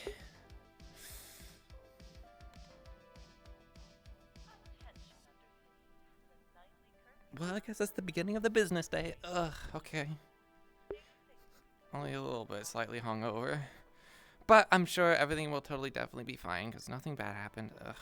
boy. Well, I guess that's the beginning of the business day. Ugh, okay. Only a little bit slightly hungover. But I'm sure everything will totally definitely be fine because nothing bad happened. Ugh.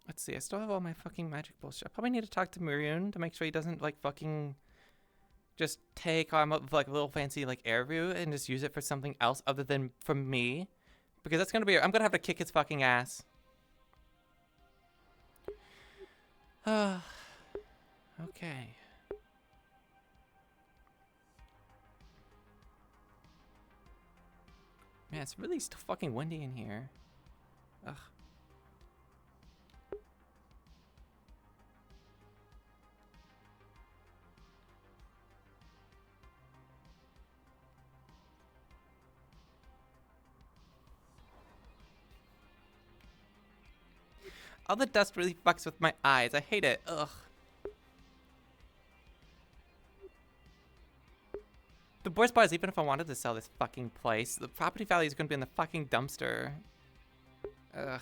Let's see, I still have all my fucking magic bullshit. I probably need to talk to Miriam to make sure he doesn't like fucking just take like a little fancy like air view and just use it for something else other than from me. Because that's gonna be, I'm gonna have to kick his fucking ass. Okay. Man, it's really still fucking windy in here. Ugh. All the dust really fucks with my eyes. I hate it. Ugh. The worst part is even if I wanted to sell this fucking place, the property value is gonna be in the fucking dumpster. Ugh.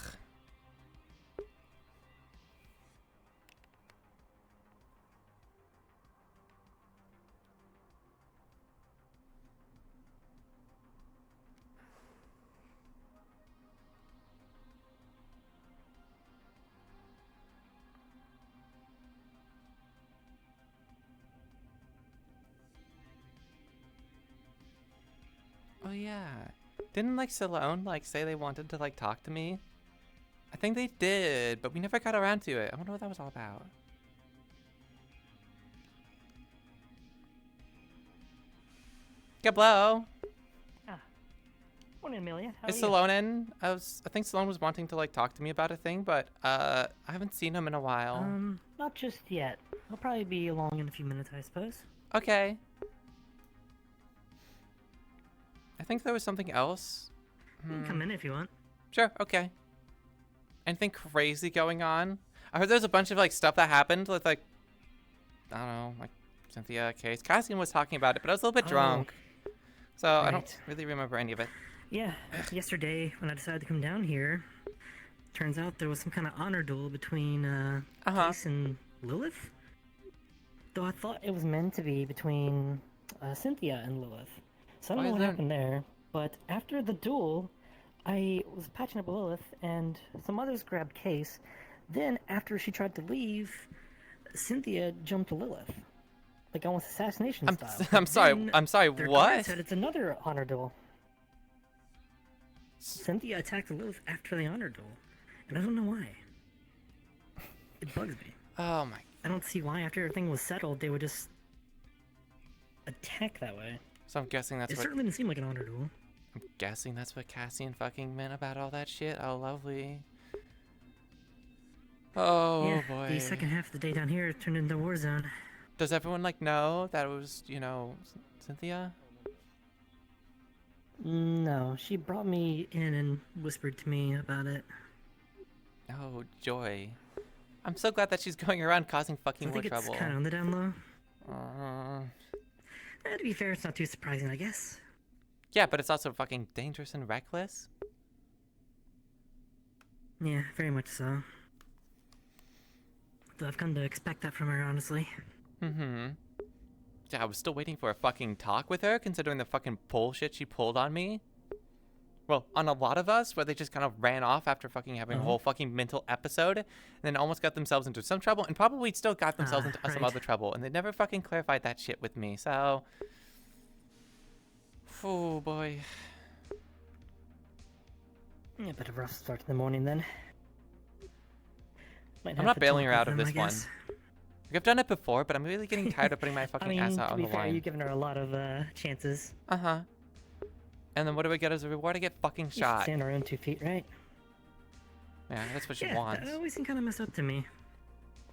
Oh yeah. Didn't like Salone like say they wanted to like talk to me? I think they did, but we never got around to it. I wonder what that was all about. Gablo. Morning, Amelia. How Is are Salone in? I think Salone was wanting to like talk to me about a thing, but I haven't seen him in a while. you? Not just yet. I'll probably be along in a few minutes, I suppose. Okay. I think there was something else. You can come in if you want. Sure, okay. Anything crazy going on? I heard there's a bunch of like stuff that happened with like, I don't know, like Cynthia case. Cassian was talking about it, but I was a little bit drunk. So I don't right. really remember any of it. Yeah, yesterday when I decided to come down here, turns out there was some kind of honor duel between Case and Lilith. Though I thought it was meant to be between Cynthia and Lilith. So I don't know what happened there, but after the duel, I was patching up with Lilith, and some others grabbed Case. Then, after she tried to leave, Cynthia jumped to Lilith, like almost assassination style. I'm sorry. Then I'm sorry. their What? guard said it's another honor duel. Cynthia attacked Lilith after the honor duel, and I don't know why. It bugs me. Oh my. I don't see why after everything was settled they would just attack that way. So I'm guessing that's It what. certainly didn't seem like an honor duel. I'm guessing that's what Cassian fucking meant about all that shit. Oh, lovely. Oh Yeah, boy. the second half of the day down here turned into a war zone. Does everyone like know that it was, you know, Cynthia? No, she brought me in and whispered to me about it. Oh, joy. I'm so glad that she's going around causing fucking I more think it's trouble. kind of on the down low. Uh, To be fair, it's not too surprising, I guess. yeah, but it's also fucking dangerous and reckless. Yeah, very much so. Though I've come to expect that from her, honestly. Mm-hmm. Yeah, I was still waiting for a fucking talk with her, considering the fucking bullshit she pulled on me. Well, on a lot of us, where they just kind of ran off after fucking having a whole fucking mental episode, and then almost got themselves into some trouble, and probably still got themselves into some right. other trouble, and they never fucking clarified that shit with me, so... Oh, boy. Yeah, a bit of a rough start to the morning then. I'm not bailing her out of this one. Like, I've done it before, but I'm really getting tired of putting my fucking ass out on the line. You've given her a lot of chances. Uh-huh. And then what do we get as a reward? I get fucking You should shot. stand on her own 2 feet, right? Yeah, that's what she Yeah, wants. that always seemed kind of messed up to me.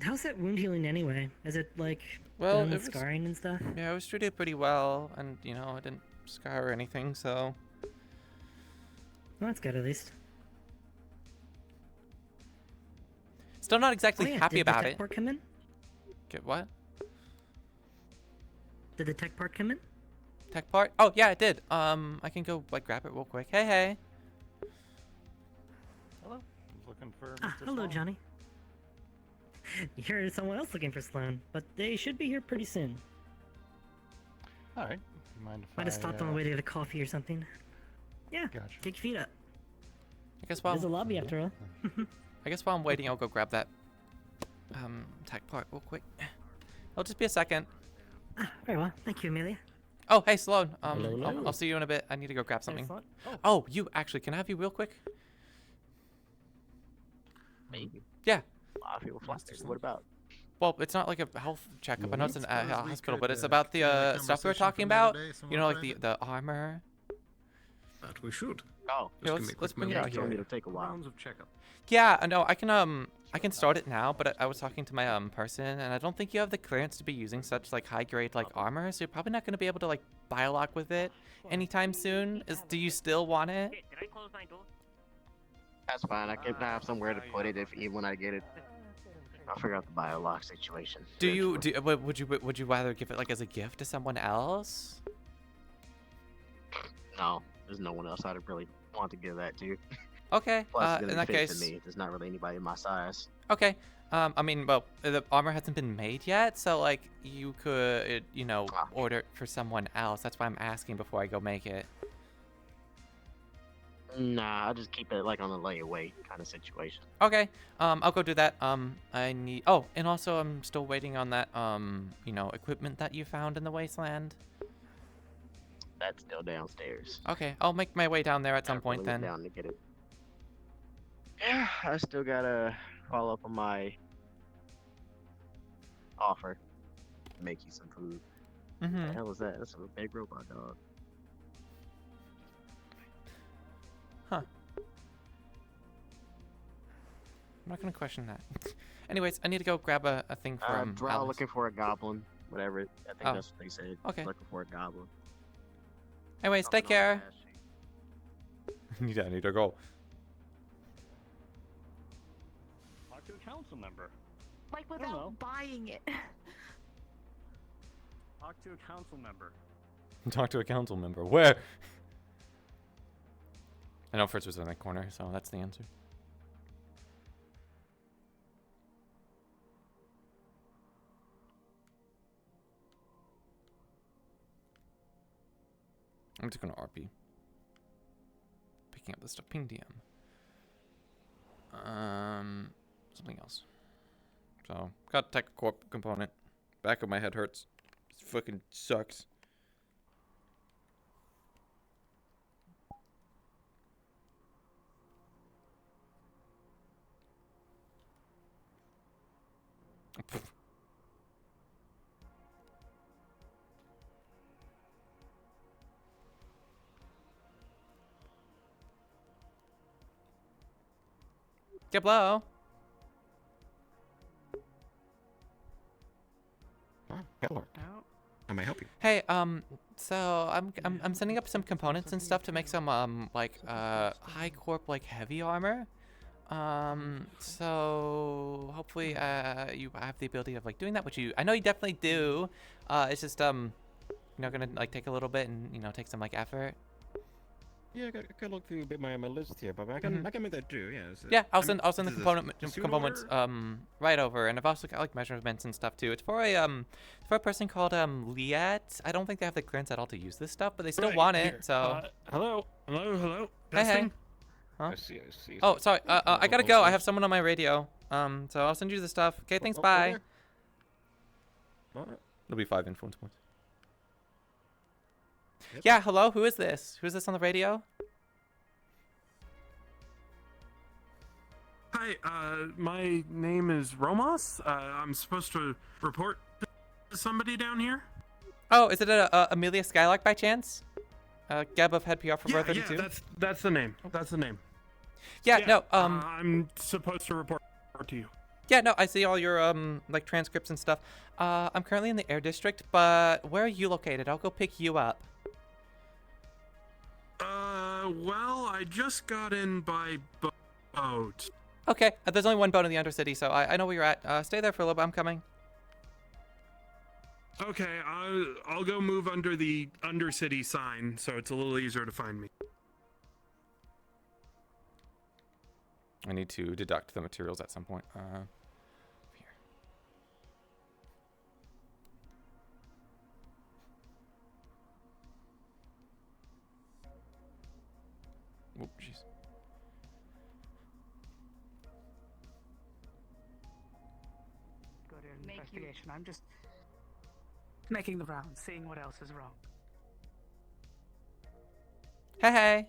How's that wound healing anyway? Is it like Well, done it was- scarring and stuff? Yeah, I was treated pretty well, and, you know, I didn't scar or anything, so... Well, that's good at least. Still not exactly Oh, yeah. happy Did about the tech it. part come in? Get what? Did the tech part come in? Tech part? Oh, yeah, it did. I can go, like, grab it real quick. Hey, hey. Hello. Looking for Ah, Mr. hello, Sloan? Johnny. You're someone else looking for Sloan, but they should be here pretty soon. All right. You mind if Might have I, stopped on the way to get a coffee or something. Yeah, Gotcha. kick your feet up. I guess There's a while lobby after all. I'm waiting, I'll go grab that tech part real quick. It'll just be a second. Ah, very well. Thank you, Amelia. Oh, hey, Sloan. Hello, hello. I'll see you in a bit. I need to go grab something. Excellent. Oh, you actually, can I have you real quick? Maybe. Yeah. I feel flustered. What about? Well, it's not like a health checkup. I know it's an Suppose we hospital, could, but it's uh, about continue the the stuff we were conversation talking from the other about. day some You more know, like private? the armor. That we should. Oh, Yeah, Just give me a let's quick bring it minute. out told me here. to take a while. Rounds of checkup. Yeah, no, I can start it now, but I was talking to my person, and I don't think you have the clearance to be using such like high grade like armor, so you're probably not going to be able to like biolock with it anytime soon. Do you still want it? Did I close my door? That's fine. I can have somewhere to put it if even when I get it. I'll figure out the biolock situation. Would you rather give it like as a gift to someone else? No, there's no one else I'd really want to give that to. Okay. Plus, it's In gonna that be fit case, to me. There's not really anybody my size. okay. I mean, well, the armor hasn't been made yet, so like you could, you know, order it for someone else. That's why I'm asking before I go make it. Nah, I'll just keep it like on a layaway kind of situation. Okay. I'll go do that. I need. Oh, and also I'm still waiting on that. You know, equipment that you found in the wasteland. That's still downstairs. Okay, I'll make my way down there at some I point really went then. down to get it. Yeah, I still gotta follow up on my offer to make you some food. What the Mhm. hell is that? That's a big robot dog. Huh. I'm not gonna question that. Anyways, I need to go grab a thing from Drow Alice. looking for a goblin. Whatever. I think Oh. that's what they said. Okay. Looking for a goblin. Anyways, take Something on care. the dash sheet. I need to go. Talk to a council member. Like don't know. without buying it. Talk to a council member. Talk to a council member. Where? I know Fritz was in that corner, so that's the answer. I'm just gonna RP. Picking up the stuff. Ping DM. Something else. So, got tech corp component. Back of my head hurts. It fucking sucks. Gablo. Hello. How may I help you? Hey, so I'm sending up some components and stuff to make some like high corp like heavy armor. So hopefully you have the ability of like doing that, which I know you definitely do. It's just you know, gonna like take a little bit and you know take some like effort. Yeah, I can look through a bit my list here, but I can make that do. Yeah. Yeah, I'll send the components order? right over, and I've also got like measurements and stuff too. It's for a person called Liet. I don't think they have the clearance at all to use this stuff, but they still Right, want it. here. So Hello? Hello? hey, hey. Testing? Huh? I see. Oh, sorry. I gotta go. I have someone on my radio. So I'll send you the stuff. Okay, thanks. Bye. Alright. It'll be 5 influence points. Yep. Yeah. Hello. Who is this? Who is this on the radio? Hi, my name is Romos. I'm supposed to report to somebody down here. Oh, is it Amelia Skylark by chance? Geb of Head PR for Row 32. That's the name. That's the name. Yeah. No. I'm supposed to report to you. Yeah. No. I see all your like transcripts and stuff. I'm currently in the Air District, but where are you located? I'll go pick you up. Well, I just got in by boat. Okay, there's only one boat in the Undercity, so I know where you're at. Stay there for a little bit. I'm coming. Okay, I'll go move under the Undercity sign, so it's a little easier to find me. I need to deduct the materials at some point. Here. Oh, jeez. Go to an investigation. I'm just making the rounds, seeing what else is wrong. Hey, hey.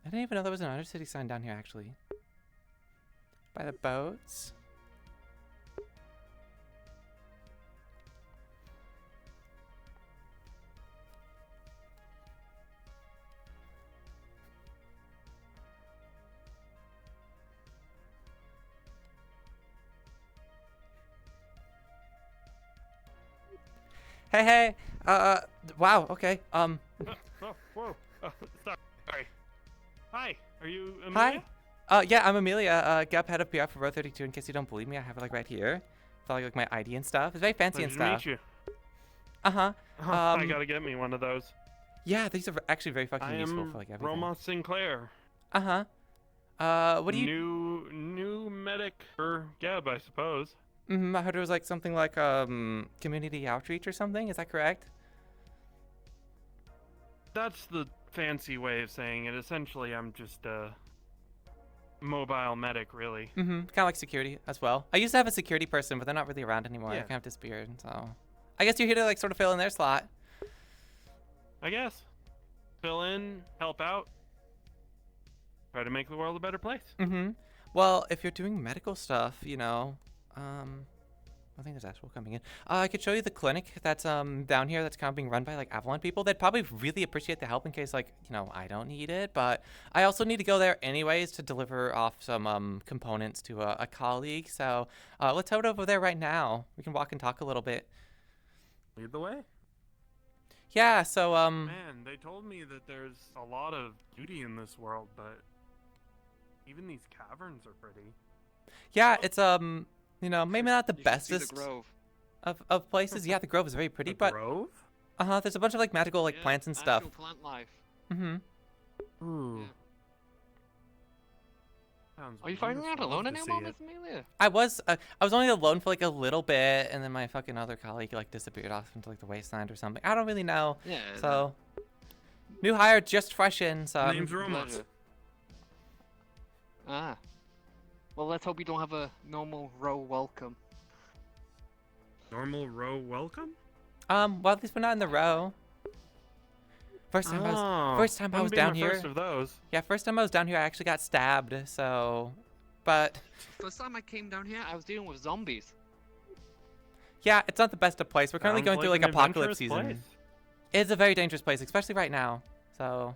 I didn't even know there was an Undercity sign down here, actually. By the boats. Hey, hey. Wow. Okay. Oh, whoa. Sorry. Hi. Are you Hi. Amelia? Yeah, I'm Amelia. Gup, head of PR for Row 32. In case you don't believe me, I have it like right here. It's all, like my ID and stuff. It's very fancy and Pleasure to stuff. meet you. Uh-huh. I gotta get me one of those. Yeah, these are actually very fucking I useful am for like everything. Roma Sinclair. Uh-huh. What do you? New medic for Gab, I suppose. I heard it was like something like community outreach or something. Is that correct? That's the fancy way of saying it. Essentially, I'm just a mobile medic, really. Kind of like security as well. I used to have a security person, but they're not really around anymore. They Yeah. kind of disappeared. So, I guess you're here to like sort of fill in their slot. I guess. Fill in, help out. Try to make the world a better place. Well, if you're doing medical stuff, you know, I think there's Ashwell coming in. I could show you the clinic that's down here that's kind of being run by like Avalon people. They'd probably really appreciate the help in case like, you know, I don't need it, but I also need to go there anyways to deliver off some components to a colleague. So let's head over there right now. We can walk and talk a little bit. Lead the way. Yeah, so Man, they told me that there's a lot of beauty in this world, but even these caverns are pretty. yeah, it's you know, maybe not the You can see bestest the grove. of places. Yeah, the Grove is very pretty, The but grove? there's a bunch of like magical like Yeah, plants and stuff. actual plant life. Ooh. Yeah. Sounds Are you finding out wonderful. alone Love to anymore, see Miss it. Amelia? I was only alone for like a little bit, and then my fucking other colleague like disappeared off into like the wasteland or something. I don't really know. Yeah. So, new hire just fresh in. So Name's Ramos. pleasure. Ah. Well, let's hope you don't have a normal row welcome. Normal row welcome? well, at least we're not in the row. First time I was Wouldn't be down my here. First of those. Yeah, first time I was down here, I actually got stabbed. So, but First time I came down here, I was dealing with zombies. yeah, it's not the best of place. We're currently Sounds going through like an apocalypse adventurous season. place. It's a very dangerous place, especially right now. So,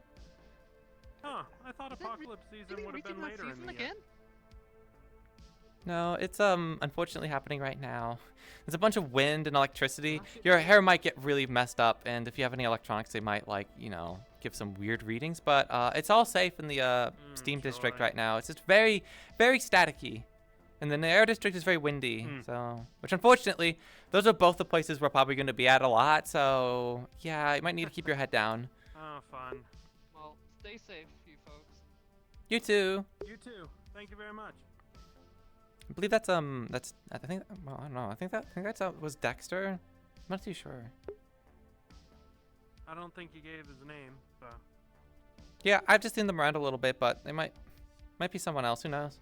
Huh, I thought apocalypse season would have been later in the year. no, it's unfortunately happening right now. There's a bunch of wind and electricity. Your hair might get really messed up, and if you have any electronics, they might like, you know, give some weird readings. But it's all safe in the Steam District joy. right now. It's just very, very staticky, and then the Air District is very windy. So, which unfortunately, those are both the places we're probably going to be at a lot. So, yeah, you might need to keep your head down. Oh, fun. Well, stay safe, you folks. You too. You too. Thank you very much. I believe that's I think, well, I don't know. I think that's was Dexter. I'm not too sure. I don't think he gave his name, so. Yeah, I've just seen them around a little bit, but they might be someone else. Who knows?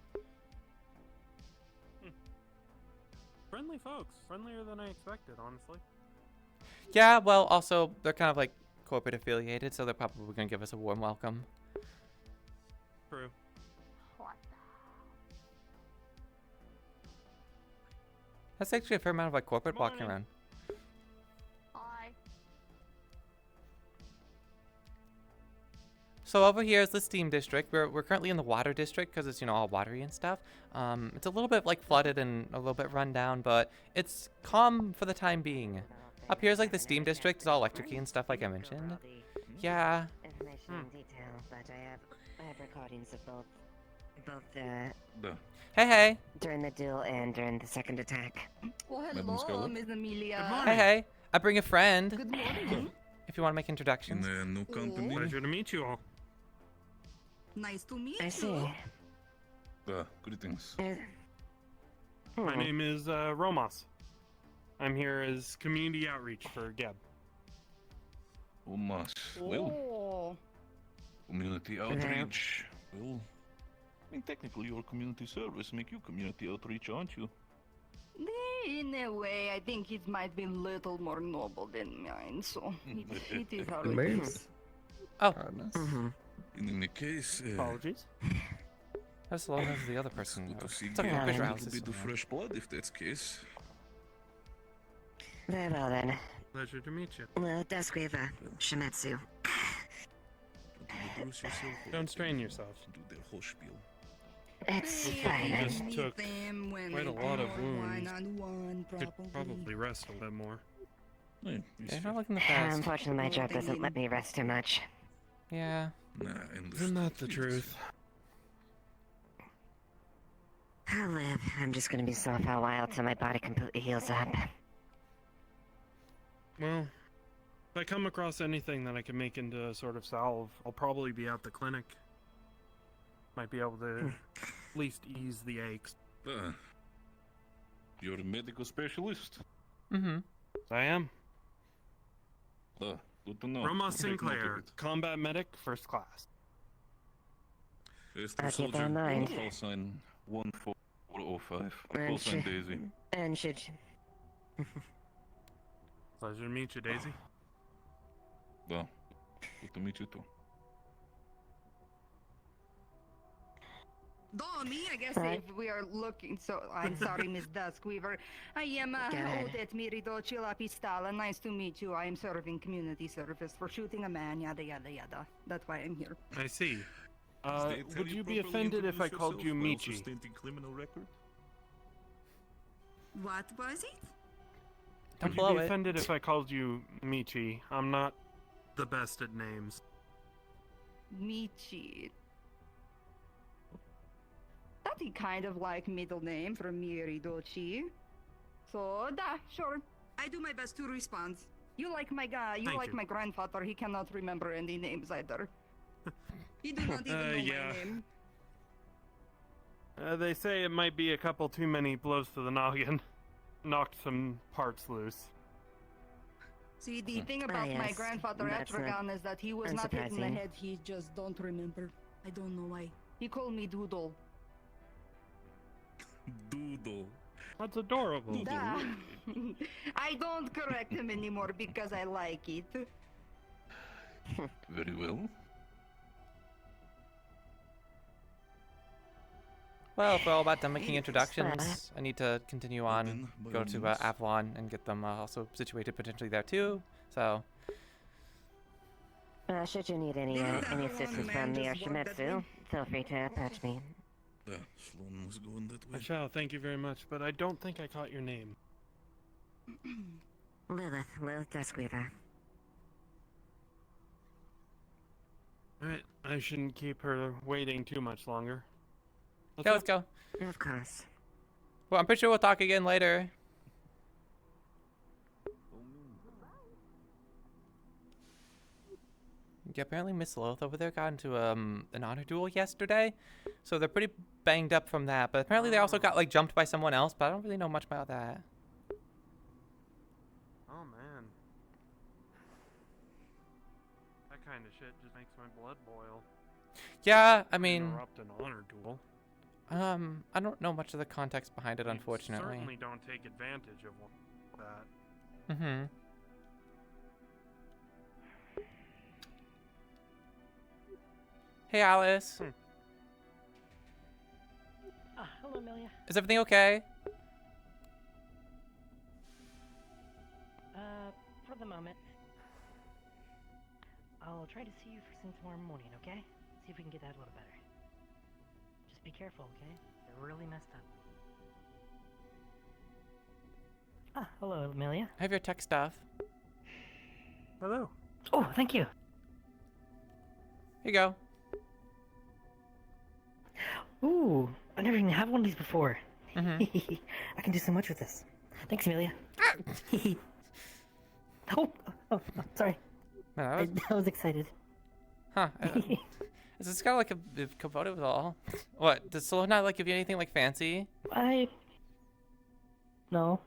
Friendly folks. Friendlier than I expected, honestly. Yeah, well, also they're kind of like corporate affiliated, so they're probably gonna give us a warm welcome. True. That's actually a fair amount of like corporate Good walking morning. around. Hi. So over here is the Steam District. We're currently in the Water District because it's, you know, all watery and stuff. It's a little bit like flooded and a little bit run down, but it's calm for the time being. Up here is like the Steam District. It's all electric and stuff like I mentioned. Yeah. Information in detail, but I have recordings of both Hey, hey. during the duel and during the second attack. Oh, Madam hello, Scarlet? Miss Amelia. Good morning. Hey, hey. I bring a friend. Good morning. If you want to make introductions. new company? Pleasure to meet you all. Nice to meet I you. see. Greetings. My name is Romos. I'm here as community outreach for Geb. Mas, Oh, community outreach. Well, I mean, technically, your community service make you community outreach, aren't you? in a way, I think it might be a little more noble than mine, so it is how it is. Oh, In any case, Apologies. as long as the other person good to knows. see It's okay, you. I'll push her A out. little bit of fresh blood, if that's the case. Very well then. Pleasure to meet you. Well, Duskweaver, Shimetsu. Introduce yourself. Don't strain yourself. Do their whole spiel. It's You fine. just Meet took them when quite a they lot of are wounds. one-on-one, Could probably rest a bit more. Yeah, They're not looking the best. Unfortunately, my job doesn't let me rest too much. Yeah. Nah, Isn't that the truth? I'll live. I'm just gonna be sore for a while till my body completely heals up. Well, if I come across anything that I can make into a sort of salve, I'll probably be at the clinic. Might be able to at least ease the aches. You're a medical specialist? Mm-hmm. I am. Good to know. Roma Take note of Sinclair, it. combat medic, first class. Esther I'll keep that in Soldier, mind. call sign 1405. And Call sign sh- Daisy. And should Pleasure to meet you, Daisy. Well, good to meet you too. Me, I guess Right. if we are looking, so I'm sorry, Miss Duskweaver. I am Go ahead. Odette Miridoci La Pistola. Nice to meet you. I am serving community service for shooting a man, yada yada yada. That's why I'm here. I see. Did they tell Would you be properly offended if I introduce called you yourself while Michi? sustaining criminal record? What was it? Don't Would you blow be it. offended if I called you Michi? I'm not the best at names. Michi. That is kind of like middle name from Miridoci. So, sure. I do my best to respond. You like my guy, you Thank like you. my grandfather, he cannot remember any names either. He do not even know yeah. my name. They say it might be a couple too many blows to the noggin. Knocked some parts loose. See, the thing about my yes. grandfather That's not Etrigan is that he was not hit in the unsurprising. head, he just don't remember. I don't know why. He called me Doodle. Doodle. That's adorable. Da. I don't correct him anymore because I like it. Very well. Well, if we're all about done making Thanks. introductions, I need to continue on, then, by go all to means. Avalon and get them also situated potentially there too. So, should you need any This is any everyone, assistance man, from me or just walk that Shimetsu, way. feel free to approach me. Sloan was going that I way. shall, thank you very much, but I don't think I caught your name. Lilith Duskweaver. Alright, I shouldn't keep her waiting too much longer. okay, let's go. Of course. Well, I'm pretty sure we'll talk again later. Yeah, apparently Miss Loth over there got into an honor duel yesterday, so they're pretty banged up from that. But apparently they also got like jumped by someone else, but I don't really know much about that. Oh man. That kind of shit just makes my blood boil. Yeah, I mean, Interrupt an honor duel. I don't know much of the context behind it, You unfortunately. certainly don't take advantage of one like that. Mm-hmm. Hey, Alice. Hello, Amelia. Is everything okay? For the moment. I'll try to see you first thing tomorrow morning, okay? See if we can get that a little better. Just be careful, okay? You're really messed up. Ah, hello, Amelia. I have your tech stuff. Hello. Oh, thank you. Here you go. Ooh, I never even had one of these before. Mm-hmm. I can do so much with this. Thanks, Amelia. oh, sorry. Man, I was excited. Huh. Is this kind of like a Komodo with all? What? Does Solo not like give you anything like fancy? No.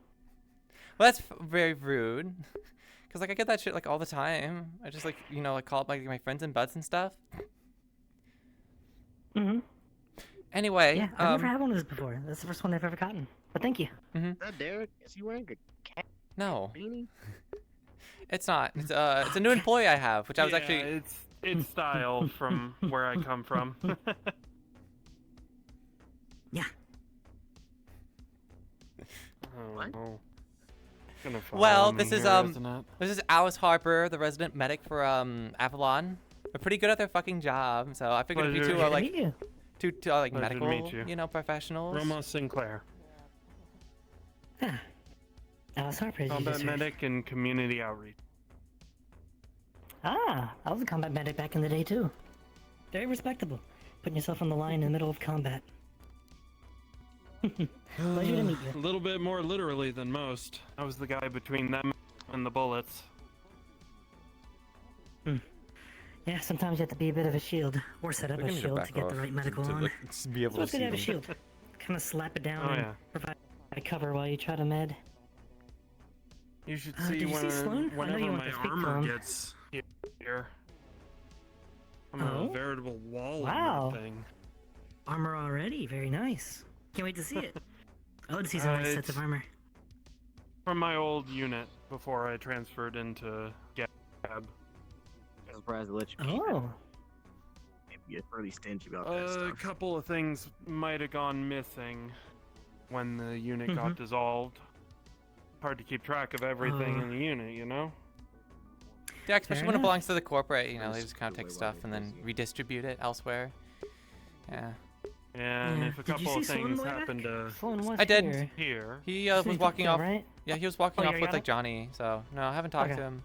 Well, that's very rude. Cause like I get that shit like all the time. I just like like call up like my friends and buds and stuff. Mm-hmm. Anyway. Yeah, I've never had one of those before. That's the first one I've ever gotten. But thank you. Mm-hmm. Is that Derek? Is he wearing a cat No. beanie? It's not. It's a new employee I have, which I was Yeah, actually. It's style from where I come from. Yeah. Oh, What? no. Gonna Well, follow me this is here, isn't it? this is Alice Harper, the resident medic for Avalon. They're pretty good at their fucking job, so I figured if you Pleasure. two are Good to like meet you. two like Pleasure to medical, meet you. professionals. Ramos Sinclair, Ah, Alice Harper, as you combat just heard. medic and community outreach. Ah, I was a combat medic back in the day too. Very respectable. Putting yourself on the line in the middle of combat. Pleasure to meet A you. little bit more literally than most. I was the guy between them and the bullets. Yeah, sometimes you have to be a bit of a shield, or set up We a can just shield back to get the off right medical to, on. like, just be able So to it's good see to have a them. shield. Kind of slap it down Oh, and yeah. provide cover while you try to med. You should Did see you see Sloan? I know whenever you want my to speak to armor him. gets here. I'm Oh? a veritable wall Wow. of that thing. Armor already, very nice. Can't wait to see it. I would see some nice sets of it's- armor. From my old unit before I transferred into Gab. I'm surprised they let you keep it. Oh, Maybe get really stingy about that A stuff. couple of things might have gone missing when the unit Mhm. got dissolved. Hard to keep track of everything in the unit, you know? Yeah, especially Fair when it enough. belongs to the corporate. They That's just kind of the take way stuff why and they then busy. redistribute it elsewhere. Yeah. And Yeah. if a Did you couple of see Sloan things way back? happen to Sloan was I did. here. here, He was Sneaked up walking there, off. right? Yeah, he was walking Oh, you off already with got like it? Johnny. So no, I haven't talked Okay. to him.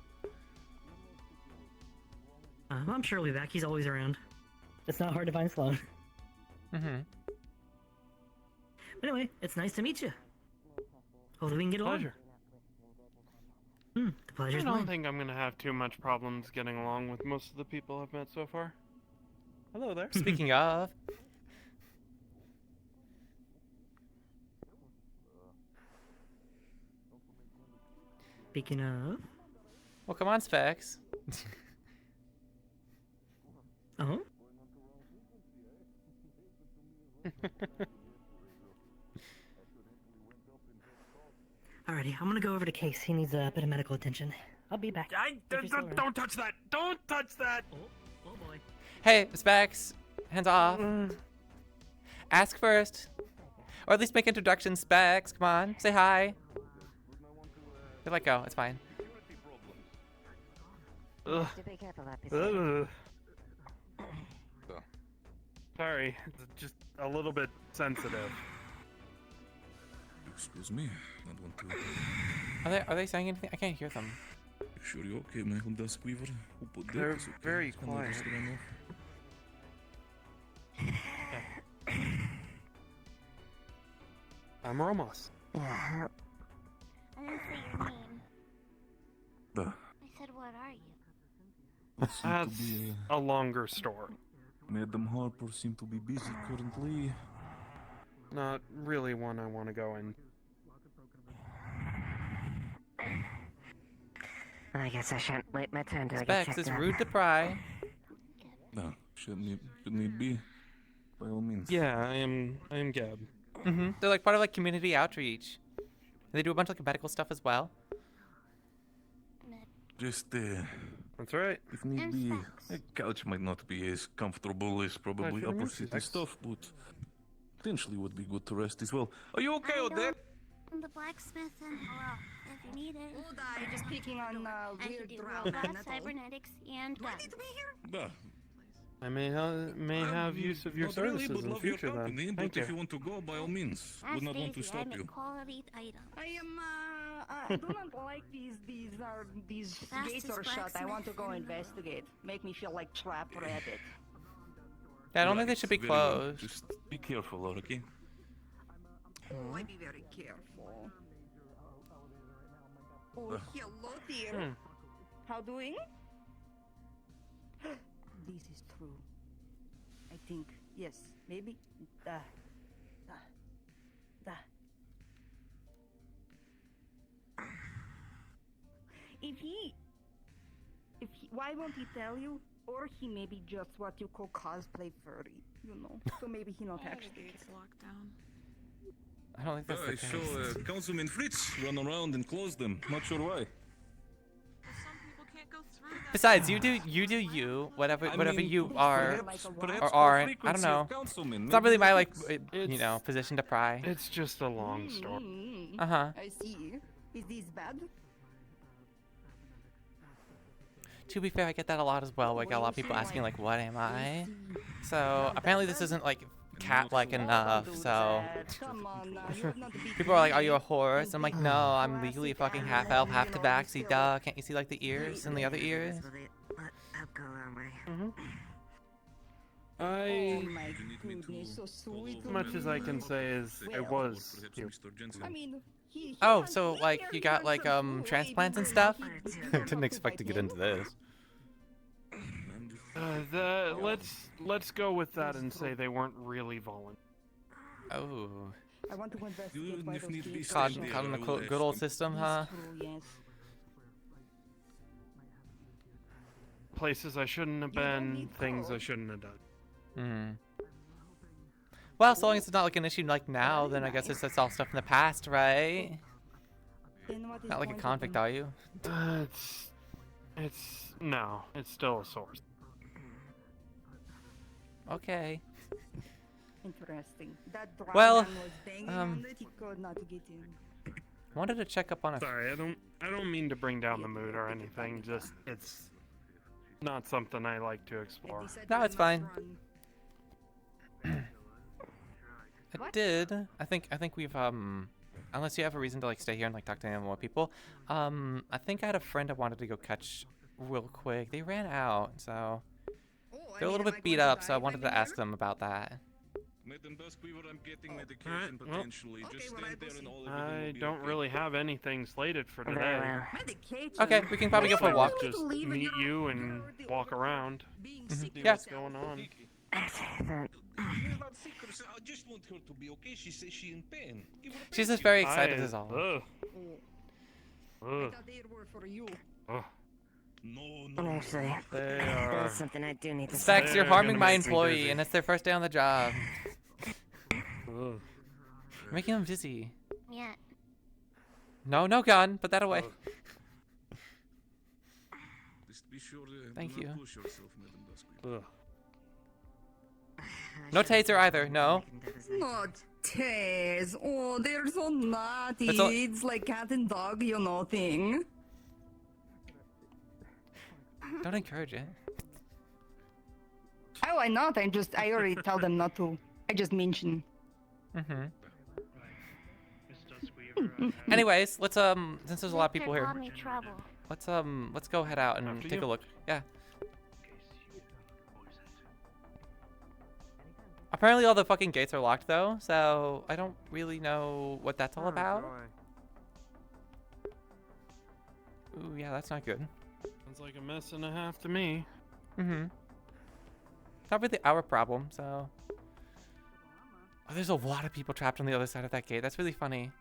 I'm sure he'll be back. He's always around. It's not hard to find Sloan. Mm-hmm. But anyway, it's nice to meet you. Hopefully we can get along. pleasure. The I pleasure's don't mine. think I'm gonna have too much problems getting along with most of the people I've met so far. Hello there. Speaking of, Speaking of... well, come on, Specs. Oh? Alrighty, I'm gonna go over to Case. He needs a bit of medical attention. I'll be back. If you're still around. Don't touch that! Don't touch that! Oh boy. Hey, Specs, hands off. Mm. Ask first, or at least make introductions. Specs, come on, say hi. They let go. It's fine. Ugh. To be careful, officer. Ugh. Sorry, it's just a little bit sensitive. Excuse me, not want to. Are they saying anything? I can't hear them. Sure you okay, my Honda Squiver? Who put They're that? Is okay. very Can I just quiet. run off? I'm Ramos. I didn't say your name. Duh. I said, what are you? Seem to That's be, a longer story. Madam Harper seem to be busy currently. Not really one I want to go in. I guess I shan't wait my turn to get Specs checked is out. rude to pry. No, shouldn't it be? By all means. Yeah, I am Gab. Mm-hmm. They're like part of like community outreach. They do a bunch of like medical stuff as well. Just, That's right. if need be, a couch might not be as comfortable as probably Pleasure to upper meet you, city Specs. stuff, but potentially would be good to rest as well. Are you okay, I Odette? I'm the blacksmith and, well, if you need it. Old eye, just picking on I can weird do drow robots, men, that's all. cybernetics, and Do I guns. need to be here? Bah, I may have use of your not really, services but in the love your future company, then. but Thank if you you. want to go, by all means. Ask Would not want to Daisy, I stop make you. quality items. I am I do not like these gates are shut. I want to go investigate. Make me feel like trapped rabbit. Yeah, I don't think they should be Very well. closed. Just be careful, okay? Oh, I be very careful. Oh, hello there. How doing? This is true. I think, yes, maybe. If he, why won't he tell you? Or he maybe just what you call cosplay furry, you know? So maybe he not actually. It's locked down. I don't think that's I the saw case. Councilman Fritz run around and close them. Not sure why. Some people can't go through that. Besides, you do you. Whatever you are Perhaps or for aren't. I don't frequency know. of councilmen, It's not really maybe my we like could- you know position to pry. It's just a long story. Uh-huh. I see. Is this bad? To be fair, I get that a lot as well. Like a lot of people asking like, "What am I?" So apparently this isn't like cat-like enough. So people are like, "Are you a horse?" I'm like, "No, I'm legally fucking half elf, half tabaxi. Duh! Can't you see like the ears and the other ears?" I, My goodness, so sweet. as much as I can say is, it was cute. I mean, he Oh, has so like you got like transplants and stuff? I didn't expect to get into this. Let's go with that and say they weren't really voluntary. Oh. I want to investigate You, why if those need be, gates stay are Caught there. shut. in the I will good old ask system, It's huh? true, yes. Places I shouldn't have You don't been, need things I code. shouldn't have done. Hmm. Well, so long as it's not like an issue like now, then I guess it's all stuff in the past, right? Then what is Not like a point of convict, them? are you? No, it's still a source. Okay. Interesting. That dry Well, man was banging on it, he could not get in. Wanted to check up on a. Sorry, I don't mean to bring down the mood or anything. Just it's not something I like to explore. No, it's fine. I did. I think we've unless you have a reason to like stay here and like talk to any more people. I think I had a friend I wanted to go catch real quick. They ran out, so they're a little bit beat up. So I wanted to ask them about that. Madam Duskweaver, I'm getting medication Alright, well, potentially. Just stand there and all everything I will be don't okay. really have anything slated for Very today. well. Medication? Okay, we can probably go for a walk. Just meet you and walk around. See Yeah. what's going on. You're not sick or I just want her to be okay. She says she's in pain. Give her a She's just painkiller. very excited as all. Ugh. I Ugh. thought they were for you. Ugh. No. Actually, They there's are. something I do need to say. Specs, you're They're harming gonna my make me employee, dizzy. and it's their first day on the job. Ugh. Making them dizzy. Yeah. No gun. Put that away. Just be sure to Thank do not you. push yourself, Madam Duskweaver. Ugh. No taser either. No. Not tase. Oh, they're so naughty. That's all- It's like cat and dog, you know, thing. Don't encourage it. Oh, why not? I already tell them not to. I just mention. Mhm. Anyways, let's since there's a lot of people here, Called me trouble. let's go head out and After take you. a look. Yeah. Apparently all the fucking gates are locked though, so I don't really know what that's all Oh, about. boy. Ooh, yeah, that's not good. Sounds like a mess and a half to me. Mm-hmm. Not really our problem, so. Oh, there's a lot of people trapped on the other side of that gate. That's really funny.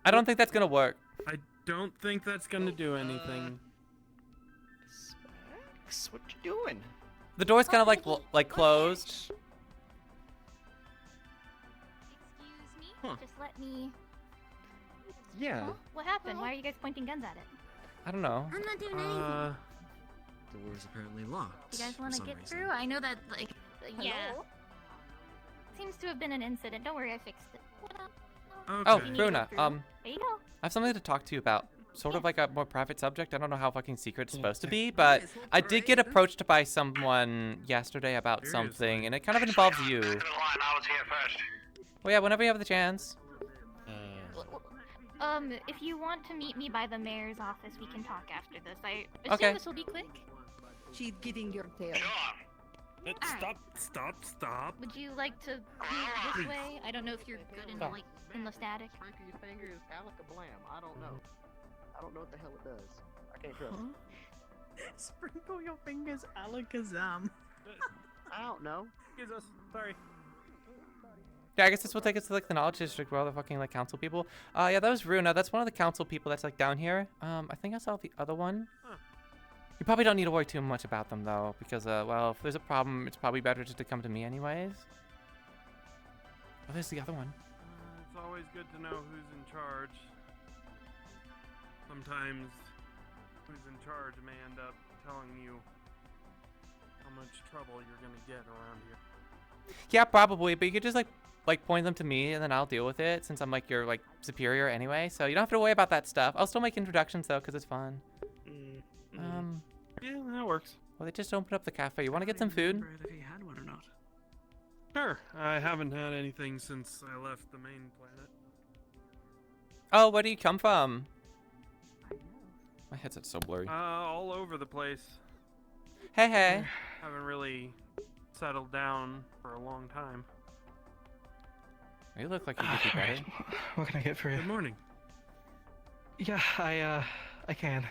I don't think that's gonna work. I don't think that's gonna do anything. Specs, what you doing? The door's kind of like closed. Excuse me? Huh. Just let me. Yeah. Huh? What happened? Why are you guys pointing guns at it? I don't know. I'm not doing anything. Door's apparently locked. You guys want to for some get reason. through? I know that, like, yeah. Hello? Seems to have been an incident. Don't worry, I fixed it. Oh, Okay. You need to Bruna, go through. There you go. I have something to talk to you about. Sort of like a more private subject. I don't know how fucking secret it's supposed to be, but I did get approached by someone yesterday about something, and it kind of involves you. I was here first. Well, yeah, whenever you have the chance. If you want to meet me by the mayor's office, we can talk after this. I assume Okay. this will be quick. She's getting your tail. Stop. Would you like to move this way? I don't know if you're good in like in the static. Sprinkle your fingers, alakablam. I don't know. I don't know what the hell it does. I can't trust it. Sprinkle your fingers, alakazam. I don't know. Excuse us. Sorry. Yeah, I guess this will take us to like the knowledge district where all the fucking like council people. Yeah, that was Runa. That's one of the council people that's like down here. I think I saw the other one. Huh. You probably don't need to worry too much about them though, because well, if there's a problem, it's probably better just to come to me anyways. Oh, there's the other one. It's always good to know who's in charge. Sometimes who's in charge may end up telling you how much trouble you're gonna get around here. Yeah, probably, but you could just like point them to me and then I'll deal with it since I'm like your like superior anyway. So you don't have to worry about that stuff. I'll still make introductions though, because it's fun. Yeah, that works. Well, they just opened up the cafe. You want to get some food? If he had one or not. Sure. I haven't had anything since I left the main planet. Oh, where do you come from? My headset's so blurry. All over the place. Hey. Haven't really settled down for a long time. You look like you could be better. What can I get for you? Good morning. Yeah, I can.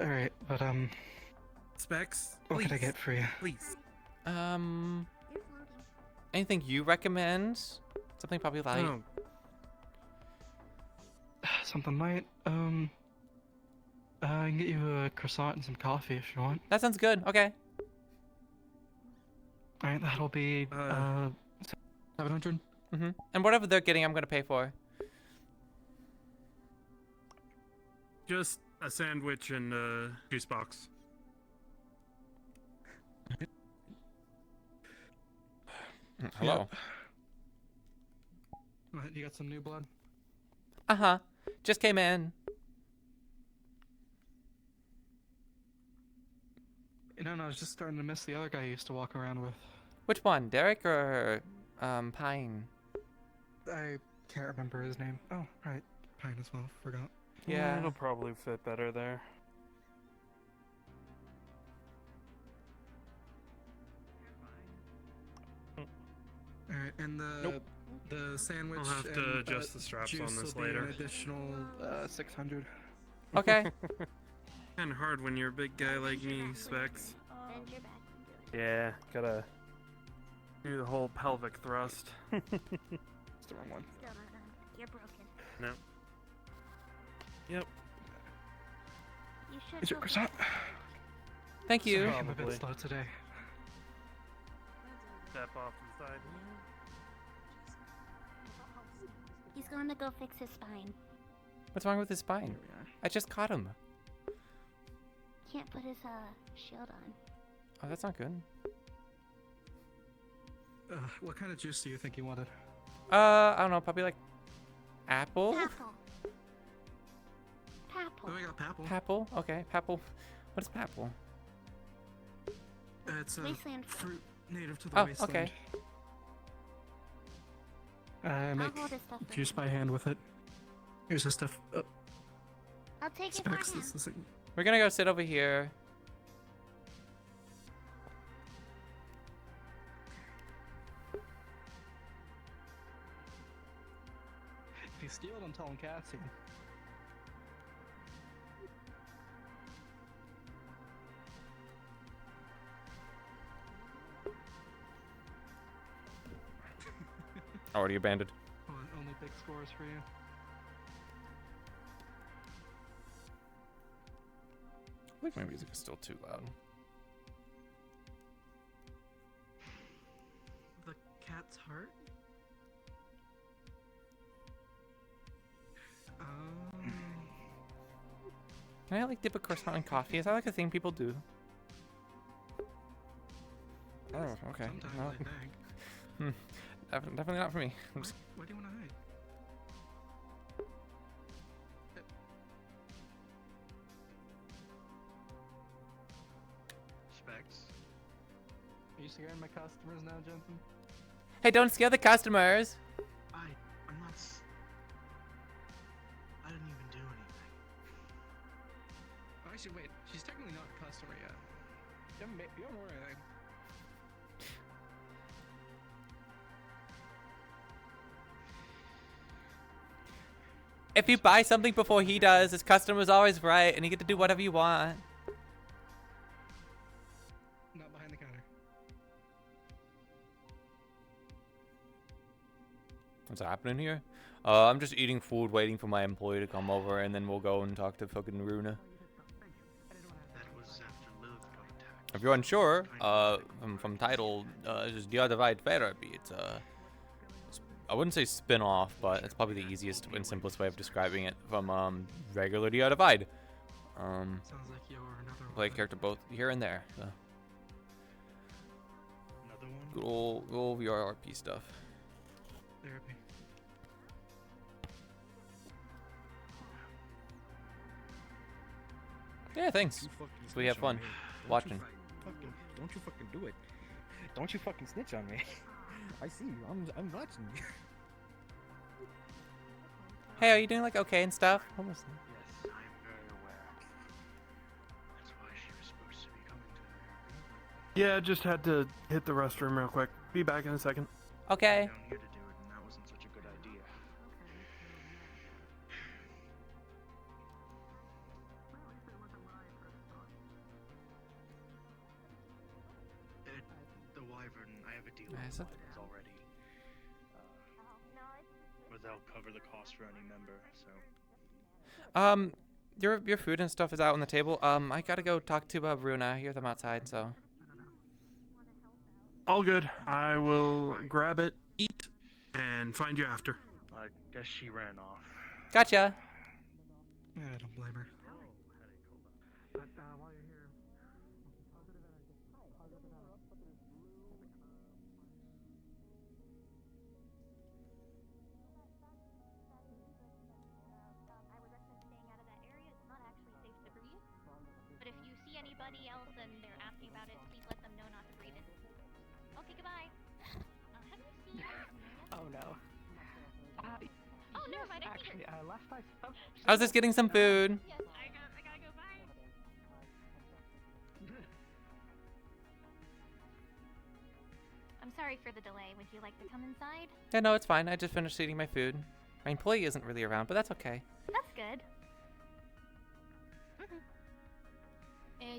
Alright, but Specs, what can I get for you? Please. Anything you recommend? Something probably light. Oh. Something light? I can get you a croissant and some coffee if you want. That sounds good. Okay. Alright, that'll be 700. And whatever they're getting, I'm gonna pay for. Just a sandwich and a juice box. Hello. What, you got some new blood? Just came in. No, I was just starting to miss the other guy you used to walk around with. Which one, Derek or Pine? I can't remember his name. Oh, right. Pine as well. Forgot. Yeah. It'll probably fit better there. Alright, and the sandwich. I'll have to and, adjust the straps on juice this will be later. An additional 600. Okay. Kinda hard when you're a big guy like me, Specs. Yeah, gotta do the whole pelvic thrust. It's the wrong one. Still not done. You're broken. No. Yep. You should Is it go croissant? Thank you. Sorry, I'm a bit Probably. slow today. Step off to the side. He's going to go fix his spine. What's wrong with his spine? I just caught him. Can't put his shield on. Oh, that's not good. What kind of juice do you think you wanted? I don't know, probably like apple? Papple. Papple. Oh, I got papple. Papple? Okay, papple. What is papple? It's a Wasteland fruit native to the Oh, wasteland. okay. I make hold his stuff for juice you. by hand with it. Here's the stuff. I'll take it Specs, for him. this is We're gonna go sit over here. If you steal it, I'm telling Cassie. Already abandoned. Only big scores for you. I think my music is still too loud. The cat's heart? Can I like dip a croissant in coffee? Is that like a thing people do? Oh, okay. Sometimes Well, I think. definitely not for me. I'm just- Where do you want to hide? Specs. Are you scaring my customers now, Jensen? Hey, don't scare the customers. I If you buy something before he does, his customer's always right, and you get to do whatever you want. Not behind the counter. What's happening here? I'm just eating food, waiting for my employee to come over, and then we'll go and talk to fucking Runa. If you're unsure, from title, this is DR Divide Therapy. It's I wouldn't say spin-off, but it's probably the easiest and simplest way of describing it from regular DR Divide. Sounds like you're another Play a character both here and there. So. Good old VRRP stuff. therapy. Yeah, thanks. So we have fun watching. Don't you fucking do it. Don't you fucking snitch on me. I see you. I'm watching you. Hey, are you doing like okay and stuff? Yes, I'm very aware. That's why she was supposed to be coming to Yeah, just had to hit the restroom real quick. Be back in a second. Okay. down here to do it, and that wasn't such a good idea. The Wyvern, I have a deal with Is it? Wyverns already. Where they'll cover the cost for any member, so. Your food and stuff is out on the table. I gotta go talk to Runa. I hear them outside, so. All good. I will grab it, eat, and find you after. I guess she ran off. Gotcha. Yeah, I don't blame her. But if you see anybody else and they're asking about it, please let them know not to breathe in. Okay, goodbye. Have you seen Oh no. Oh, never mind. I see Actually, her. last I spoke. I was just getting some food. Yes, I gotta go. Bye. I'm sorry for the delay. Would you like to come inside? Yeah, no, it's fine. I just finished eating my food. My employee isn't really around, but that's okay. That's good.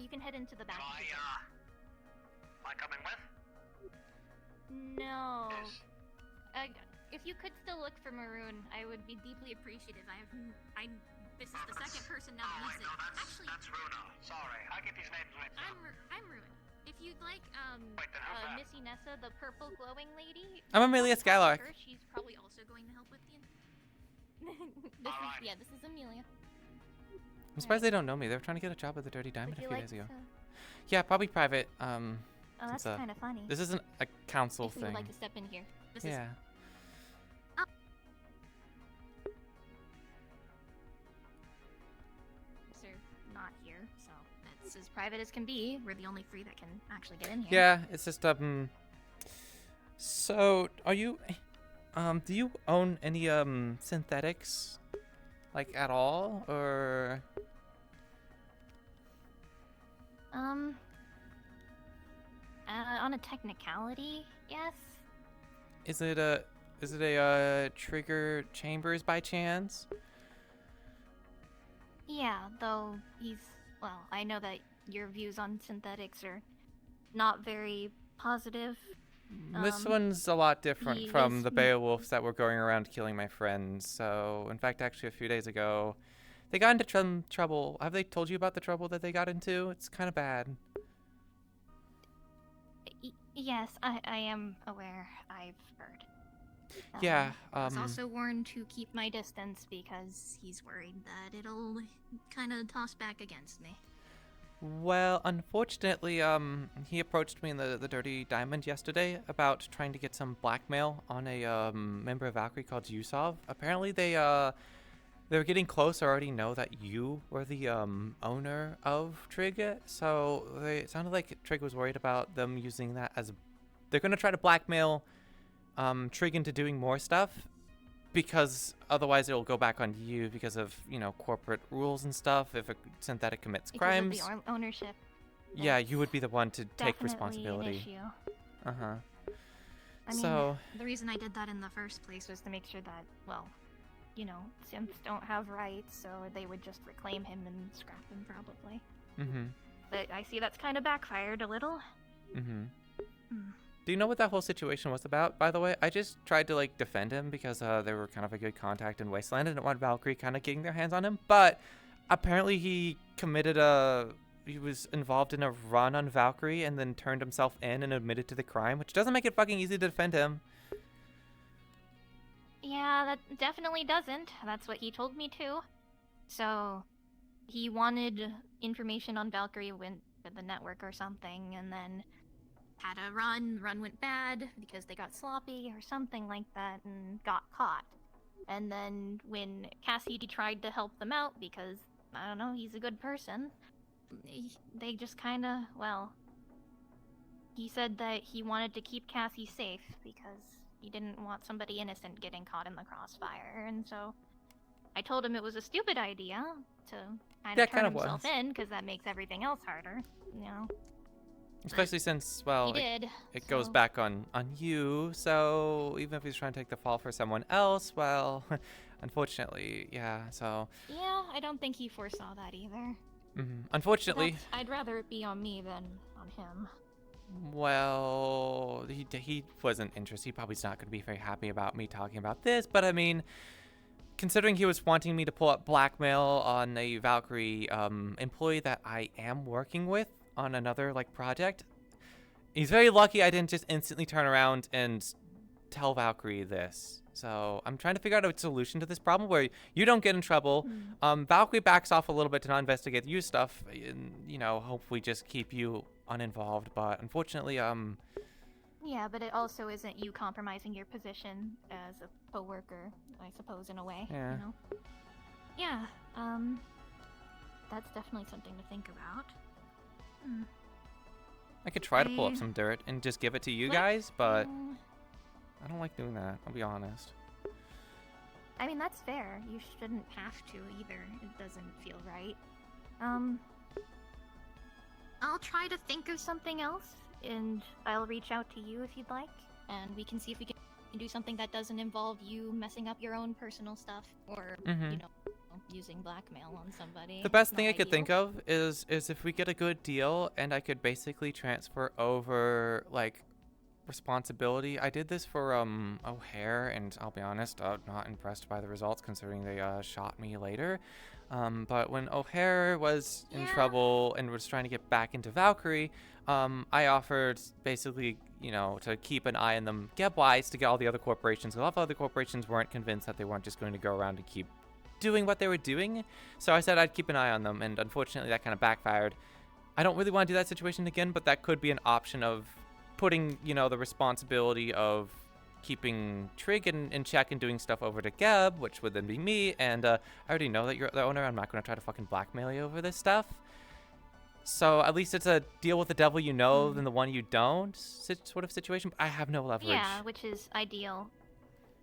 You can head into the back. Am I coming with? No. If you could still look for Maroon, I would be deeply appreciative. This is the second person now that needs it. Actually, That's Runa. Sorry, I get these names mixed up. I'm Ruin. If you'd like, then how's that? Missy Nessa, the purple glowing lady. I'm Amelia Skylark. Her, she's probably also going to help with the. This is Amelia. I'm surprised they don't know me. They were trying to get a job at the Dirty Diamond Would a you few like days ago. to- Yeah, probably private. Oh, that's since, kind of funny. This isn't a council If you thing. would like to step in here. This Yeah. Sir, not here, so it's as private as can be. We're the only three that can actually get in here. Yeah, it's just So, are you do you own any synthetics like at all, or On a technicality, yes. is it a trigger chambers by chance? Yeah, though well, I know that your views on synthetics are not very positive. This one's a lot different he from is the Beowulfs that were going around killing my friends. So, in fact, actually a few days ago, they got into some trouble. Have they told you about the trouble that they got into? It's kind of bad. Yes, I am aware. I've heard. Yeah, I was also warned to keep my distance because he's worried that it'll kind of toss back against me. Well, unfortunately, he approached me in the Dirty Diamond yesterday about trying to get some blackmail on a member of Valkyrie called Yusov. Apparently, they were getting close. I already know that you were the owner of Trig, so it sounded like Trig was worried about them using that as they're gonna try to blackmail Trig into doing more stuff, because otherwise it'll go back on you because of, corporate rules and stuff. If a synthetic commits crimes, Because of the ownership. yeah, you would be the one to take Definitely responsibility. An issue. Uh-huh. I mean, So, the reason I did that in the first place was to make sure that, well, you know, synths don't have rights, so they would just reclaim him and scrap him probably. Mm-hmm. But I see that's kind of backfired a little. Mm-hmm. Hmm. Do you know what that whole situation was about, by the way? I just tried to, like, defend him because they were kind of a good contact in Wasteland and didn't want Valkyrie kind of getting their hands on him. But apparently he was involved in a run on Valkyrie and then turned himself in and admitted to the crime, which doesn't make it fucking easy to defend him. Yeah, that definitely doesn't. That's what he told me too. So, he wanted information on Valkyrie with the network or something, and then had a run. Run went bad because they got sloppy or something like that and got caught. And then when Cassidy tried to help them out because, I don't know, he's a good person, they just kind of, well, he said that he wanted to keep Cassie safe because he didn't want somebody innocent getting caught in the crossfire. And so I told him it was a stupid idea to kind of turn himself in because that makes everything else harder, you know. Especially since, well, it goes back on you, so even if he's trying to take the fall for someone else, well, unfortunately, yeah, so... Yeah, I don't think he foresaw that either. Mm-hmm. Unfortunately... I'd rather it be on me than on him. Well, he wasn't interested. He probably's not going to be very happy about me talking about this, but I mean, considering he was wanting me to pull up blackmail on a Valkyrie employee that I am working with, on another like project, he's very lucky I didn't just instantly turn around and tell Valkyrie this. So I'm trying to figure out a solution to this problem where you don't get in trouble. Valkyrie backs off a little bit to not investigate you stuff, and you know, hopefully just keep you uninvolved. But unfortunately, yeah, but it also isn't you compromising your position as a co-worker, I suppose, in a way. Yeah. You know? Yeah. That's definitely something to think about. I could try to pull up some dirt and just give it to you guys, but I don't like doing that, I'll be honest. I mean, that's fair. You shouldn't have to either. It doesn't feel right. I'll try to think of something else, and I'll reach out to you if you'd like, and we can see if we can do something that doesn't involve you messing up your own personal stuff, or, you know, using blackmail on somebody. The best thing I could think of is if we get a good deal and I could basically transfer over like responsibility. I did this for O'Hare, and I'll be honest, not impressed by the results considering they shot me later. But when O'Hare was in trouble and was trying to get back into Valkyrie, I offered basically, you know, to keep an eye on them Geb-wise to get all the other corporations. A lot of other corporations weren't convinced that they weren't just going to go around and keep doing what they were doing, so I said I'd keep an eye on them, and unfortunately that kind of backfired. I don't really want to do that situation again, but that could be an option of putting, you know, the responsibility of keeping Trig in check and doing stuff over to Geb, which would then be me, and I already know that you're the owner. I'm not going to try to fucking blackmail you over this stuff. So at least it's a deal with the devil you know than the one you don't sort of situation, but I have no leverage. Yeah, which is ideal.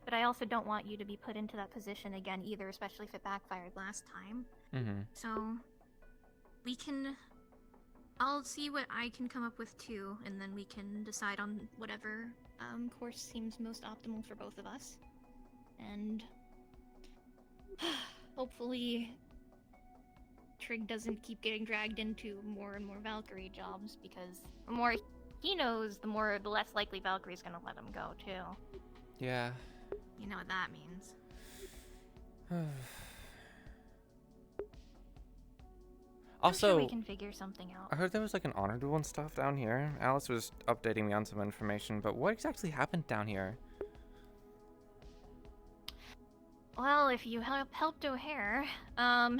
But I also don't want you to be put into that position again either, especially if it backfired last time. So, I'll see what I can come up with too, and then we can decide on whatever course seems most optimal for both of us. And hopefully Trig doesn't keep getting dragged into more and more Valkyrie jobs, because the more he knows, the less likely Valkyrie's gonna let him go too. Yeah. You know what that means. Also, I'm sure we can figure something out. I heard there was like an honor duel and stuff down here. Alice was updating me on some information, but what exactly happened down here? Well, if you helped O'Hare, well,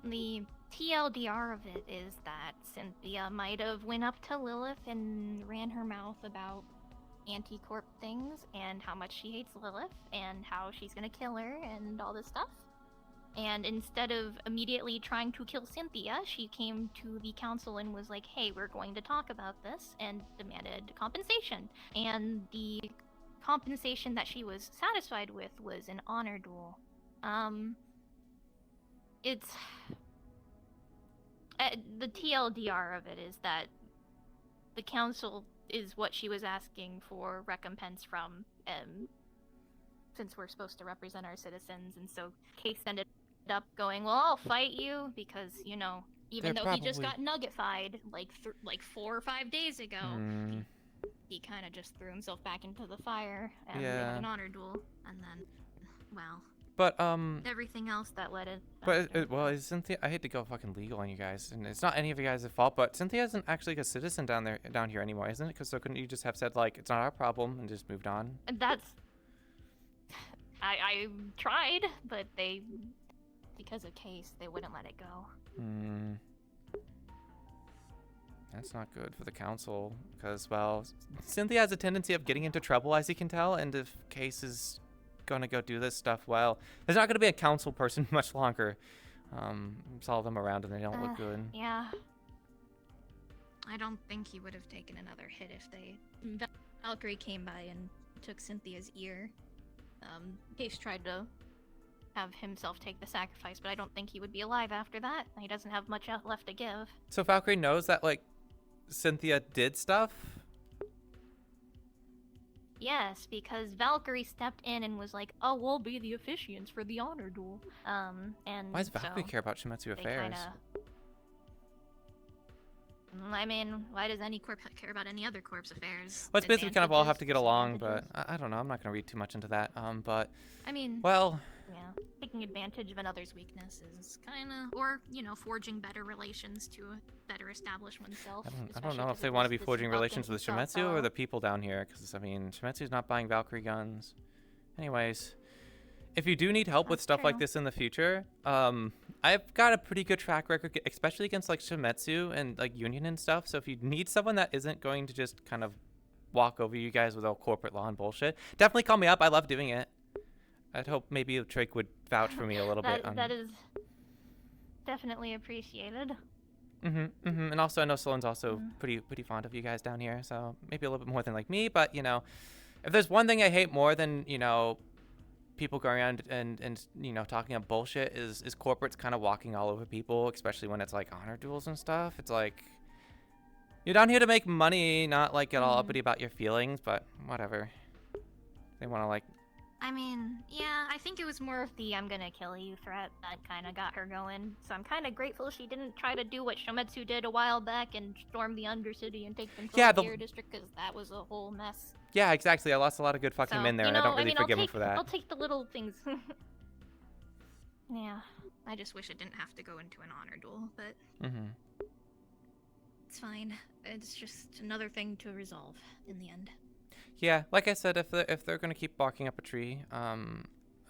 the TLDR of it is that Cynthia might have went up to Lilith and ran her mouth about anti-corp things and how much she hates Lilith and how she's gonna kill her and all this stuff. And instead of immediately trying to kill Cynthia, she came to the council and was like, hey, we're going to talk about this, and demanded compensation. And the compensation that she was satisfied with was an honor duel. It's... the TLDR of it is that the council is what she was asking for recompense from, since we're supposed to represent our citizens, and so Case ended up going, well, I'll fight you because, you know, even They're though he just got probably- nuggetified like 4 or 5 days ago, Hmm. he kind of just threw himself back into the fire, and they Yeah. had an honor duel, and then, well, But everything else that led it. well, is Cynthia? I hate to go fucking legal on you guys, and it's not any of you guys' fault. But Cynthia isn't actually a citizen down here anymore, isn't it? Because so couldn't you just have said like it's not our problem and just moved on? And that's. I tried, but because of Case, they wouldn't let it go. Hmm. That's not good for the council, because well, Cynthia has a tendency of getting into trouble, as you can tell, and if Case is gonna go do this stuff, well, there's not gonna be a council person much longer. Saw them around and they don't look good. Yeah. I don't think he would have taken another hit if Valkyrie came by and took Cynthia's ear. Case tried to have himself take the sacrifice, but I don't think he would be alive after that. He doesn't have much left to give. So Valkyrie knows that like Cynthia did stuff. Yes, because Valkyrie stepped in and was like, "Oh, we'll be the officiants for the honor duel." And Why does Valkyrie so care about Shimetsu they affairs? I mean, why does any corp care about any other corp's affairs? Well, it's basically kind of all have to get along, disadvantages? but I don't know. I'm not gonna read too much into that. But I mean, well, yeah, taking advantage of another's weakness is kind of, or you know, forging better relations to better establish oneself. I don't know if they want to be forging relations with Shimetsu or the people down here, because I mean, Shimetsu's not buying Valkyrie guns. Anyways, if you do need help with stuff like this in the future, I've got a pretty good track record, especially against like Shimetsu and like Union and stuff. So if you need someone that isn't going to just kind of walk over you guys with all corporate law and bullshit, definitely call me up. I love doing it. I'd hope maybe Drake would vouch for me a little bit. That is definitely appreciated. And also, I know Sloan's also pretty fond of you guys down here, so maybe a little bit more than like me. But you know, if there's one thing I hate more than people going around and talking about bullshit is corporates kind of walking all over people, especially when it's like honor duels and stuff. It's like you're down here to make money, not like get all uppity about your feelings. But whatever, they want to like. I mean, yeah, I think it was more of the "I'm gonna kill you" threat that kind of got her going. So I'm kind of grateful she didn't try to do what Shimetsu did a while back and storm the Undercity and take control of the Air District, because that was a whole mess. Yeah, exactly. I lost a lot of good fucking men there, and I don't really forgive him for that. I'll take the little things. Yeah, I just wish it didn't have to go into an honor duel, but it's fine. It's just another thing to resolve in the end. Yeah, like I said, if they're gonna keep barking up a tree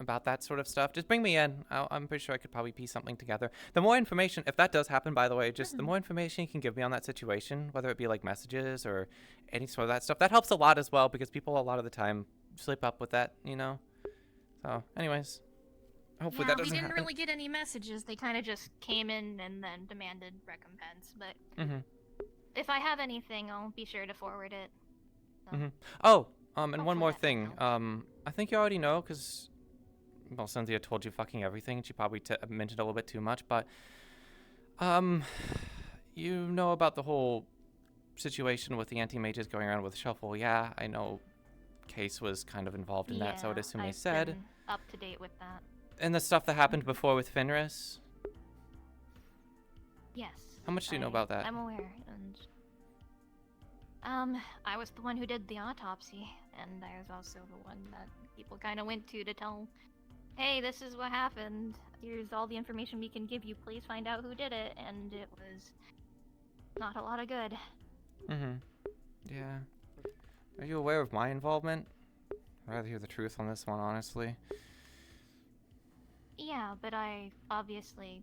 about that sort of stuff, just bring me in. I'm pretty sure I could probably piece something together. The more information, if that does happen, by the way, just the more information you can give me on that situation, whether it be like messages or any sort of that stuff, that helps a lot as well, because people a lot of the time slip up with that, So, anyways, hopefully that doesn't we didn't happen. really get any messages. They kind of just came in and then demanded recompense. But if I have anything, I'll be sure to forward it. Oh, and one more thing. I think you already know, because, well, Cynthia told you fucking everything, and she probably mentioned a little bit too much, but, you know about the whole situation with the anti-mages going around with Shuffle. Yeah, I know Case was kind of involved in that, so I'd assume they said. Been up to date with that. And the stuff that happened before with Fenris? Yes. How much do you know about that? I'm aware, and I was the one who did the autopsy, and I was also the one that people kind of went to tell, hey, this is what happened. Here's all the information we can give you. Please find out who did it. And it was not a lot of good. Yeah. Are you aware of my involvement? I'd rather hear the truth on this one, honestly. Yeah, but I obviously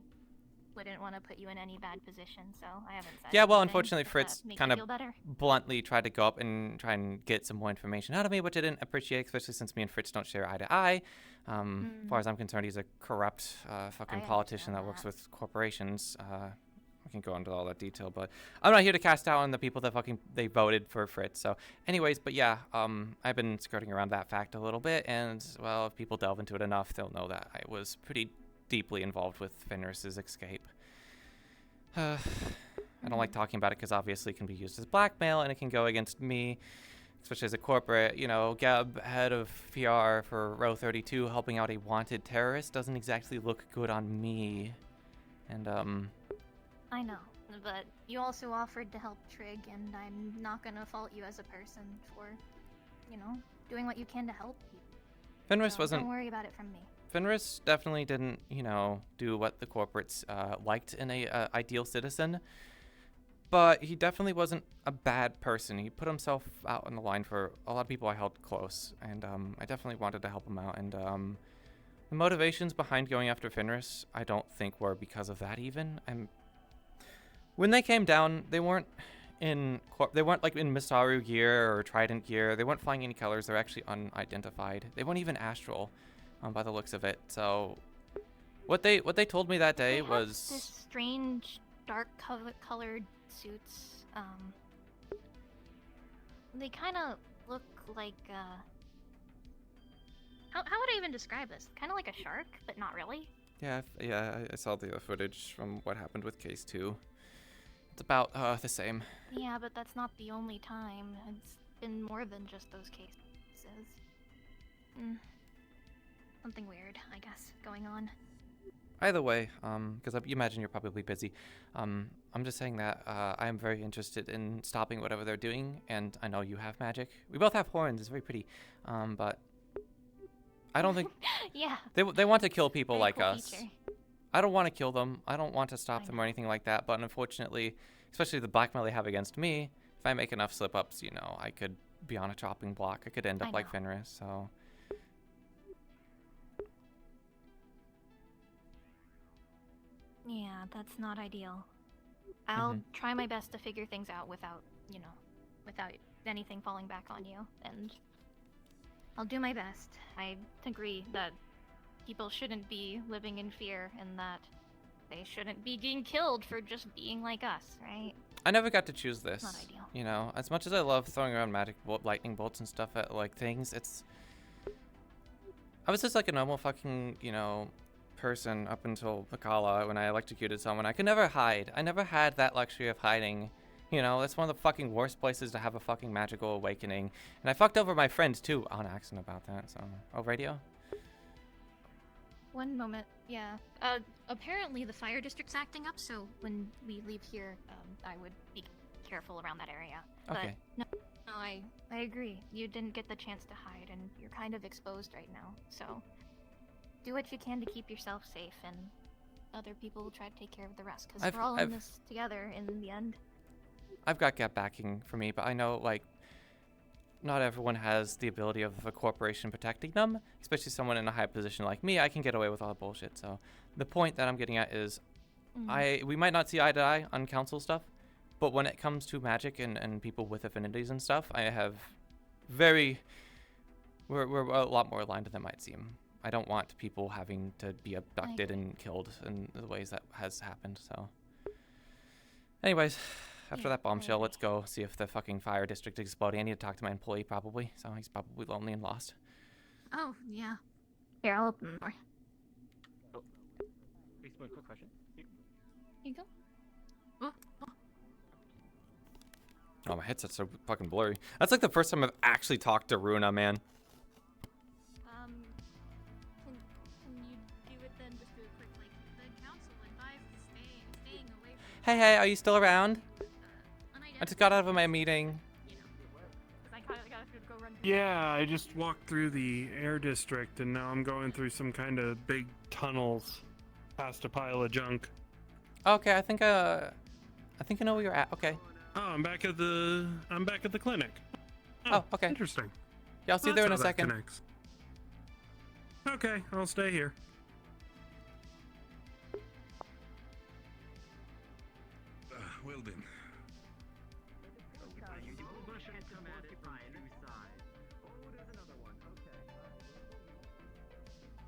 wouldn't want to put you in any bad position, so I haven't said Yeah, well, anything. unfortunately, If that Fritz makes kind you of feel better. bluntly tried to go up and try and get some more information out of me, which I didn't appreciate, especially since me and Fritz don't share eye to eye. As far as I'm concerned, he's a corrupt fucking politician that works with corporations. We can go into all that detail, but I'm not here to cast out on the people that they voted for Fritz. So anyways, but yeah, I've been skirting around that fact a little bit, and well, if people delve into it enough, they'll know that I was pretty deeply involved with Fenris's escape. I don't like talking about it because obviously it can be used as blackmail and it can go against me. especially as a corporate, you know, Gab, head of PR for Row 32, helping out a wanted terrorist doesn't exactly look good on me. And, I know, but you also offered to help Trig, and I'm not gonna fault you as a person for, you know, doing what you can to help people. Fenris So wasn't... Don't worry about it from me. Fenris definitely didn't, you know, do what the corporates liked in a ideal citizen. But he definitely wasn't a bad person. He put himself out on the line for a lot of people I held close. And I definitely wanted to help him out. And the motivations behind going after Fenris, I don't think were because of that even. When they came down, they weren't they weren't like in Misaru gear or Trident gear. They weren't flying any colors. They're actually unidentified. They weren't even astral, by the looks of it. So what they told me that day They was have this strange dark colored suits. They kind of look like how would I even describe this? Kind of like a shark, but not really. yeah, I saw the footage from what happened with Case 2. It's about the same. Yeah, but that's not the only time. It's been more than just those cases. Something weird, I guess, going on. Either way, because you imagine you're probably busy. I'm just saying that I am very interested in stopping whatever they're doing, and I know you have magic. We both have horns. It's very pretty, but I don't think Yeah. they want to kill people Very like cool us. feature. I don't want to kill them. I don't want to stop them or anything like that. But unfortunately, especially the blackmail they have against me, if I make enough slip-ups, you know, I could be on a chopping block. I could end up I like know. Fenris. So. Yeah, that's not ideal. I'll Mhm. try my best to figure things out without, you know, without anything falling back on you, and I'll do my best. I agree that people shouldn't be living in fear and that they shouldn't be getting killed for just being like us, right? I never got to choose this. Not ideal. You know, as much as I love throwing around lightning bolts and stuff at like things, I was just like a normal fucking, you know, person up until Pakala when I electrocuted someone. I could never hide. I never had that luxury of hiding. You know, that's one of the fucking worst places to have a fucking magical awakening. And I fucked over my friend too on accident about that. So, oh, radio? One moment, yeah. Apparently the fire district's acting up, so when we leave here, I would be careful around that area. Okay. But no, I agree. You didn't get the chance to hide, and you're kind of exposed right now. So do what you can to keep yourself safe, and other people will try to take care of the rest, because we're all in this together in the end. I've got Gap backing for me, but I know, like, not everyone has the ability of a corporation protecting them, especially someone in a high position like me. I can get away with all the bullshit. So the point that I'm getting at is we might not see eye to eye on council stuff, but when it comes to magic and people with affinities and stuff, I have we're a lot more aligned than it might seem. I don't want people having to be abducted and killed in the ways that has happened. So anyways, after that bombshell, let's go see if the fucking fire district is exploding. I need to talk to my employee probably, so he's probably lonely and lost. Oh, yeah. Here, I'll open the door. One quick question. Here you go. Oh. Oh, my headset's so fucking blurry. That's like the first time I've actually talked to Runa, man. Can you do it then? Just do a quick, like, the council advises staying away from... Hey, are you still around? I just got out of my meeting. Yeah, I just walked through the air district and now I'm going through some kind of big tunnels past a pile of junk. Okay, I think I know where you're at. Okay. Oh, I'm back at the clinic. Oh, okay. Interesting. Yeah, I'll see you there in a second. Connects. Okay, I'll stay here. Well then.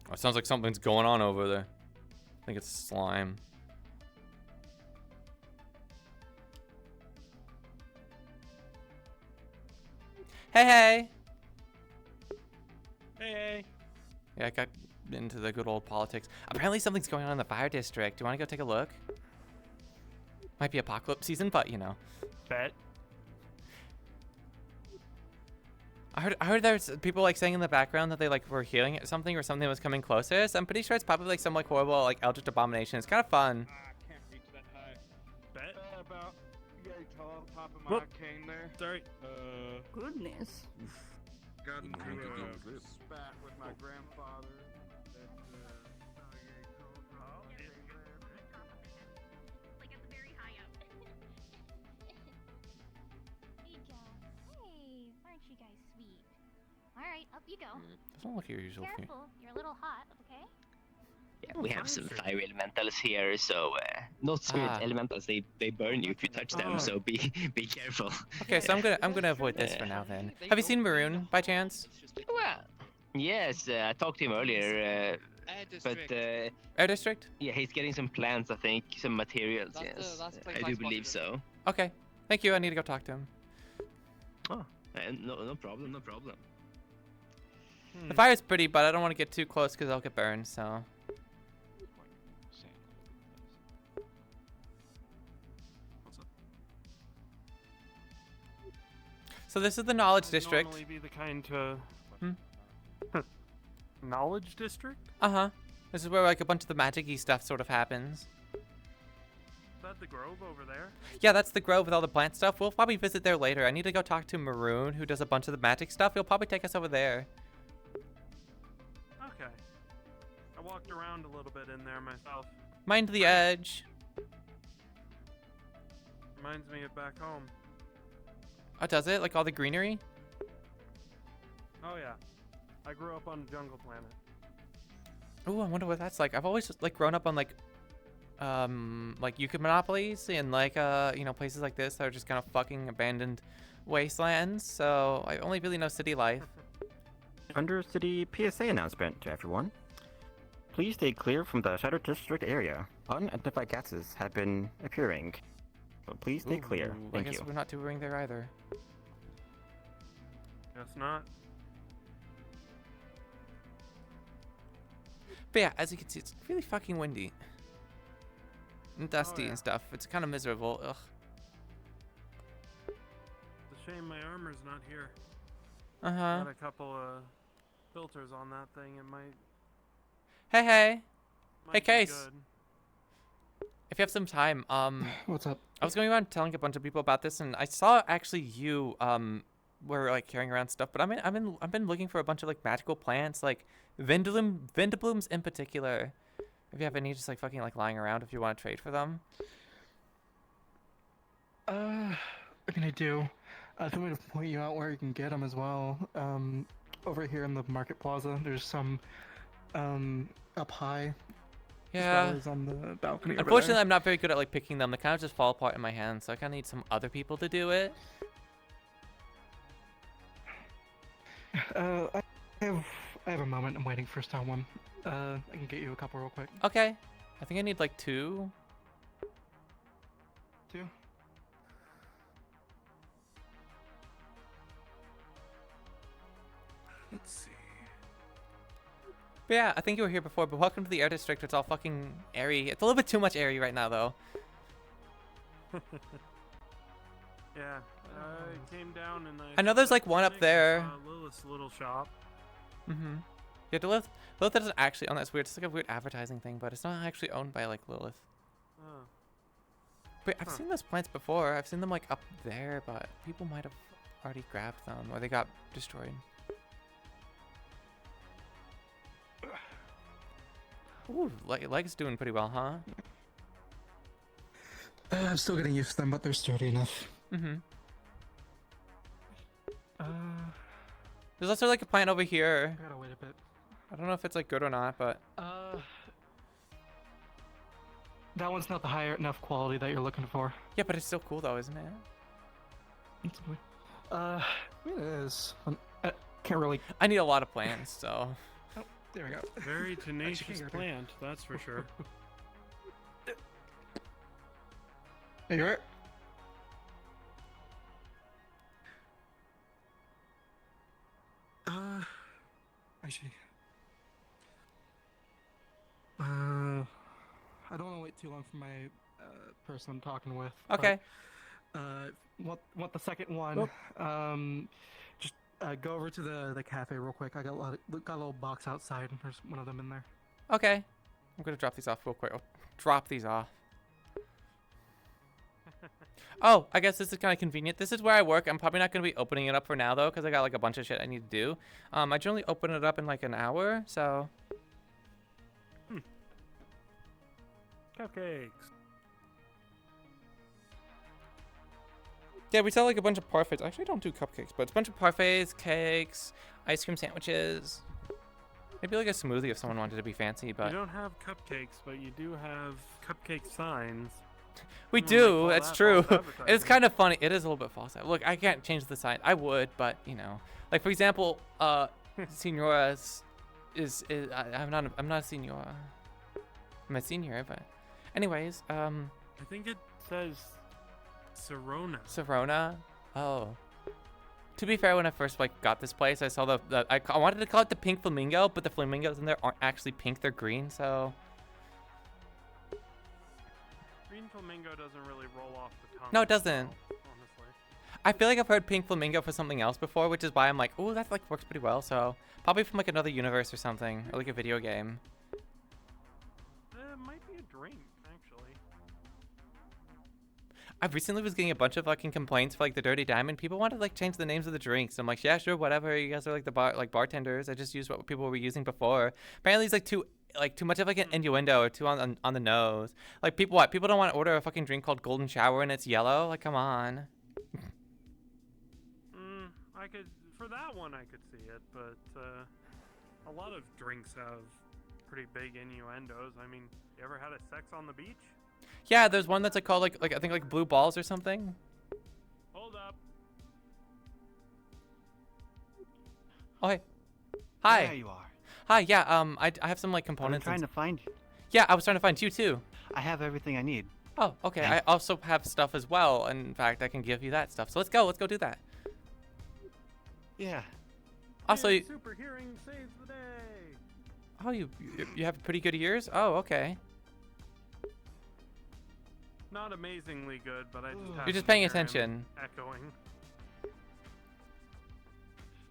Oh, it sounds like something's going on over there. I think it's slime. Hey! Hey! Yeah, I got into the good old politics. Apparently something's going on in the fire district. Do you want to go take a look? Might be apocalypse season, but you know. Bet. I heard there's people like saying in the background that they like were healing at something or something was coming closer. So I'm pretty sure it's probably like some like horrible like eldritch abomination. It's kind of fun. Can't reach that high. Bet? About you got tall top of my Whoop. cane there. Sorry. Goodness. Got into Wouldn't have to deal a with it. spat with my grandfather. That Like at the very high up. Hey, Joe. Hey, aren't you guys sweet? Alright, up you go. Doesn't look your usual thing. Careful, you're a little hot, okay? Yeah, we have some fire elementals here, so not spirit elementals. They burn you if you touch them. So be careful. Okay, so I'm gonna avoid this for now then. Have you seen Maroon by chance? Well, yes, I talked to him earlier, but Air District? yeah, he's getting some plants. I think some materials. Yes, I do believe so. Okay, thank you. I need to go talk to him. Oh, no problem, no problem. The fire's pretty, but I don't want to get too close because I'll get burned. So. So this is the Knowledge District. Normally be the kind to. Hmm? Knowledge District? Uh-huh. This is where like a bunch of the magic-y stuff sort of happens. Is that the grove over there? Yeah, that's the grove with all the plant stuff. We'll probably visit there later. I need to go talk to Maroon, who does a bunch of the magic stuff. He'll probably take us over there. Okay. I walked around a little bit in there myself. Mind the edge. Reminds me of back home. Oh, does it? Like all the greenery? Oh yeah. I grew up on Jungle Planet. Ooh, I wonder what that's like. I've always like grown up on like Yukon monopolies and like you know, places like this that are just kind of fucking abandoned wastelands. So I only really know city life. Under city PSA announcement to everyone. Please stay clear from the Shadow District area. Unidentified gases have been appearing. So please stay clear. Ooh, Thank I guess you. we're not touring there either. Guess not. But yeah, as you can see, it's really fucking windy. And dusty and stuff. It's kind of miserable. Ugh. It's a shame my armor's not here. Uh-huh. Got a couple of filters on that thing. It might. Hey, hey. might Hey, be Case. good. If you have some time, What's up? I was going around telling a bunch of people about this, and I saw actually you, were like carrying around stuff. But I've been looking for a bunch of like magical plants, like Vindiblooms in particular. If you have any, just like fucking like lying around, if you want to trade for them. I mean, I do. I think I'm going to point you out where you can get them as well. Over here in the Market Plaza, there's some up high. As Yeah. well as on the balcony. over Unfortunately, there. I'm not very good at like picking them. They kind of just fall apart in my hands, so I kind of need some other people to do it. I have a moment. I'm waiting for someone. I can get you a couple real quick. Okay. I think I need like 2. 2. Let's see. But yeah, I think you were here before, but welcome to the Air District. It's all fucking airy. It's a little bit too much airy right now, though. Yeah, I came down and I know there's like one up there. Lilith's little shop. Mm-hmm. Yeah, Lilith doesn't actually own that. It's weird. It's like a weird advertising thing, but it's not actually owned by like Lilith. Oh. Wait, I've seen those plants before. I've seen them like up there, but people might have already grabbed them or they got destroyed. Ooh, leg's doing pretty well, huh? I'm still getting used to them, but they're sturdy enough. Mm-hmm. There's also like a plant over here. I gotta wait a bit. I don't know if it's like good or not, but That one's not the higher enough quality that you're looking for. yeah, but it's still cool though, isn't it? It's it is. I can't really. I need a lot of plants, so. Oh, there we go. Very tenacious Actually, plant, that's for sure. Hey, you alright? Actually. I don't want to wait too long for my person I'm talking with. Okay. But, want the second one? Nope. Just Go over to the cafe real quick. I got a little box outside. There's one of them in there. Okay. I'm gonna drop these off real quick. I'll drop these off. Oh, I guess this is kind of convenient. This is where I work. I'm probably not going to be opening it up for now, though, because I got, like, a bunch of shit I need to do. I generally open it up in, like, an hour, so... Cupcakes. Yeah, we sell, like, a bunch of parfaits. Actually, I don't do cupcakes, but it's a bunch of parfaits, cakes, ice cream sandwiches. Maybe, like, a smoothie if someone wanted to be fancy, but... You don't have cupcakes, but you do have cupcake signs. We do, that's true. It's kind of funny. It is a little bit false. Look, I can't change the sign. I would, but, you know. Like, for example, Senora's I'm not a senora. I'm a senior, but... Anyways, I think it says Serona. Serona? Oh. To be fair, when I first, like, got this place, I saw I wanted to call it the Pink Flamingo, but the flamingos in there aren't actually pink, they're green, so... Green flamingo doesn't really roll off the tongue. No, it doesn't. Honestly. I feel like I've heard Pink Flamingo for something else before, which is why I'm like, ooh, that like works pretty well. So probably from like another universe or something, or like a video game. It might be a drink, actually. I recently was getting a bunch of fucking complaints for like the Dirty Diamond. People wanted to like change the names of the drinks. I'm like, yeah, sure, whatever. You guys are like the bartenders. I just used what people were using before. Apparently, it's like too much of like an innuendo or too on the nose. Like people don't want to order a fucking drink called Golden Shower and it's yellow? Like, come on. I could, for that one I could see it, but a lot of drinks have pretty big innuendos. I mean, you ever had a sex on the beach? Yeah, there's one that's like called like I think like Blue Balls or something. Hold up. Oh, hey. Hi. There you are. Hi, yeah, I have some like components. I'm trying to find you. Yeah, I was trying to find you too. I have everything I need. Oh, okay. I also have stuff as well. In fact, I can give you that stuff. So let's go do that. Yeah. Also, Super hearing saves the day. Oh, you have pretty good ears? Oh, okay. Not amazingly good, but I just have You're just to paying hear him attention. Echoing.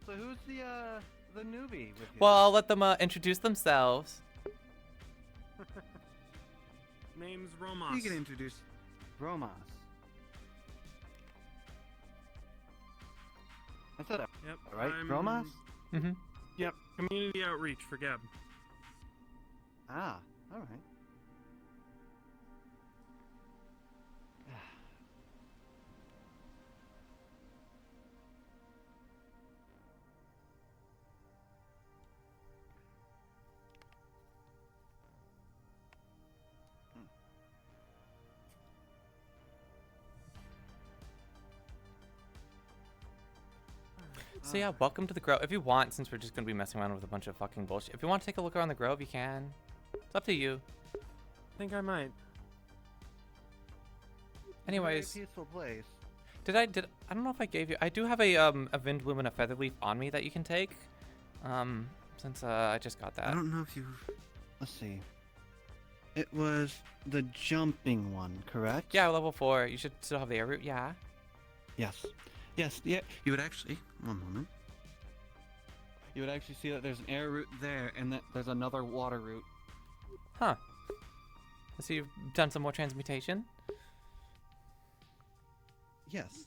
So who's the newbie with you? Well, I'll let them introduce themselves. Name's Romas. You can introduce Romas. I said that. Yep. All right, I'm- Romas? Mm-hmm. Yep. Community outreach for Geb. Ah, all right. So yeah, welcome to the Grove. If you want, since we're just gonna be messing around with a bunch of fucking bullshit, if you want to take a look around the Grove, you can. It's up to you. I think I might. Anyways, Very peaceful place. I don't know if I gave you. I do have a Vindbloom and a Featherleaf on me that you can take. Since I just got that. I don't know if you. Let's see. It was the jumping one, correct? Yeah, level 4. You should still have the air route. Yeah. Yes. Yes. Yeah. You would actually. One moment. You would actually see that there's an air route there, and that there's another water route. Huh. So you've done some more transmutation. Yes.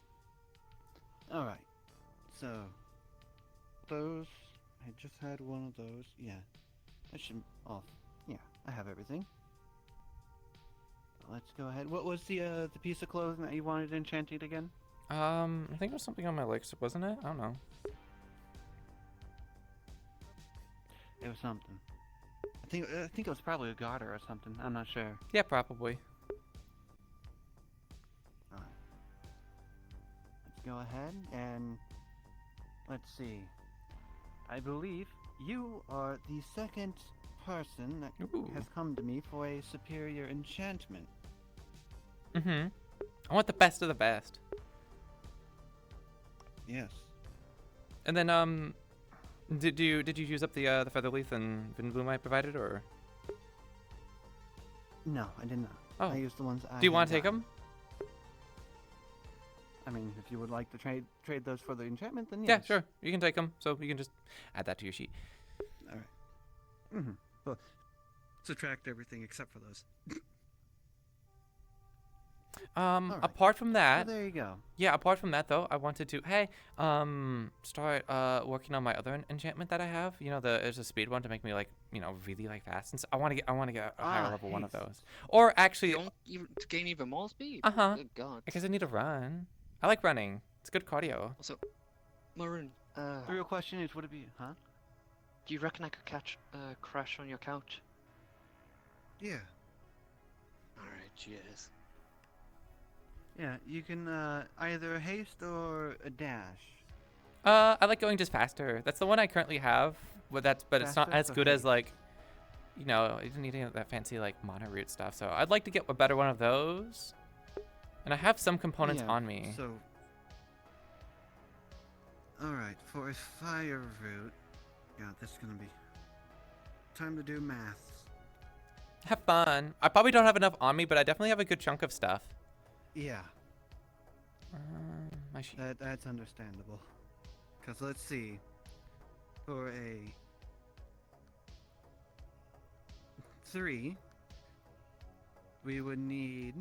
All right. So those. I just had one of those. Yeah. I should. Oh. Yeah. I have everything. Let's go ahead. What was the piece of clothing that you wanted enchanted again? I think it was something on my legs, wasn't it? I don't know. It was something. I think it was probably a garter or something. I'm not sure. Yeah, probably. Alright. Let's go ahead and let's see. I believe you are the second person that has come to me for a superior enchantment. Mm-hmm. I want the best of the best. Yes. And then did you use up the Featherleaf and Vindbloom I provided, or? No, I did not. Oh. I used the ones I Do you want to had take them? I mean, if you would like to trade those for the enchantment, then Yeah, yes. sure. You can take them. So you can just add that to your sheet. All right. Well, subtract everything except for those. Alright. Apart from that, Well, there you go. Yeah, apart from that though, I wanted to start working on my other enchantment that I have. You know, there's a speed one to make me like, you know, really like fast. And so I want to get a higher level one of those. Or actually, You want even to gain even more speed? Good God. Because I need to run. I like running. It's good cardio. Also, Maroon, The real question is, would it be, huh? do you reckon I could catch a crash on your couch? Yeah. Alright, cheers. Yeah, you can either haste or a dash. I like going just faster. That's the one I currently have. But it's not Faster? as So good as haste. like, you know, you don't need any of that fancy like mana root stuff. So I'd like to get a better one of those. And I have some components Yeah, on me. So, alright, for a fire root, God, this is gonna be time to do maths. Have fun. I probably don't have enough on me, but I definitely have a good chunk of stuff. Yeah, My sheet. that's understandable. Cause let's see, for a 3, we would need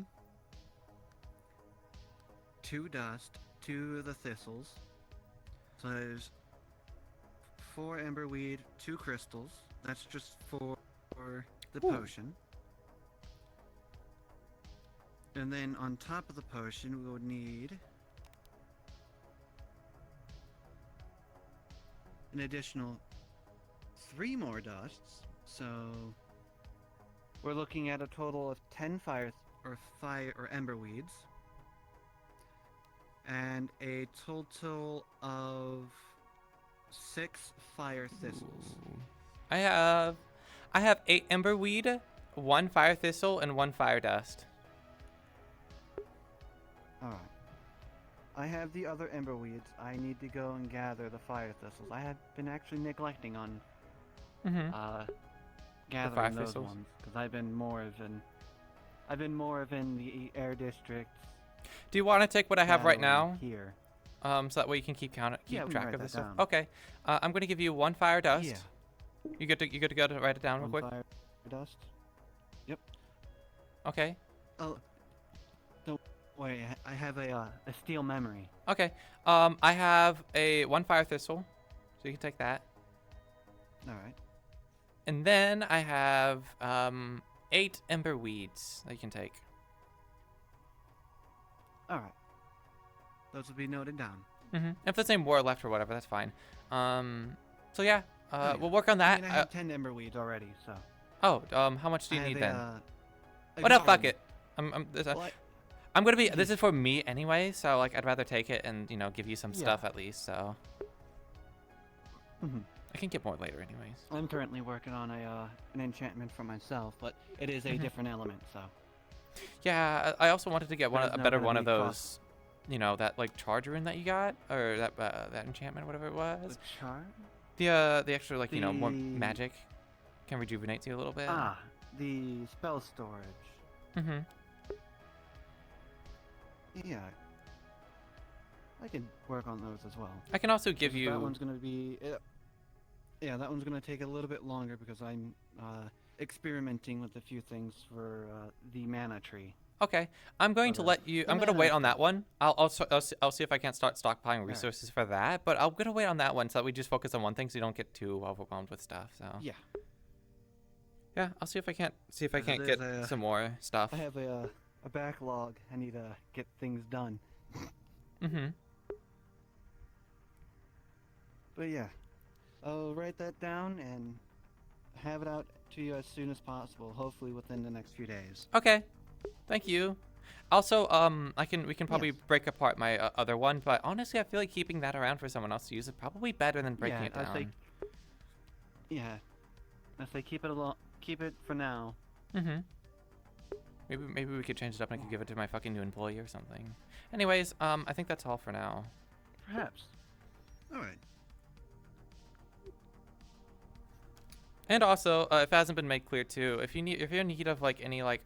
2 dust, 2 of the thistles. So there's 4 emberweed, 2 crystals. That's just for the potion. And then on top of the potion, we would need an additional 3 more dusts. So we're looking at a total of 10 fire or ember weeds, and a total of 6 fire thistles. I have 8 emberweed, 1 fire thistle, and 1 fire dust. Alright. I have the other ember weeds. I need to go and gather the fire thistles. I have been actually neglecting on gathering fire those thistles? ones because I've been more of in the air district. Do you want to take what I have right now? Here. So that way you can keep Yeah, we can track write of this that stuff. down. Okay. I'm gonna give you 1 fire dust. Yeah. You good to go to write it down real 1 quick? fire dust. Yep. Okay. Oh. Don't worry. I have a steel memory. Okay. I have a 1 fire thistle, so you can take that. All right. And then I have 8 ember weeds that you can take. All right. Those will be noted down. If there's any more left or whatever, that's fine. So yeah, Yeah. we'll work on I that. mean, I have 10 ember weeds already, so. How much do you I need have then? a What up, fuck golem. it. Well, I'm gonna be. This is for me anyway, so like I'd rather take it and give you some Yeah. stuff at least. So Mhm. I can get more later, anyways. I'm currently working on an enchantment for myself, but it is a Mhm. different element, so. Yeah, I also wanted to get There's a no better gonna one of be cost. those. That like charge rune that you got, or that enchantment, whatever it was. The charm? The extra more The- magic can rejuvenate you a little bit. The spell storage. Mhm. Yeah. I can work on those as well. I can also give That you. one's gonna be. Yeah, that one's gonna take a little bit longer because I'm experimenting with a few things for the mana tree. Okay, I'm going to let you. I'm gonna wait on that one. I'll see if I can't start stockpiling Alright. resources for that. But I'm gonna wait on that one so that we just focus on one thing, so you don't get too overwhelmed with stuff. So Yeah. yeah, I'll see if I can't Because get there's a- some more stuff. I have a backlog. I need to get things done. Mhm. But yeah, I'll write that down and have it out to you as soon as possible. Hopefully within the next few days. Okay, thank you. Also, we can probably break apart my other one, but honestly, I feel like keeping that around for someone else to use is probably better than breaking it I down. say, yeah, I say keep it for now. Mhm. Maybe we could change it up and I could give it to my fucking new employee or something. Anyways, I think that's all for now. Perhaps. All right. And also, if it hasn't been made clear too, if you're in need of like any like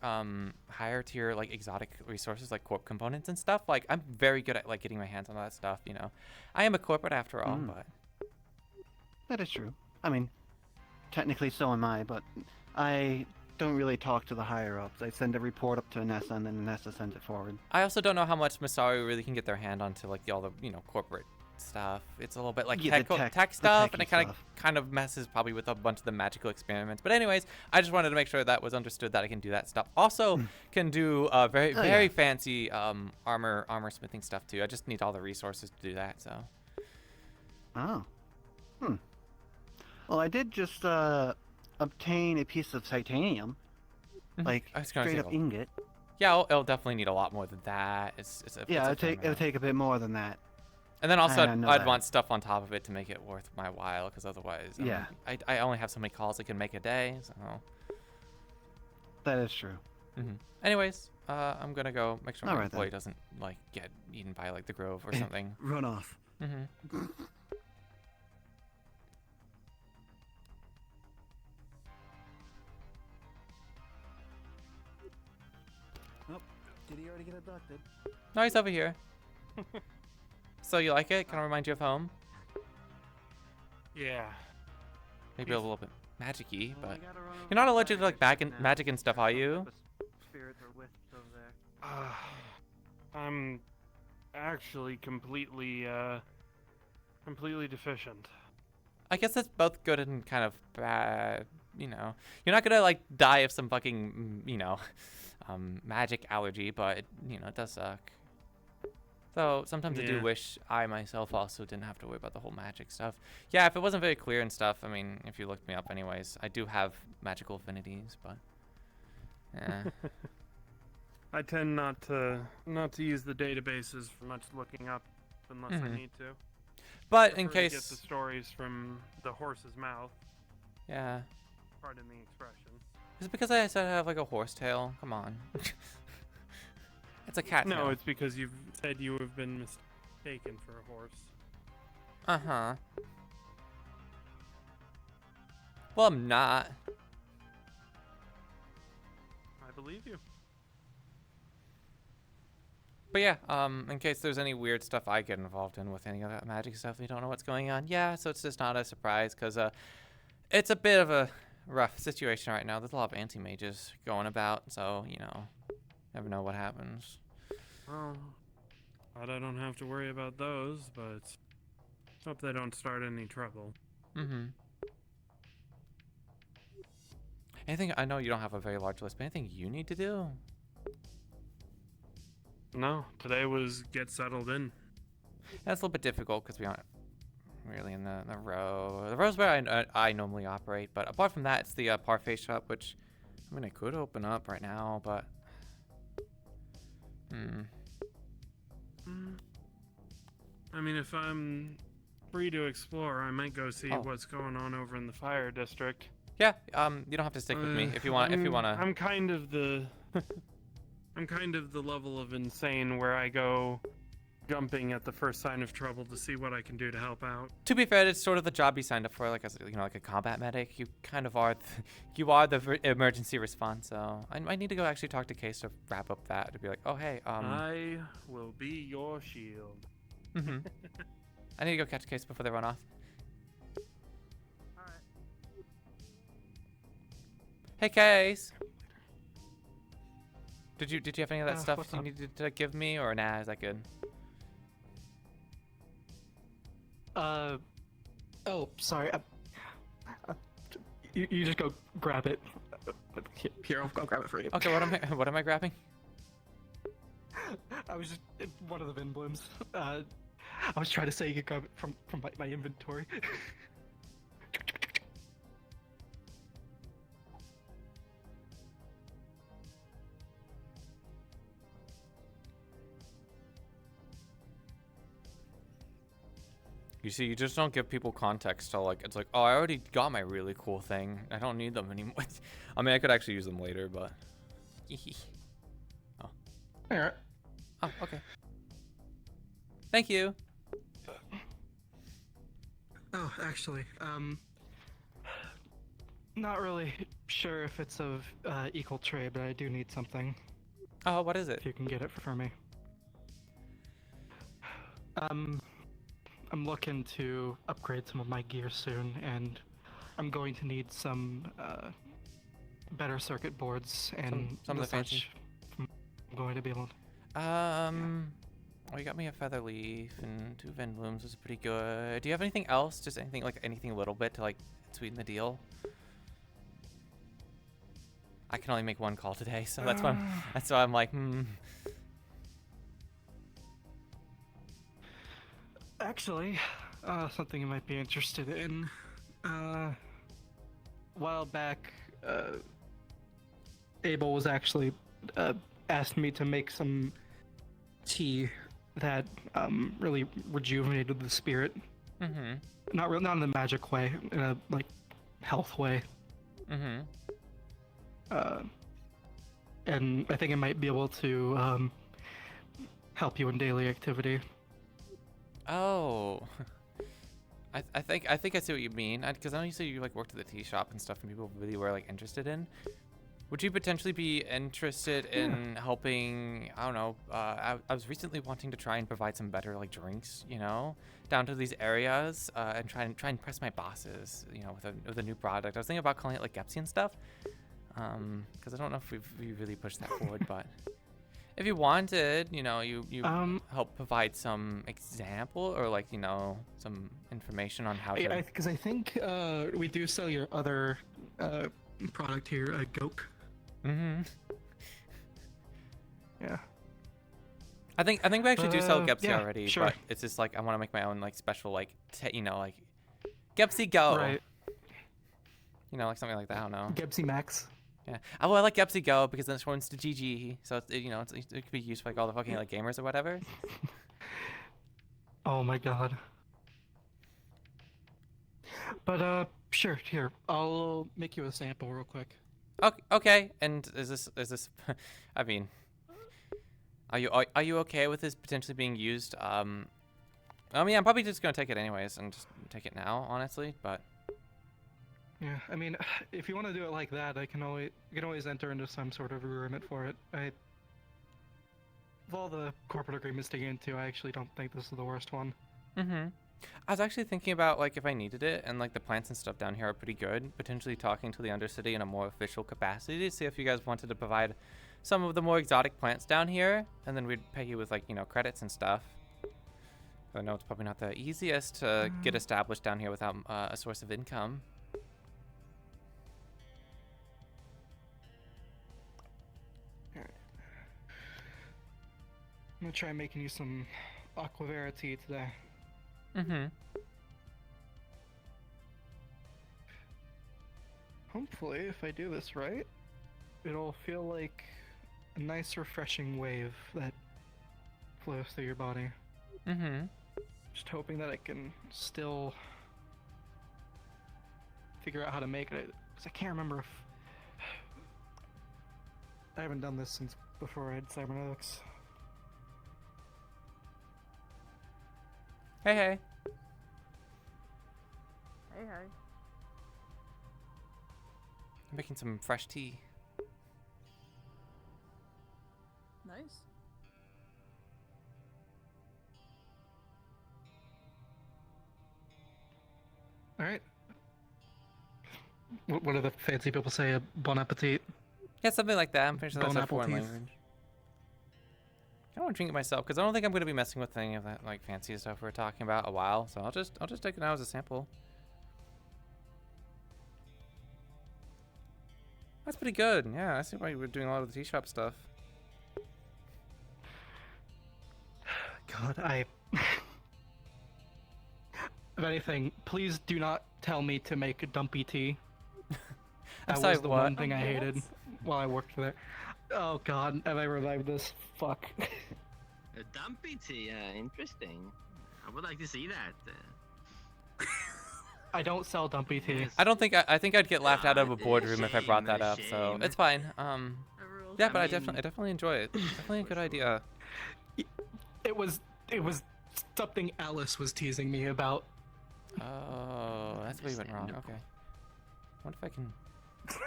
higher tier like exotic resources like corp components and stuff, like I'm very good at like getting my hands on that stuff. You know, I am a corporate after all, but That is true. I mean, technically so am I, but I don't really talk to the higher ups. I send a report up to Anessa, and then Anessa sends it forward. I also don't know how much Masaru really can get their hand onto like all the corporate stuff. It's a little bit like Yeah, tech stuff, and it kind of messes probably with a bunch of the magical experiments. But anyways, I just wanted to make sure that was understood that I can do that stuff. Also, can do very fancy armor smithing stuff too. I just need all the resources to do that. So. Oh. Well, I did just obtain a piece of titanium, like straight up ingot. Yeah, it'll definitely need a lot more than that. It'll take a bit more than that. And then also I'd want stuff on top of it to make it worth my while, because otherwise, I only have so many calls I can make a day. So. That is true. Anyways, I'm gonna go make sure my employee then. doesn't like get eaten by like the Grove or something. Run off. Oh, did he already get abducted? No, he's over here. So you like it? Kind of remind you of home? Yeah. Maybe a little bit magic-y, but you're not allergic to like magic and stuff, are you? Spirits or wisps over there. I'm actually completely deficient. I guess that's both good and kind of bad. You know, you're not gonna like die of some fucking magic allergy, but it does suck. So sometimes I do wish I myself also didn't have to worry about the whole magic stuff. Yeah, if it wasn't very clear and stuff, I mean, if you looked me up anyways, I do have magical affinities, but yeah. I tend not to use the databases for much looking up unless I need to. But in Prefer to case get the stories from the horse's mouth. Yeah. Pardon the expression. Is it because I said I have like a horse tail? Come on. It's a cat tail. No, it's because you've said you have been mistaken for a horse. Uh-huh. Well, I'm not. I believe you. But yeah, in case there's any weird stuff I get involved in with any of that magic stuff, you don't know what's going on. Yeah, so it's just not a surprise, because it's a bit of a rough situation right now. There's a lot of anti-mages going about, so, never know what happens. Well, glad I don't have to worry about those, but hope they don't start any trouble. Anything, I know you don't have a very large list, but anything you need to do? No, today was get settled in. That's a little bit difficult because we aren't really in the row. The row's where I normally operate, but apart from that, it's the parfait shop, which, I mean, I could open up right now, but... I mean, if I'm free to explore, I might go see what's going on over in the fire district. Yeah, you don't have to stick with me if you want. If you wanna. I'm kind of the level of insane where I go jumping at the first sign of trouble to see what I can do to help out. To be fair, it's sort of the job you signed up for, like as like a combat medic. You kind of are, you are the emergency response. So I need to go actually talk to Case to wrap up that to be like, oh hey, I will be your shield. I need to go catch Case before they run off. Alright. Hey Case. Did you have any of that stuff you needed to give me, or nah? Is that good? Oh, sorry. You just go grab it. Here, I'll grab it for you. Okay, what am I grabbing? I was just one of the emblems. I was trying to say you could grab it from my inventory. You see, you just don't give people context to like, it's like, oh, I already got my really cool thing. I don't need them anymore. I mean, I could actually use them later, but... Oh. Alright. Oh, okay. Thank you. Oh, actually, not really sure if it's of equal trade, but I do need something. Oh, what is it? If you can get it for me. I'm looking to upgrade some of my gear soon, and I'm going to need some better circuit boards and some of the fancy. I'm going to be able. Well, you got me a feather leaf and 2 Ven blooms was pretty good. Do you have anything else? Just anything a little bit to like sweeten the deal? I can only make 1 call today, so that's why I'm like, Actually, something you might be interested in. A while back, Abel was actually asked me to make some tea that really rejuvenated the spirit. Mm-hmm. Not in a magic way, in a like health way. Mm-hmm. And I think it might be able to help you in daily activity. Oh, I think I see what you mean. Because I know you said you like worked at the tea shop and stuff, and people really were like interested in. Would you potentially be interested in helping? I don't know. I was recently wanting to try and provide some better like drinks, you know, down to these areas, and try and press my bosses, you know, with a new product. I was thinking about calling it like Gepsy and stuff, because I don't know if we really pushed that forward, but if you wanted, you know, you help provide some example or like, you know, some information on how to. Because I think we do sell your other product here, Goke. Mm-hmm. Yeah. I think we actually do sell Gepsy yeah, already, sure. but it's just like I want to make my own like special like you know, like Gepsy Go. Right. You know, like something like that. I don't know. Gepsy Max. Yeah. Oh, well, I like Gepsy Go because then it runs to GG, so it's, you know, it could be used for like all the fucking like gamers or whatever. Oh my god. But sure, here, I'll make you a sample real quick. Okay. And is this? I mean, are you okay with this potentially being used? I mean, I'm probably just gonna take it anyways and just take it now, honestly. But yeah, I mean, if you want to do it like that, you can always enter into some sort of agreement for it. Of all the corporate agreements to get into, I actually don't think this is the worst one. Mm-hmm. I was actually thinking about like if I needed it, and like the plants and stuff down here are pretty good. Potentially talking to the Undercity in a more official capacity to see if you guys wanted to provide some of the more exotic plants down here, and then we'd pay you with like, you know, credits and stuff. I know it's probably not the easiest to get established down here without a source of income. Alright. I'm gonna try making you some Aquavera tea today. Mm-hmm. Hopefully, if I do this right, it'll feel like a nice refreshing wave that flows through your body. Mm-hmm. Just hoping that I can still figure out how to make it, because I can't remember if... I haven't done this since before I had cybernetics. Hey. Hey. I'm making some fresh tea. Nice. Alright. What do the fancy people say? A bon appetit? Yeah, something like that. I'm pretty sure that's Bon a foreign appetit. language. I want to drink it myself because I don't think I'm going to be messing with any of that like fancy stuff we were talking about a while. So I'll just take it now as a sample. That's pretty good. Yeah, I see why you were doing a lot of the tea shop stuff. God, if anything, please do not tell me to make a dumpy tea. That sorry, was the what? one thing I hated while I worked there. Oh god, have I revived this? Fuck. A dumpy tea, interesting. I would like to see that. I don't sell dumpy tea. I don't think I think I'd get laughed out of a boardroom if I brought that up. So shame. it's fine. Yeah, but I definitely enjoy it. Definitely a good idea. It was something Alice was teasing me about. Oh, that's where you went wrong. Okay. What if I can?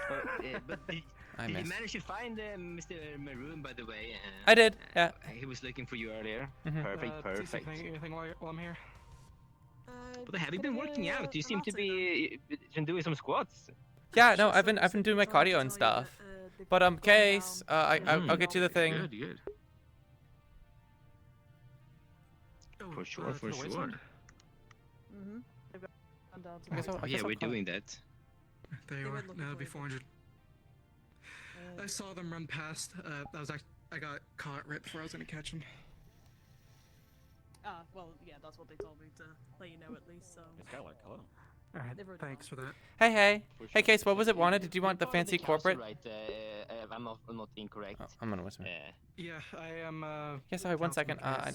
But did I you missed. manage to find Mr. Maroon, by the way? I did. Yeah. He was looking for you earlier. Mhm. Perfect, perfect. Anything while I'm here? But have you been working out? You seem to be been doing some squats. Yeah. No, I've been doing my cardio and stuff. But Case, I'll get you the thing. Good, good. For sure, for sure. Mm-hmm. I guess I'll Yeah, we're call doing it. that. There you are. That'll be 400. I saw them run past. I got caught right before I was gonna catch them. Well, yeah, that's what they told me to let you know at least. So. Hello. All right. Thanks for that. Hey, hey. Hey, Case, what was it wanted? Did you want the Part of fancy council, corporate? Right. I'm not incorrect. Oh, I'm gonna whisper. Yeah, I am. Yeah, sorry, one second. I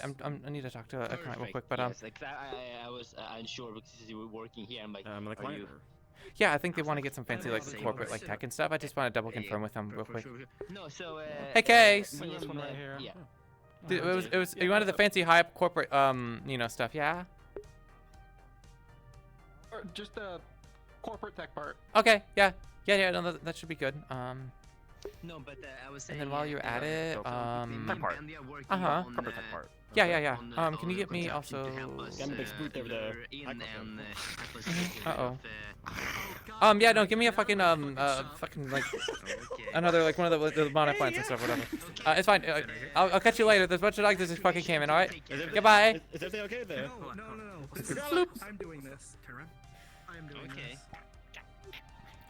need to talk to a client real quick, but Yes, like I was unsure because you were working here. I'm like, the are you? yeah, I think they want to get some fancy like corporate like tech and stuff. I just want to double confirm with them real quick. No, so. Hey, Case. This one right here. Yeah. It was you wanted the fancy high up corporate stuff, yeah? Or just the corporate tech part. Okay, yeah. No, that should be good. No, but I was saying. And then while you're at it, tech part. Corporate tech part. Yeah. Can you get me also? Got a big boot over there. Uh oh. Yeah, no, give me a fucking fucking like another like one of the monoplans and stuff, whatever. It's fine. I'll catch you later. There's a bunch of dogs that just fucking came in. All right. Goodbye. Is everything okay there? No. I'm doing this, Karen. I'm doing this.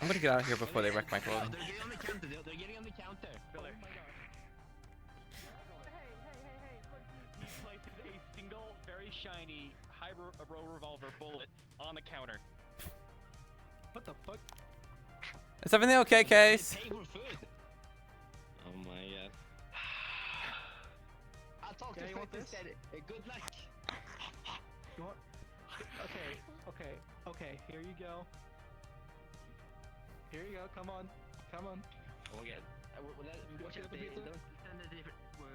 I'm gonna get out of here before they wreck my clothing. They're getting on the counter. They're getting on the counter. Filler. He places a single, very shiny, high-row revolver bullet on the counter. What the fuck? Is everything okay, Case? Pay for food. Oh my god. I'll talk to Yeah, you want Fred this? instead. Good luck. You want? Okay. Here you go. Here you go. Come on. Oh my god. Watch out, don't send a different. Whoa.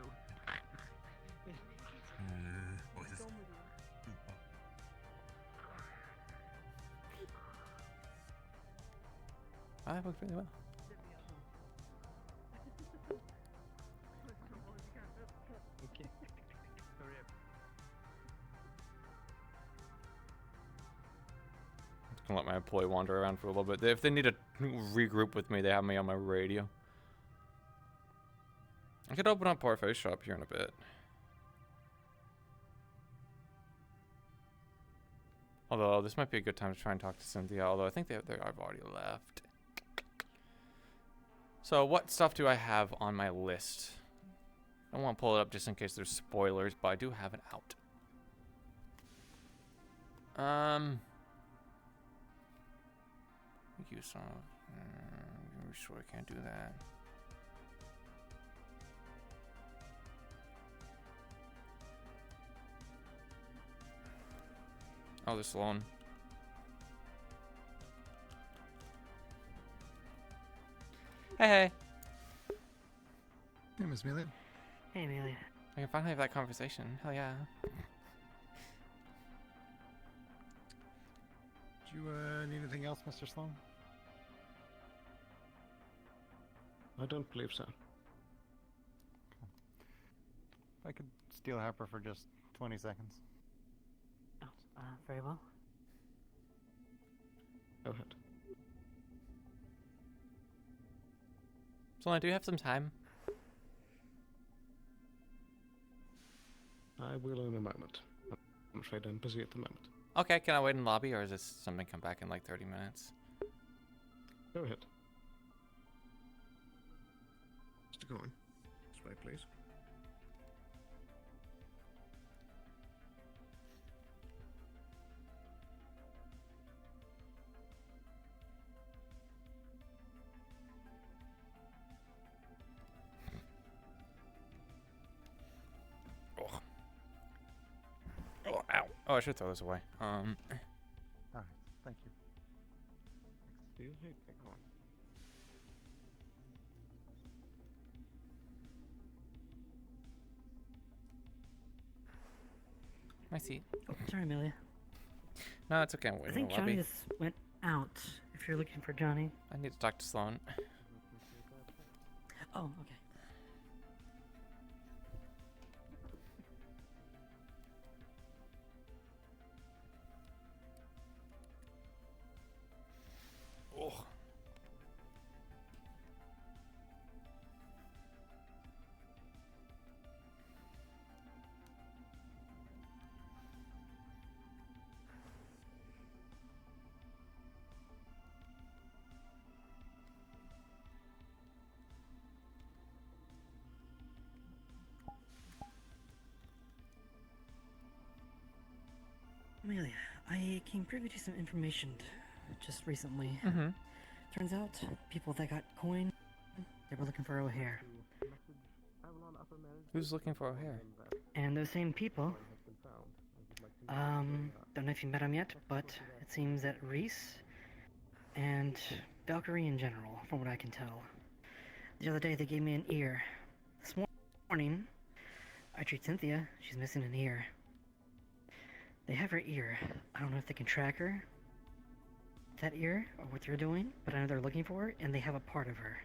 That worked really well. Okay. Hurry up. I'm just gonna let my employee wander around for a little bit. If they need to regroup with me, they have me on my radio. I could open up Parfait Shop here in a bit. Although this might be a good time to try and talk to Cynthia. Although I think they've already left. So what stuff do I have on my list? I don't want to pull it up just in case there's spoilers, but I do have it out. Use some. I'm sure I can't do that. Oh, this loan. Hey. Hey, Miss Amelia. Hey, Amelia. I can finally have that conversation. Hell yeah. Do you need anything else, Mr. Sloan? I don't believe so. If I could steal Harper for just 20 seconds. Very well. Go ahead. So, do you have some time? I will in a moment. I'm afraid I'm busy at the moment. Okay, can I wait in the lobby, or is this something come back in like 30 minutes? Go ahead. Mr. Cohen, this way, please. Oh, ow. Oh, I should throw this away. Alright, thank you. Do you hate me, Cohen? My seat. Oh, sorry, Amelia. No, it's okay. I'm I waiting in think the Johnny lobby. just went out. if you're looking for Johnny. I need to talk to Sloan. Oh, okay. Oh. Amelia, I came privy to some information just recently. Mhm. Turns out, people that got coin, they were looking for O'Hare. Who's looking for O'Hare? And those same people, don't know if you met him yet, but it seems that Reese and Valkyrie in general, from what I can tell. The other day they gave me an ear. This morning, I treat Cynthia, she's missing an ear. They have her ear. I don't know if they can track her, that ear, or what they're doing, but I know they're looking for her, and they have a part of her.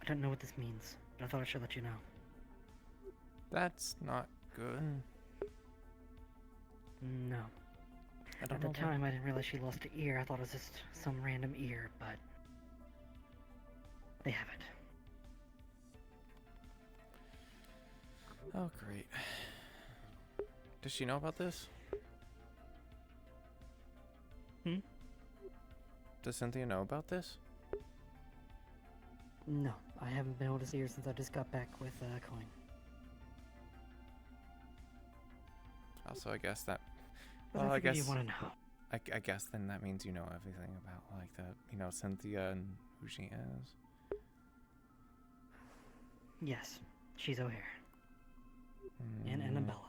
I don't know what this means, but I thought I should let you know. That's not good. No. I At don't the know time, I didn't realize she lost an ear. I thought it was just some random ear, but they have it. Oh, great. Does she know about this? Hmm? Does Cynthia know about this? No, I haven't been able to see her since I just got back with Coin. Also, I guess that. But Well, I I figured guess. you want to know. I guess then that means you know everything about like Cynthia and who she is. Yes, she's O'Hare. And Mm. Annabella.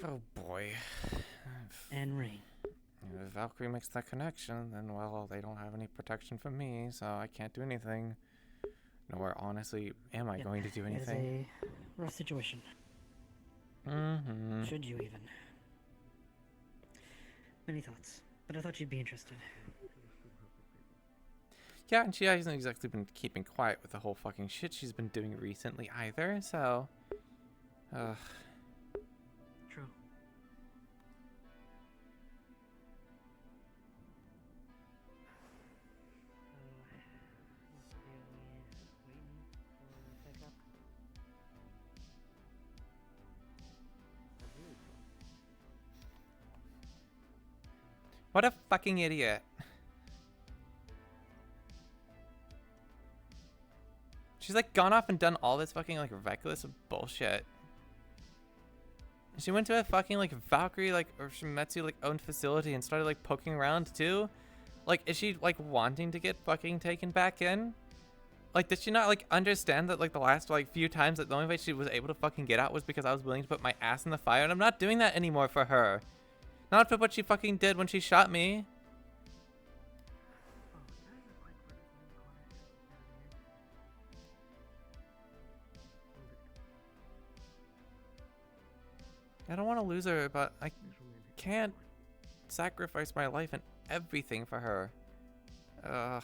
Oh boy. And Rain. If Valkyrie makes that connection, then well, they don't have any protection from me, so I can't do anything. Nor honestly, am I Yep, going to do It is anything? a rough situation. Mm-hmm. Should you even? Many thoughts, but I thought you'd be interested. Yeah, and she hasn't exactly been keeping quiet with the whole fucking shit she's been doing recently either, so. True. What a fucking idiot. She's like gone off and done all this fucking like reckless bullshit. She went to a fucking like Valkyrie like or Shimetsu like owned facility and started like poking around too. Like, is she like wanting to get fucking taken back in? Like, did she not like understand that like the last like few times that the only way she was able to fucking get out was because I was willing to put my ass in the fire, and I'm not doing that anymore for her. Not for what she fucking did when she shot me. I don't want to lose her, but I can't sacrifice my life and everything for her. Ugh.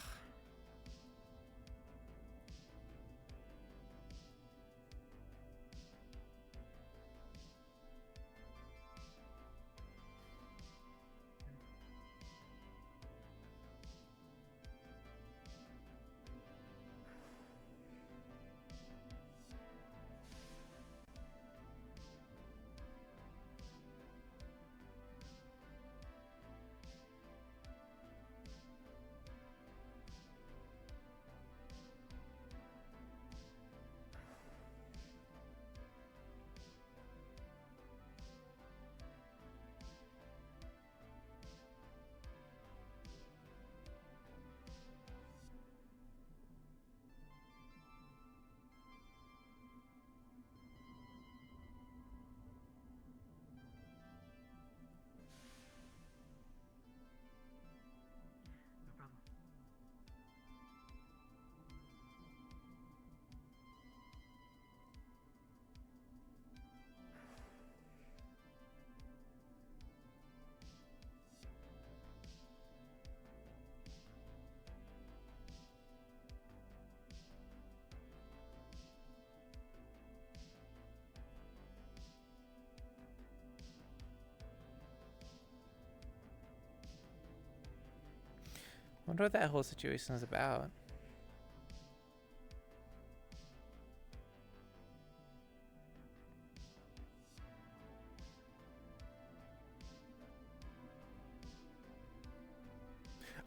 Wonder what that whole situation is about.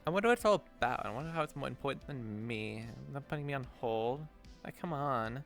I wonder what it's all about. I wonder how it's more important than me. Not putting me on hold. Like, come on.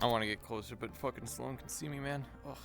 I want to get closer, but fucking Sloan can see me, man. Ugh.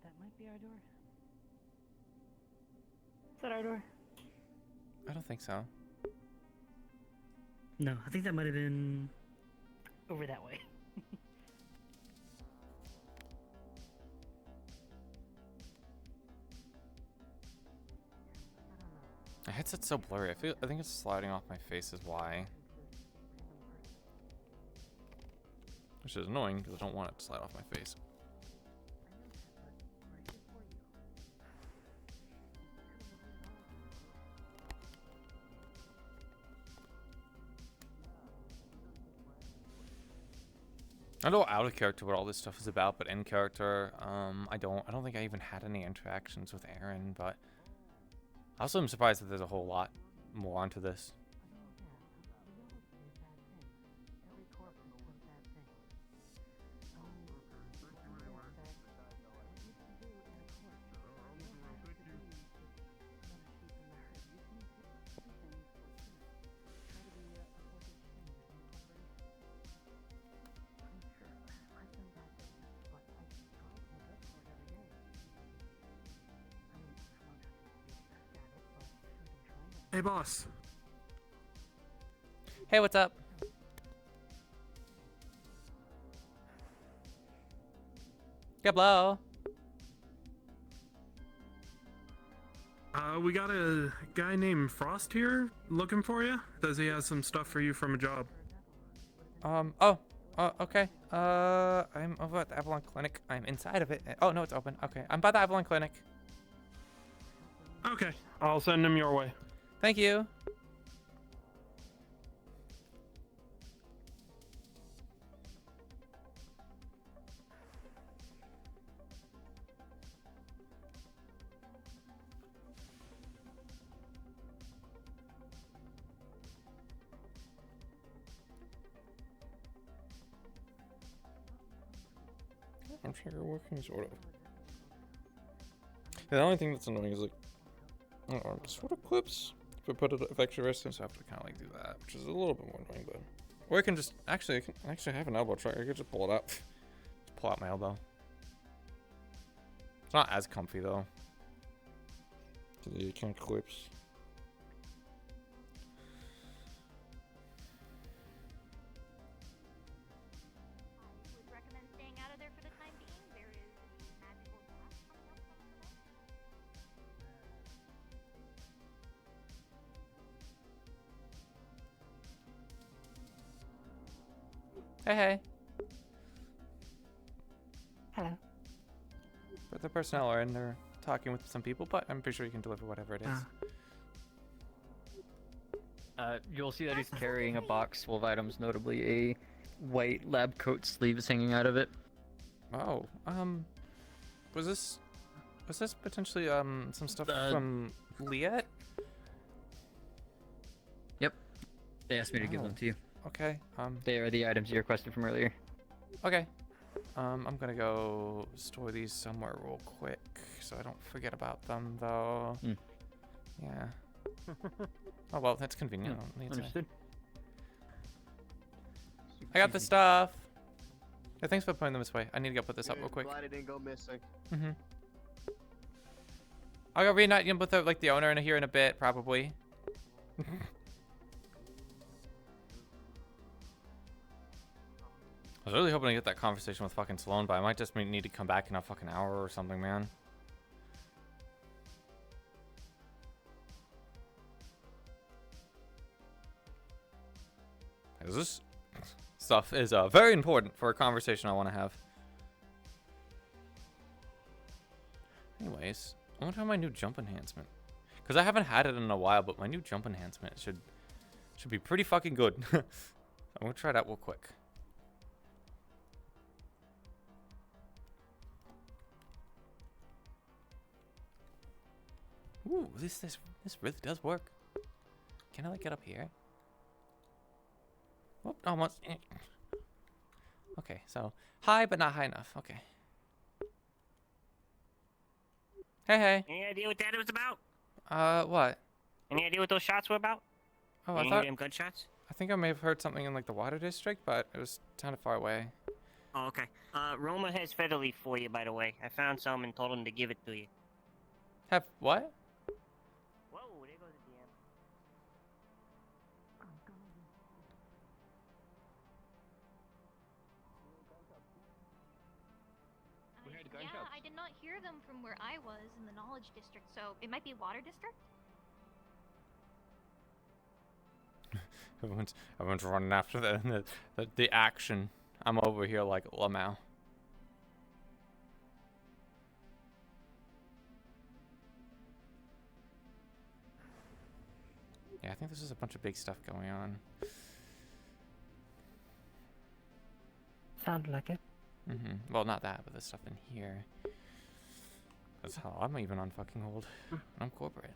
That might be our door. Is that our door? I don't think so. No, I think that might have been over that way. My headset's so blurry. I think it's sliding off my face is why. Which is annoying because I don't want it to slide off my face. I know out of character what all this stuff is about, but in character, I don't think I even had any interactions with Aaron, but I also am surprised that there's a whole lot more onto this. Hey, boss. Hey, what's up? Hello. We got a guy named Frost here looking for you. Says he has some stuff for you from a job. Okay. I'm over at the Avalon Clinic. I'm inside of it. Oh, no, it's open. Okay, I'm by the Avalon Clinic. Okay, I'll send him your way. Thank you. I'm sure you're working, sort of. Yeah, the only thing that's annoying is like, I don't know, sort of clips. If I put it if extra resistance, I have to kind of like do that, which is a little bit more annoying. But or I can just I can actually have an elbow tracker. I could just pull it out. Just pull out my elbow. It's not as comfy though. You can't clips. Hey, hey. Hello. But the personnel are in there talking with some people, but I'm pretty sure you can deliver whatever it is. You'll see that he's carrying a box full of items, notably a white lab coat sleeves hanging out of it. Oh, was this potentially some stuff from Liet? Yep. They asked me to give them to you. Okay. They are the items you requested from earlier. Okay. I'm gonna go store these somewhere real quick so I don't forget about them, though. Yeah. Oh well, that's convenient. I don't need Understood. I got the stuff. Yeah, thanks for putting them this way. I need to go put this up real quick. Glad it didn't go missing. I'll go reunite with the owner in here in a bit, probably. I was really hoping to get that conversation with fucking Sloan, but I might just need to come back in a fucking hour or something, man. This stuff is very important for a conversation I want to have. Anyways, I want to try my new jump enhancement. Because I haven't had it in a while, but my new jump enhancement should be pretty fucking good. I'm going to try it out real quick. Ooh, this really does work. Can I like get up here? Oh, almost. Okay, so high but not high enough. Okay. Hey. Any idea what that was about? What? Any idea what those shots were about? Oh, Any I thought them gunshots? I think I may have heard something in like the water district, but it was kind of far away. Oh, okay. Roma has feather leaf for you, by the way. I found some and told him to give it to you. Have what? Whoa, there goes the DM. Yeah, I did not hear them from where I was in the knowledge district, so it might be water district? Everyone's running after the action. I'm over here like Lamau. Yeah, I think this is a bunch of big stuff going on. Sounded like it. Well, not that, but the stuff in here. That's how I'm even on fucking hold. I'm corporate.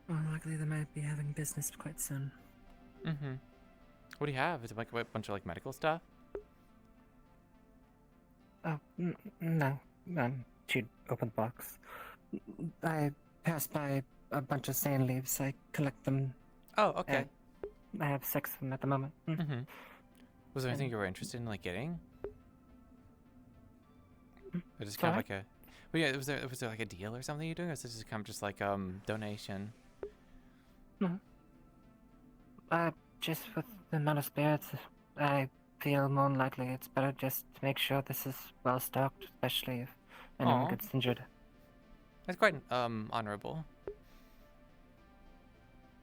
Well, luckily they might be having business quite soon. What do you have? Is it like a bunch of like medical stuff? Oh, no. She'd open the box. I passed by a bunch of sand leaves. I collect them. Oh, okay. I have 6 of them at the moment. Was there anything you were interested in like getting? Or just kind of like a... Well, yeah, was there like a deal or something you're doing? Or is this just kind of just like donation? No. Just with the amount of spirits, I feel more than likely it's better just to make sure this is well stocked, especially if anyone Aw. gets injured. That's quite honorable.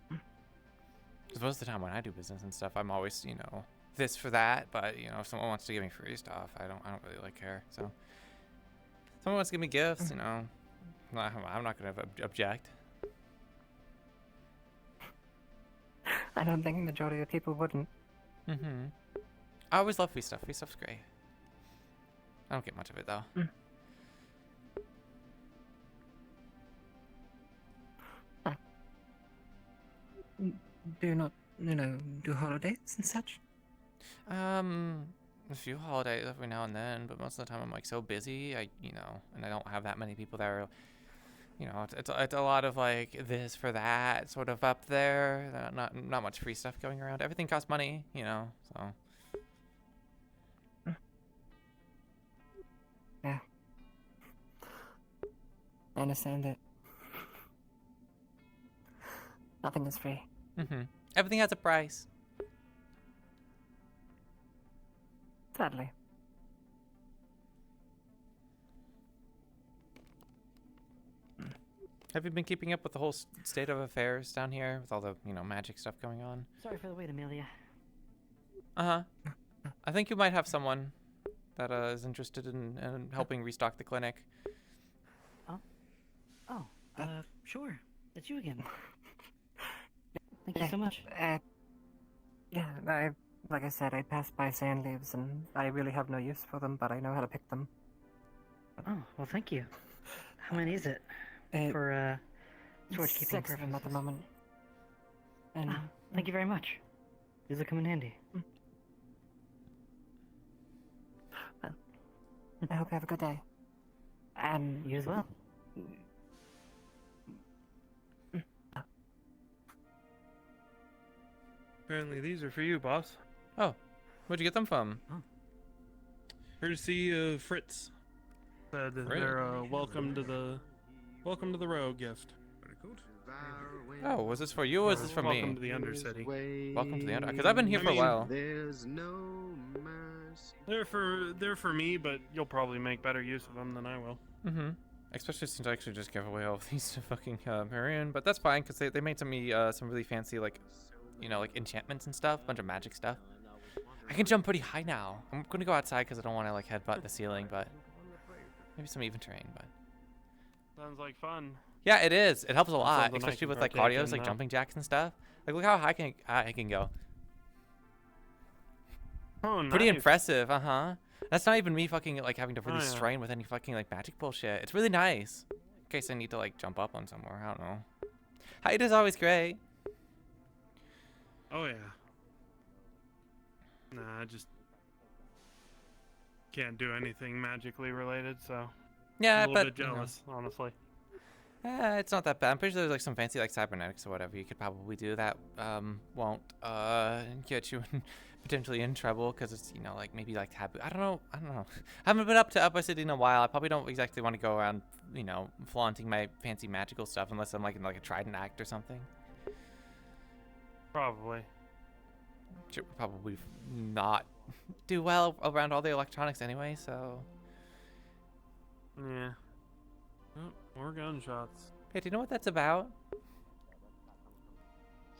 Because most of the time when I do business and stuff, I'm always, you know, this for that. But you know, if someone wants to give me free stuff, I don't really like care. So, if someone wants to give me gifts, you know, I'm not gonna object. I don't think the majority of people wouldn't. I always love free stuff. Free stuff's great. I don't get much of it though. Do you not, do holidays and such? A few holidays every now and then, but most of the time I'm like so busy, and I don't have that many people that are, it's a lot of like this for that sort of up there. Not much free stuff going around. Everything costs money, so. Yeah. I understand it. Nothing is free. Everything has a price. Sadly. Have you been keeping up with the whole state of affairs down here with all the, magic stuff going on? Sorry for the wait, Amelia. I think you might have someone that is interested in helping restock the clinic. Sure. It's you again. Thank you so much. Like I said, I passed by sand leaves, and I really have no use for them, but I know how to pick them. Oh, well, thank you. How many is it? For storage keeping purposes? 6 of them at the moment. And thank you very much. These will come in handy. Well, I hope you have a good day. And you as well. Apparently these are for you, boss. Oh, where'd you get them from? Courtesy of Fritz. Said they're welcome to the row gift. Very good. Oh, was this for you or was this for me? Welcome to the Undercity. Welcome to the Under... Because I've been here for a while. There's no mercy. They're for me, but you'll probably make better use of them than I will. Especially since I actually just gave away all of these to fucking Marion. But that's fine, because they made some really fancy, like, like enchantments and stuff. A bunch of magic stuff. I can jump pretty high now. I'm going to go outside because I don't want to, like, headbutt the ceiling, but... Maybe some even terrain, but... Sounds like fun. Yeah, it is. It helps a lot, Something I especially can with like partake cardios, in like now. jumping jacks and stuff. Like, look how high I can go. Oh, nice. Pretty impressive, That's not even me fucking like having to really Oh, yeah. strain with any fucking like magic bullshit. It's really nice. In case I need to like jump up on somewhere, I don't know. Height is always great. Oh yeah. Nah, I just can't do anything magically related, so Yeah, I'm a little but bit jealous, honestly. It's not that bad. I'm pretty sure there's like some fancy like cybernetics or whatever you could probably do that won't get you potentially in trouble because it's like maybe like taboo. I don't know. I haven't been up to Upper City in a while. I probably don't exactly want to go around flaunting my fancy magical stuff unless I'm like in like a Trident Act or something. Probably. Should probably not do well around all the electronics anyway. So Yeah. Oh, more gunshots. hey, do you know what that's about?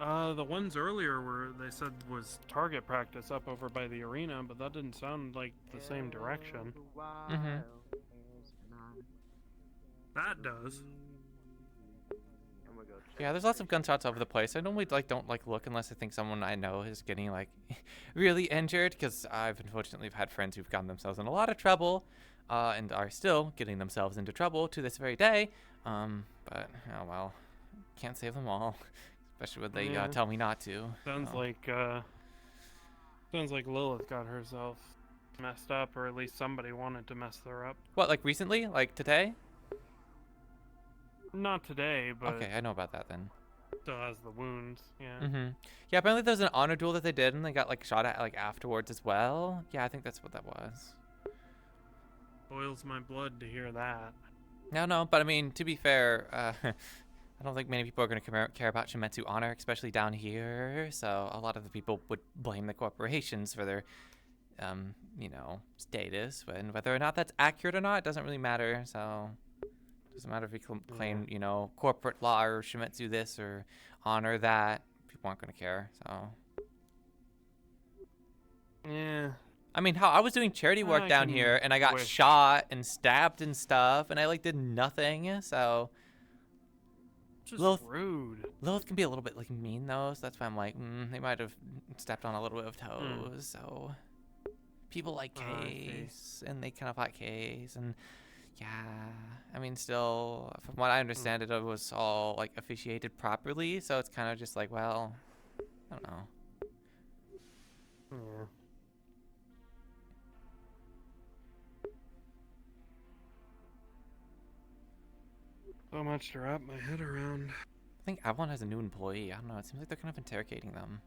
The ones earlier were they said was target practice up over by the arena, but that didn't sound like the same direction. Mm-hmm. That does. Yeah, there's lots of gunshots over the place. I normally don't look unless I think someone I know is getting like really injured, because I've unfortunately had friends who've gotten themselves in a lot of trouble, and are still getting themselves into trouble to this very day. But oh well, can't save them all, especially when they tell me not to. Sounds like Lilith got herself messed up, or at least somebody wanted to mess her up. What, like recently, like today? Not today, but Okay, I know about that then. still has the wounds. Yeah. Mm-hmm. Yeah, apparently there was an honor duel that they did, and they got like shot at like afterwards as well. Yeah, I think that's what that was. Boils my blood to hear that. No, but I mean, to be fair, I don't think many people are going to care about Shimetsu honor, especially down here. So a lot of the people would blame the corporations for their, status. And whether or not that's accurate or not, it doesn't really matter. So it doesn't matter if you claim, corporate law or Shimetsu this or honor that. People aren't going to care. So. Yeah. I mean, I was doing charity work down here, and I got shot and stabbed and stuff, and I did nothing. So just rude. Lilith can be a little bit mean though, so that's why I'm like, they might have stepped on a little bit of toes. So people like Case, and they kind of like Case, and yeah, I mean, still, from what I understand, it was all officiated properly. So it's kind of just like, well, I don't know. Yeah. So much to wrap my head around. I think Avalon has a new employee. I don't know. It seems like they're kind of interrogating them.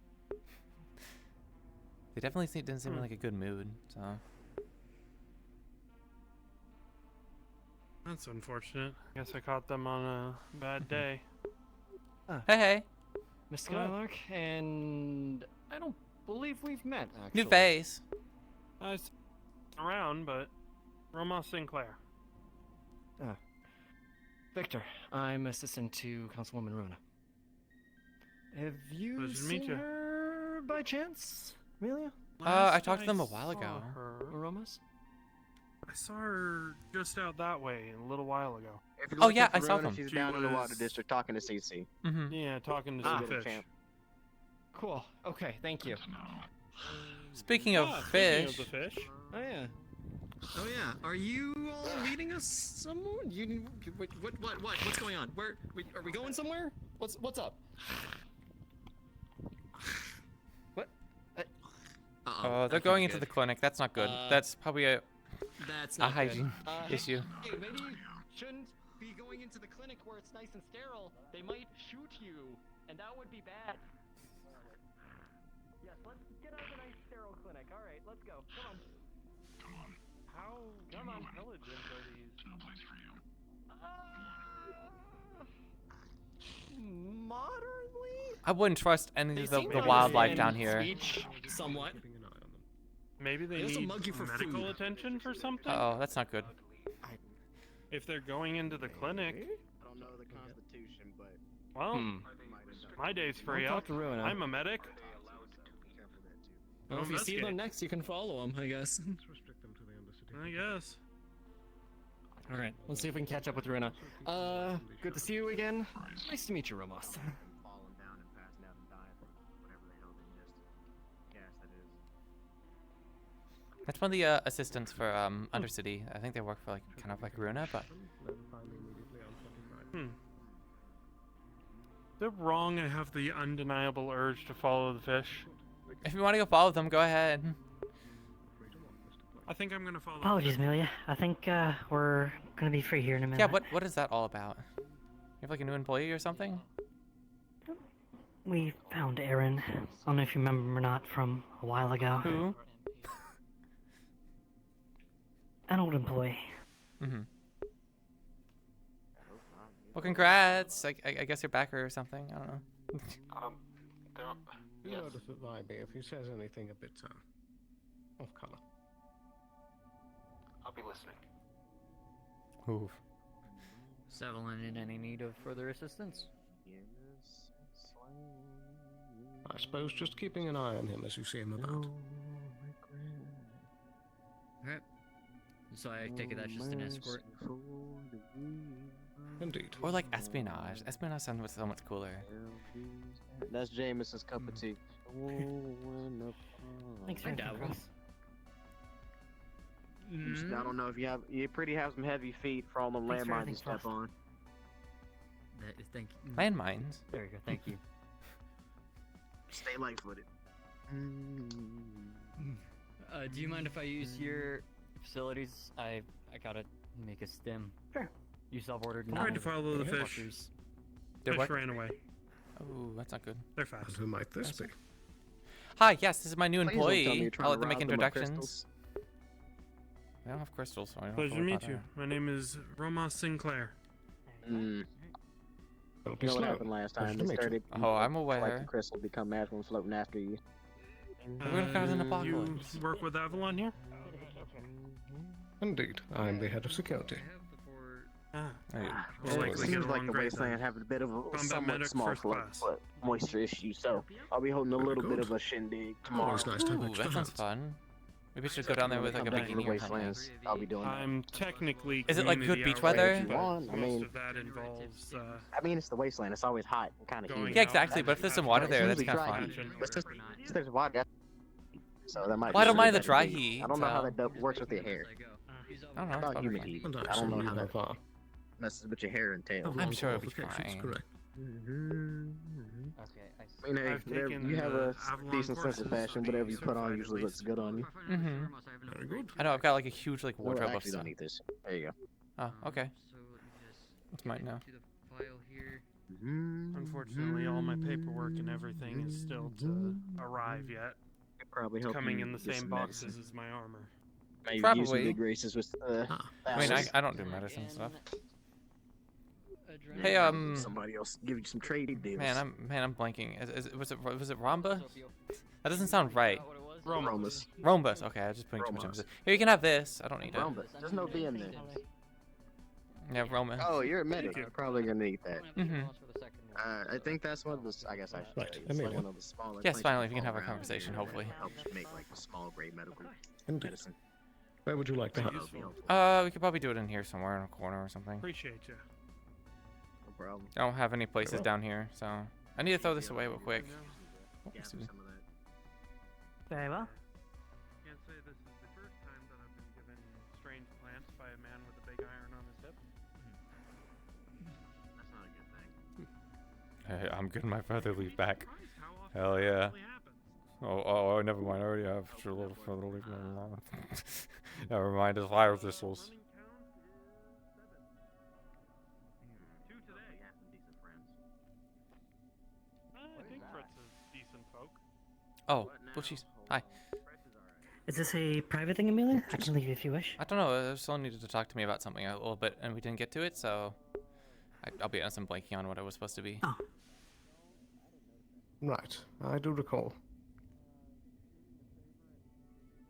They definitely didn't seem in a good mood. So that's unfortunate. Guess I caught them on a bad day. Hey. Miss Skylark, and I don't believe we've met, actually. New face. I was around, but Roma Sinclair. Victor, I'm assistant to Councilwoman Runa. Have you Pleasure to meet seen you. her by chance, Amelia? I talked to them a while ago. Aromas? I saw her just out that way a little while ago. If you're Oh, looking yeah, for I saw Rona, them. She's She down in the water was- district talking to CC. Mm-hmm. Yeah, talking to Ah. some fish. Champ. Cool. Okay, thank you. Speaking of fish. Speaking of the fish. Oh yeah. Oh yeah. Are you all leading us somewhere? What's going on? Are we going somewhere? What's up? What? They're going into the clinic. That's not good. That's probably a That's a not hygiene good. issue. Hey, maybe you shouldn't be going into the clinic where it's nice and sterile. They might shoot you, and that would be bad. Yes, let's get out of the nice sterile clinic. All right, let's go. Come on. How intelligent are these? No place for you. Modernly? I wouldn't trust any They of the seem to wildlife understand down here. speech somewhat. Maybe they They also need mug you for medical food. attention for something? Oh, that's not good. If they're going into the clinic, I don't know the Constitution, but well, my day's free Don't up. talk to Ruina. I'm a medic. Well, if you see them next, you can follow them, I guess. I guess. All right, let's see if we can catch up with Runa. Good to see you again. Nice to meet you, Ramos. falling down and passing out and dying from whatever the hell they just gas that is. That's one of the assistants for Undercity. I think they work for kind of like Runa, but They're wrong. I have the undeniable urge to follow the fish. if you want to go follow them, go ahead. I think I'm gonna follow. Apologies, Amelia. I think we're gonna be free here in a minute. Yeah, what is that all about? You have a new employee or something? We found Aaron. I don't know if you remember him or not from a while ago. Who? An old employee. Mm-hmm. Well, congrats. I guess you're back or something. I don't know. You notice that Vibe if he says anything a bit off color. I'll be listening. Oof. Severin in any need of further assistance? I suppose just keeping an eye on him as you see him about. Alright. So I take it that's just an escort. Indeed. Or like espionage. Espionage sounds so much cooler. That's Jameson's cup of tea. Thanks for that. I don't know if you pretty have some heavy feet for all the Thanks for landmines you everything, step Fluff. on. Thank you. Landmines? There you go, thank you. Stay light-footed. Do you mind if I use your facilities? I gotta make a stim. Sure. You self-ordered. Tried to follow the fish. They're Fish what? ran away. Oh, that's not good. They're fast. And who might this be? Hi, yes, this is my new Please don't tell me employee. you're trying I'll let to them make rob them of introductions. crystals. I don't have crystals, so I don't Pleasure to know meet about you. that. My name is Roma Sinclair. Don't be You know what slow. happened last Pleasure time? to They meet you. started. Oh, I'm Like aware. the crystal become magical and floating after you. We're gonna cause an You apocalypse. work with Avalon here? Indeed, I am the head of security. Ah. Hey, We'll likely get Seems like along the great wasteland then. having a bit of a Combat somewhat medic small first class. but moisture issue, so I'll be holding a Very little bit good. of a shindig tomorrow. Always nice to have Ooh, extra that sounds hands. fun. Maybe we should go down there with like a Come back to the bikini or something. wastelands. I'll be doing that. I'm technically. Is it like good community beach outreach, weather? If you want, but I most mean- of that involves. I mean, it's the wasteland. It's always hot and kind of Going humid. Yeah, exactly. But if there's some water there, that's Usually kind of dry fun. heat, but since there's water, so that might. Well, I be don't mind the better dry heat. heat, I don't know how so- that works with your hair. I don't know. About it's humid probably heat. And I I don't assume know you how have that messes with your hair entails. I'm sure it'll be qualifications, fine. correct. Okay, I I mean, hey, I've there- taken you have the a Avalon decent sense of courses to fashion. be Whatever you put on certified usually at looks least. good on you. Mm-hmm. Very good. I know. I've got like a huge like No, wardrobe of actually, stuff. don't eat this. There you go. Oh, okay. So let me just It's mine now. to the file here. Unfortunately, all my paperwork and everything is still to arrive yet. Could probably It's help coming you in the get same some boxes medicine. as my armor. Maybe Probably. use some big races with I mean, Atlas. I don't do medicine stuff. Adrenaline. Hey, Somebody else give you some trade deals. man, I'm blanking. Was it Rhomba? That doesn't sound right. Romus. Rhombus. Okay, I was just putting too much Rhombus. emphasis. Here, you can have this. I don't need it. Romus. There's no B in there. Yeah, Rhombus. Oh, you're a medic. You're probably gonna need that. Mm-hmm. I think that's one of the. I guess I should Right, say. It's like Amelia. one of the smaller. Yes, places finally, we can all have a around conversation, here that hopefully. Helps make like the small grade medical Indeed. medicine. Where would you like to have? That'll be helpful. We could probably do it in here somewhere in a corner or something. Appreciate you. No problem. I don't have any places well. down here, so I need to throw this away real quick. Oh, Yeah, excuse me. some of that. Very well. Can't say this is the first time that I've been given strange plants by a man with a big iron on his hip. That's not a good thing. Hey, I'm getting my feather leaf back. Surprised how often Hell that yeah. actually happens. Oh, never mind. I already have your little feather leaf. Never mind. It's fire thistles. Running count is 7. 2 today. Decent friends. I think Fritz is decent folk. Oh, well, she's. Hi. Is this a private thing, Amelia? I can leave if you wish. I don't know. Someone needed to talk to me about something a little bit, and we didn't get to it, so I'll be honest. I'm blanking on what it was supposed to be. Oh. Right, I do recall.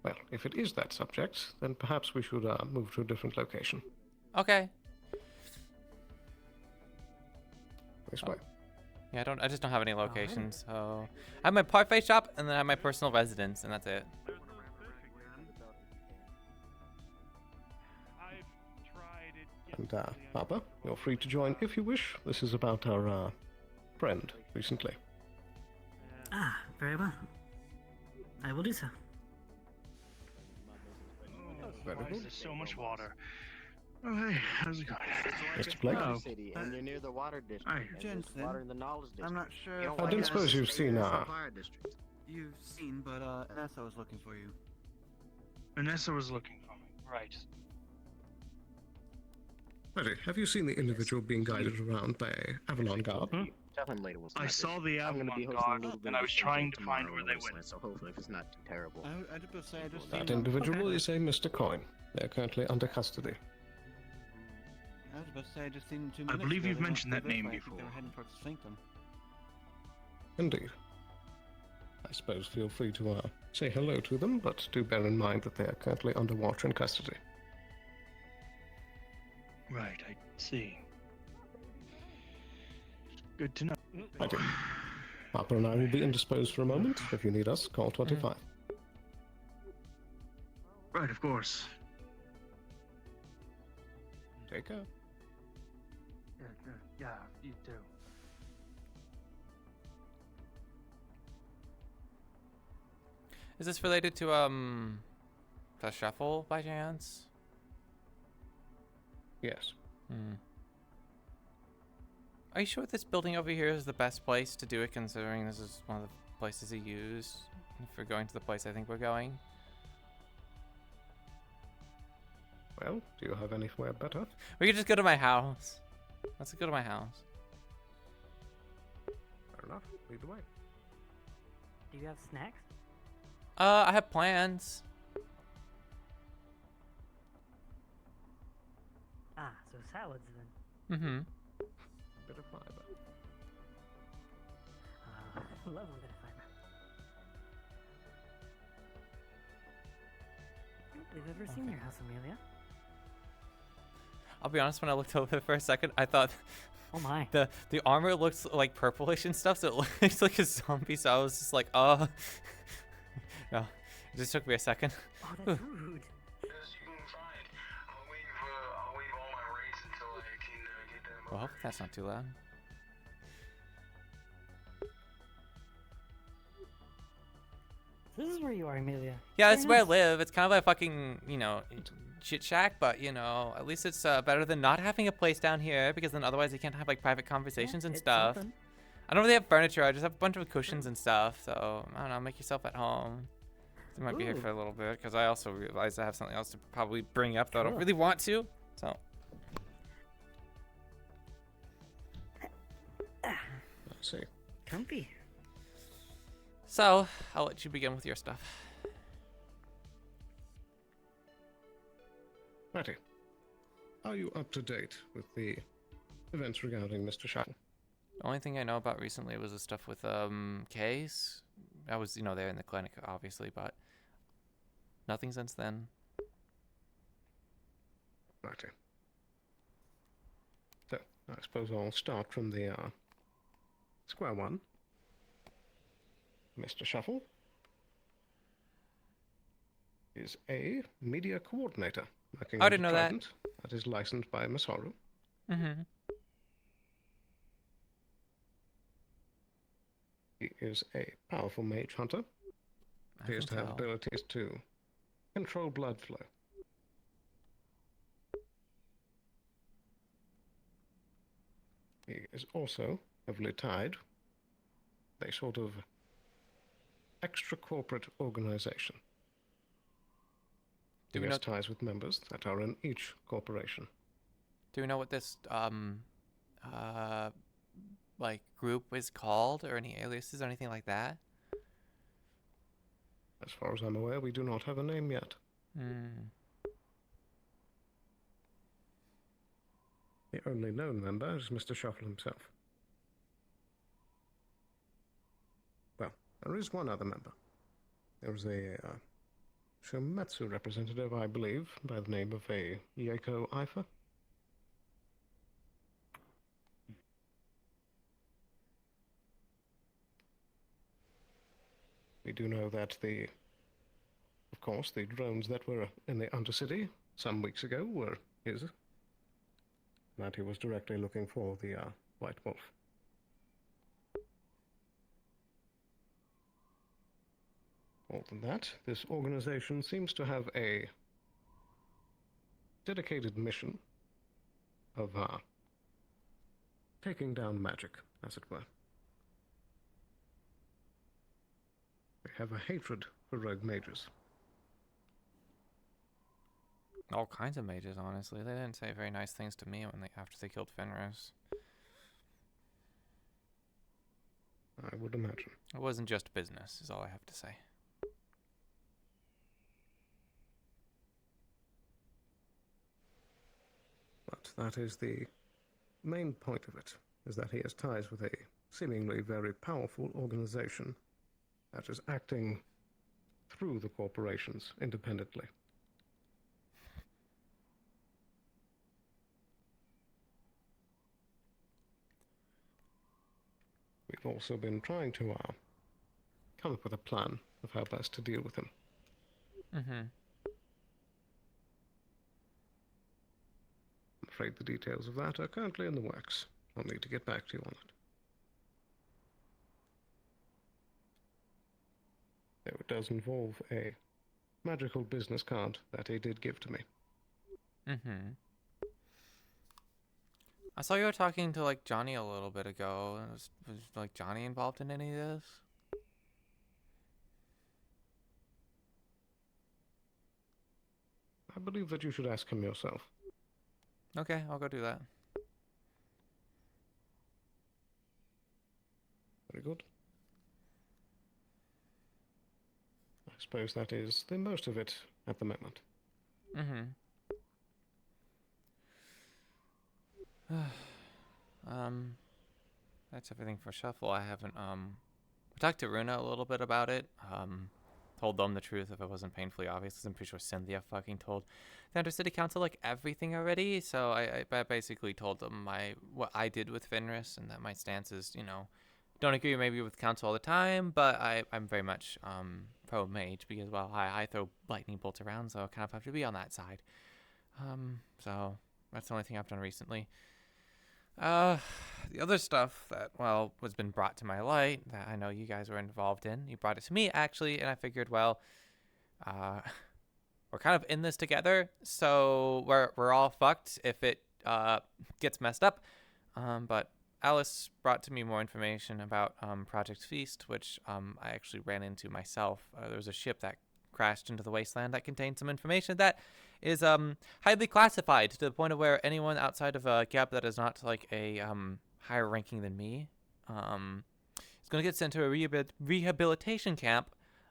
Well, if it is that subject, then perhaps we should move to a different location. Okay. This way. Yeah, I just don't have any locations. So I have my parfait shop, and then I have my personal residence, and that's it. There's no fish again. I've tried it. And, Papa, you're free to join if you wish. This is about our friend recently. Ah, very well. I will do so. Very good. There's so much water. Oh, hey, how's it going? Mr. Blake? City, and you're near the water district. Hi. and there's Jensen, water in the knowledge district. I'm not sure. You don't I want didn't to suppose go you've to seen, the fire district. You've seen, but Vanessa was looking for you. Vanessa was looking for me. Right. Ready, have you seen the individual being guided around by Avalon Guard? Tell him later what's I saw the I'm gonna be Avalon hosting a Guard, little bit and of I was a trying to tomorrow find where in they Wasteland, went. So hopefully, if it's not too terrible. I just say I just That seen individual is a Mr. Coin. They're currently under custody. I was about to say I just seen them 2 I minutes believe ago. you've They went mentioned that this way. name I think They before. were heading towards Sanctum. Indeed. I suppose feel free to say hello to them, but do bear in mind that they are currently under watch and custody. Right, I see. Good to know. I do. Harper and I will be indisposed for a moment. If you need us, call 25. Right, of course. Take care. Yeah, you too. Is this related to the shuffle by chance? Yes. Are you sure this building over here is the best place to do it, considering this is one of the places he used for going to the place I think we're going? Well, do you have anywhere better? We could just go to my house. Let's go to my house. Fair enough. Lead the way. Do you have snacks? I have plans. Ah, so salads then. Mm-hmm. Bit of fiber. Love a bit of fiber. I don't believe I've ever seen your house, Amelia. I'll be honest, when I looked over for a second, I thought oh my. the armor looks like purplish and stuff, so it looks like a zombie, so I was just like, no. It just took me a second. Oh, that's rude. Well, hopefully that's not too loud. This is where you are, Amelia. Yeah, Very this is where I nice. live. It's kind of a fucking, shit shack, but, at least it's better than not having a place down here, because then otherwise you can't have, like, private conversations and it's stuff. something. I don't really have furniture. I just have a bunch of cushions and stuff, so, I don't know, make yourself at home. You might be here Ooh. for a little bit, because I also realized I have something else to probably bring up that I don't Cool. really want to, so. Let's see. Comfy. So, I'll let you begin with your stuff. Matty, are you up to date with the events regarding Mr. Shuttle? The only thing I know about recently was the stuff with Case. I was, there in the clinic, obviously, but nothing since then. Righty. So, I suppose I'll start from the square one. Mr. Shuffle is a media coordinator. Working I under didn't know that. Trident. That is licensed by Masaru. Mm-hmm. He is a powerful mage hunter. Appears to have abilities to control blood flow. He is also heavily tied with a sort of extra-corporate organization. Do He we has know- ties with members that are in each corporation. Do we know what this group is called, or any aliases or anything like that? As far as I'm aware, we do not have a name yet. The only known member is Mr. Shuffle himself. Well, there is one other member. There is a Shumatsu representative, I believe, by the name of a Yako Ifa. We do know that of course, the drones that were in the Undercity some weeks ago were his. That he was directly looking for the White Wolf. More than that, this organization seems to have a dedicated mission of taking down magic, as it were. They have a hatred for rogue mages. All kinds of mages, honestly. They didn't say very nice things to me after they killed Fenris. I would imagine. It wasn't just business, is all I have to say. But that is the main point of it, is that he has ties with a seemingly very powerful organization that is acting through the corporations independently. We've also been trying to come up with a plan of how best to deal with him. Mm-hmm. I'm afraid the details of that are currently in the works. I'll need to get back to you on it. Though it does involve a magical business card that he did give to me. Mm-hmm. I saw you were talking to, like, Johnny a little bit ago. Was like, Johnny involved in any of this? I believe that you should ask him yourself. Okay, I'll go do that. Very good. I suppose that is the most of it at the moment. Mm-hmm. That's everything for Shuffle. I haven't, I talked to Runa a little bit about it. Told them the truth if it wasn't painfully obvious, because I'm pretty sure Cynthia fucking told the Undercity Council, like, everything already. So I basically told them what I did with Fenris, and that my stance is, you know, don't agree maybe with Council all the time, but I'm very much, pro-mage, because, well, I throw lightning bolts around, so I kind of have to be on that side. So that's the only thing I've done recently. The other stuff that, well, was been brought to my light that I know you guys were involved in. You brought it to me, actually, and I figured, well, we're kind of in this together, so we're all fucked if it gets messed up. But Alice brought to me more information about Project Feast, which I actually ran into myself. There was a ship that crashed into the wasteland that contained some information that is highly classified, to the point of where anyone outside of Gap that is not like a higher ranking than me is going to get sent to a rehabilitation camp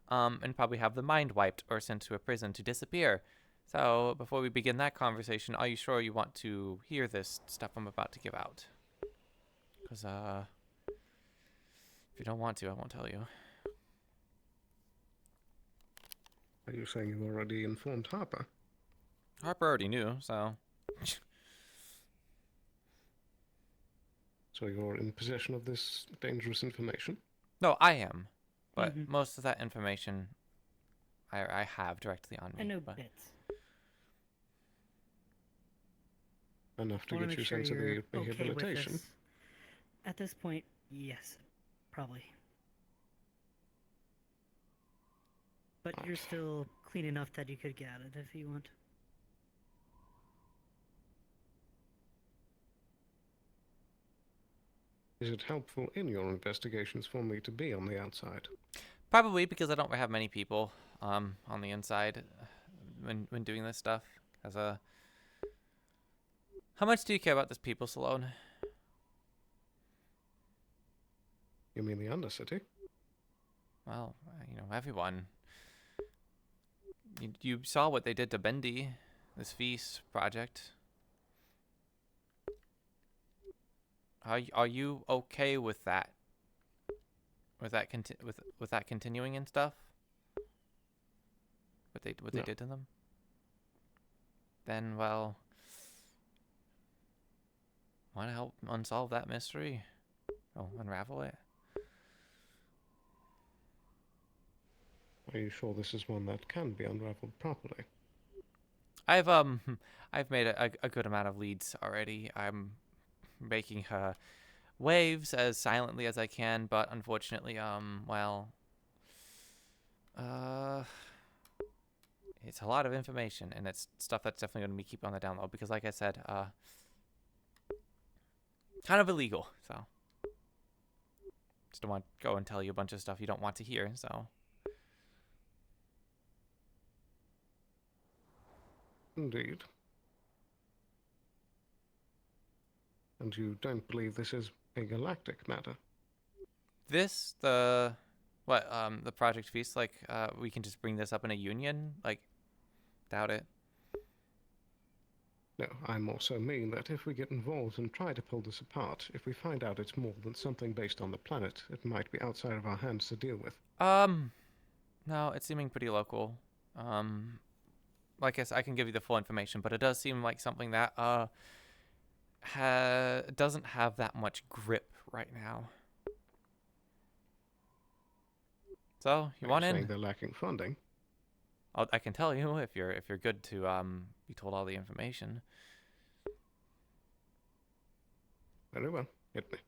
and probably have the mind wiped or sent to a prison to disappear. So before we begin that conversation, are you sure you want to hear this stuff I'm about to give out? Because if you don't want to, I won't tell you. Are you saying you already informed Harper? Harper already knew, so... So you're in possession of this dangerous information? No, I am. But most of that information I have directly on me. I know but... bits. Enough to Wanna get make you sure sent to you're the okay with rehabilitation? this. At this point, yes. Probably. But you're still clean enough that you could get it if you want. Is it helpful in your investigations for me to be on the outside? Probably, because I don't have many people on the inside when doing this stuff. How much do you care about this people, Salone? You mean the Undercity? Well, you know, everyone. You saw what they did to Bendy, this Feast project. Are you okay with that? With that continuing and stuff? What they did to them? Then, well, want to help unsolve that mystery? Oh, unravel it. Are you sure this is one that can be unraveled properly? I've made a good amount of leads already. I'm making her waves as silently as I can, but unfortunately, well, it's a lot of information, and it's stuff that's definitely going to be keep on the down low, because like I said, kind of illegal, so just don't want to go and tell you a bunch of stuff you don't want to hear, so. Indeed. And you don't believe this is a galactic matter? This, the Project Feast, like, we can just bring this up in a union? Like, doubt it. No, I more so mean that if we get involved and try to pull this apart, if we find out it's more than something based on the planet, it might be outside of our hands to deal with. No, it's seeming pretty local. Like I said, I can give you the full information, but it does seem like something that, doesn't have that much grip right now. So you Are want saying in? they're lacking funding? I can tell you if you're good to be told all the information. Very well. Hit me.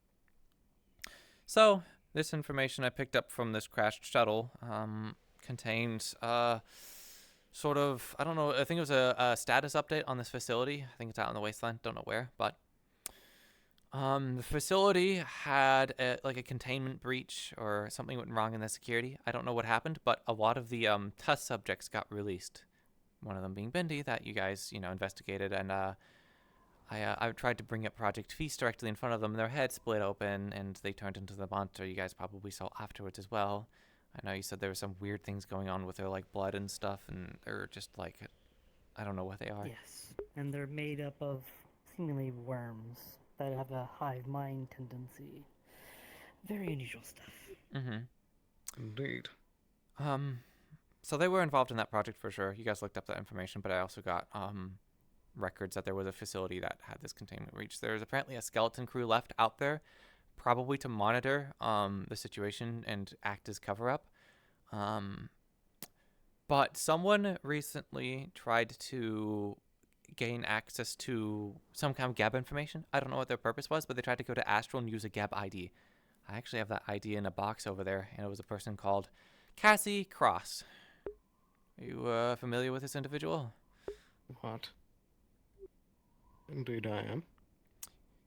So this information I picked up from this crashed shuttle contained sort of, I don't know, I think it was a status update on this facility. I think it's out in the wasteland, don't know where, but the facility had like a containment breach or something went wrong in the security. I don't know what happened, but a lot of the test subjects got released. One of them being Bindi, that you guys, investigated, and I tried to bring up Project Feast directly in front of them. Their head split open, and they turned into the monster you guys probably saw afterwards as well. I know you said there were some weird things going on with their like blood and stuff, and they're just like, I don't know what they are. Yes, and they're made up of seemingly worms that have a hive mind tendency. Very unusual stuff. Mm-hmm. Indeed. So they were involved in that project for sure. You guys looked up that information, but I also got records that there was a facility that had this containment breach. There's apparently a skeleton crew left out there, probably to monitor the situation and act as cover-up. But someone recently tried to gain access to some kind of Gab information. I don't know what their purpose was, but they tried to go to Astral and use a Gab ID. I actually have that ID in a box over there, and it was a person called Cassie Cross. Are you familiar with this individual? What? Indeed I am.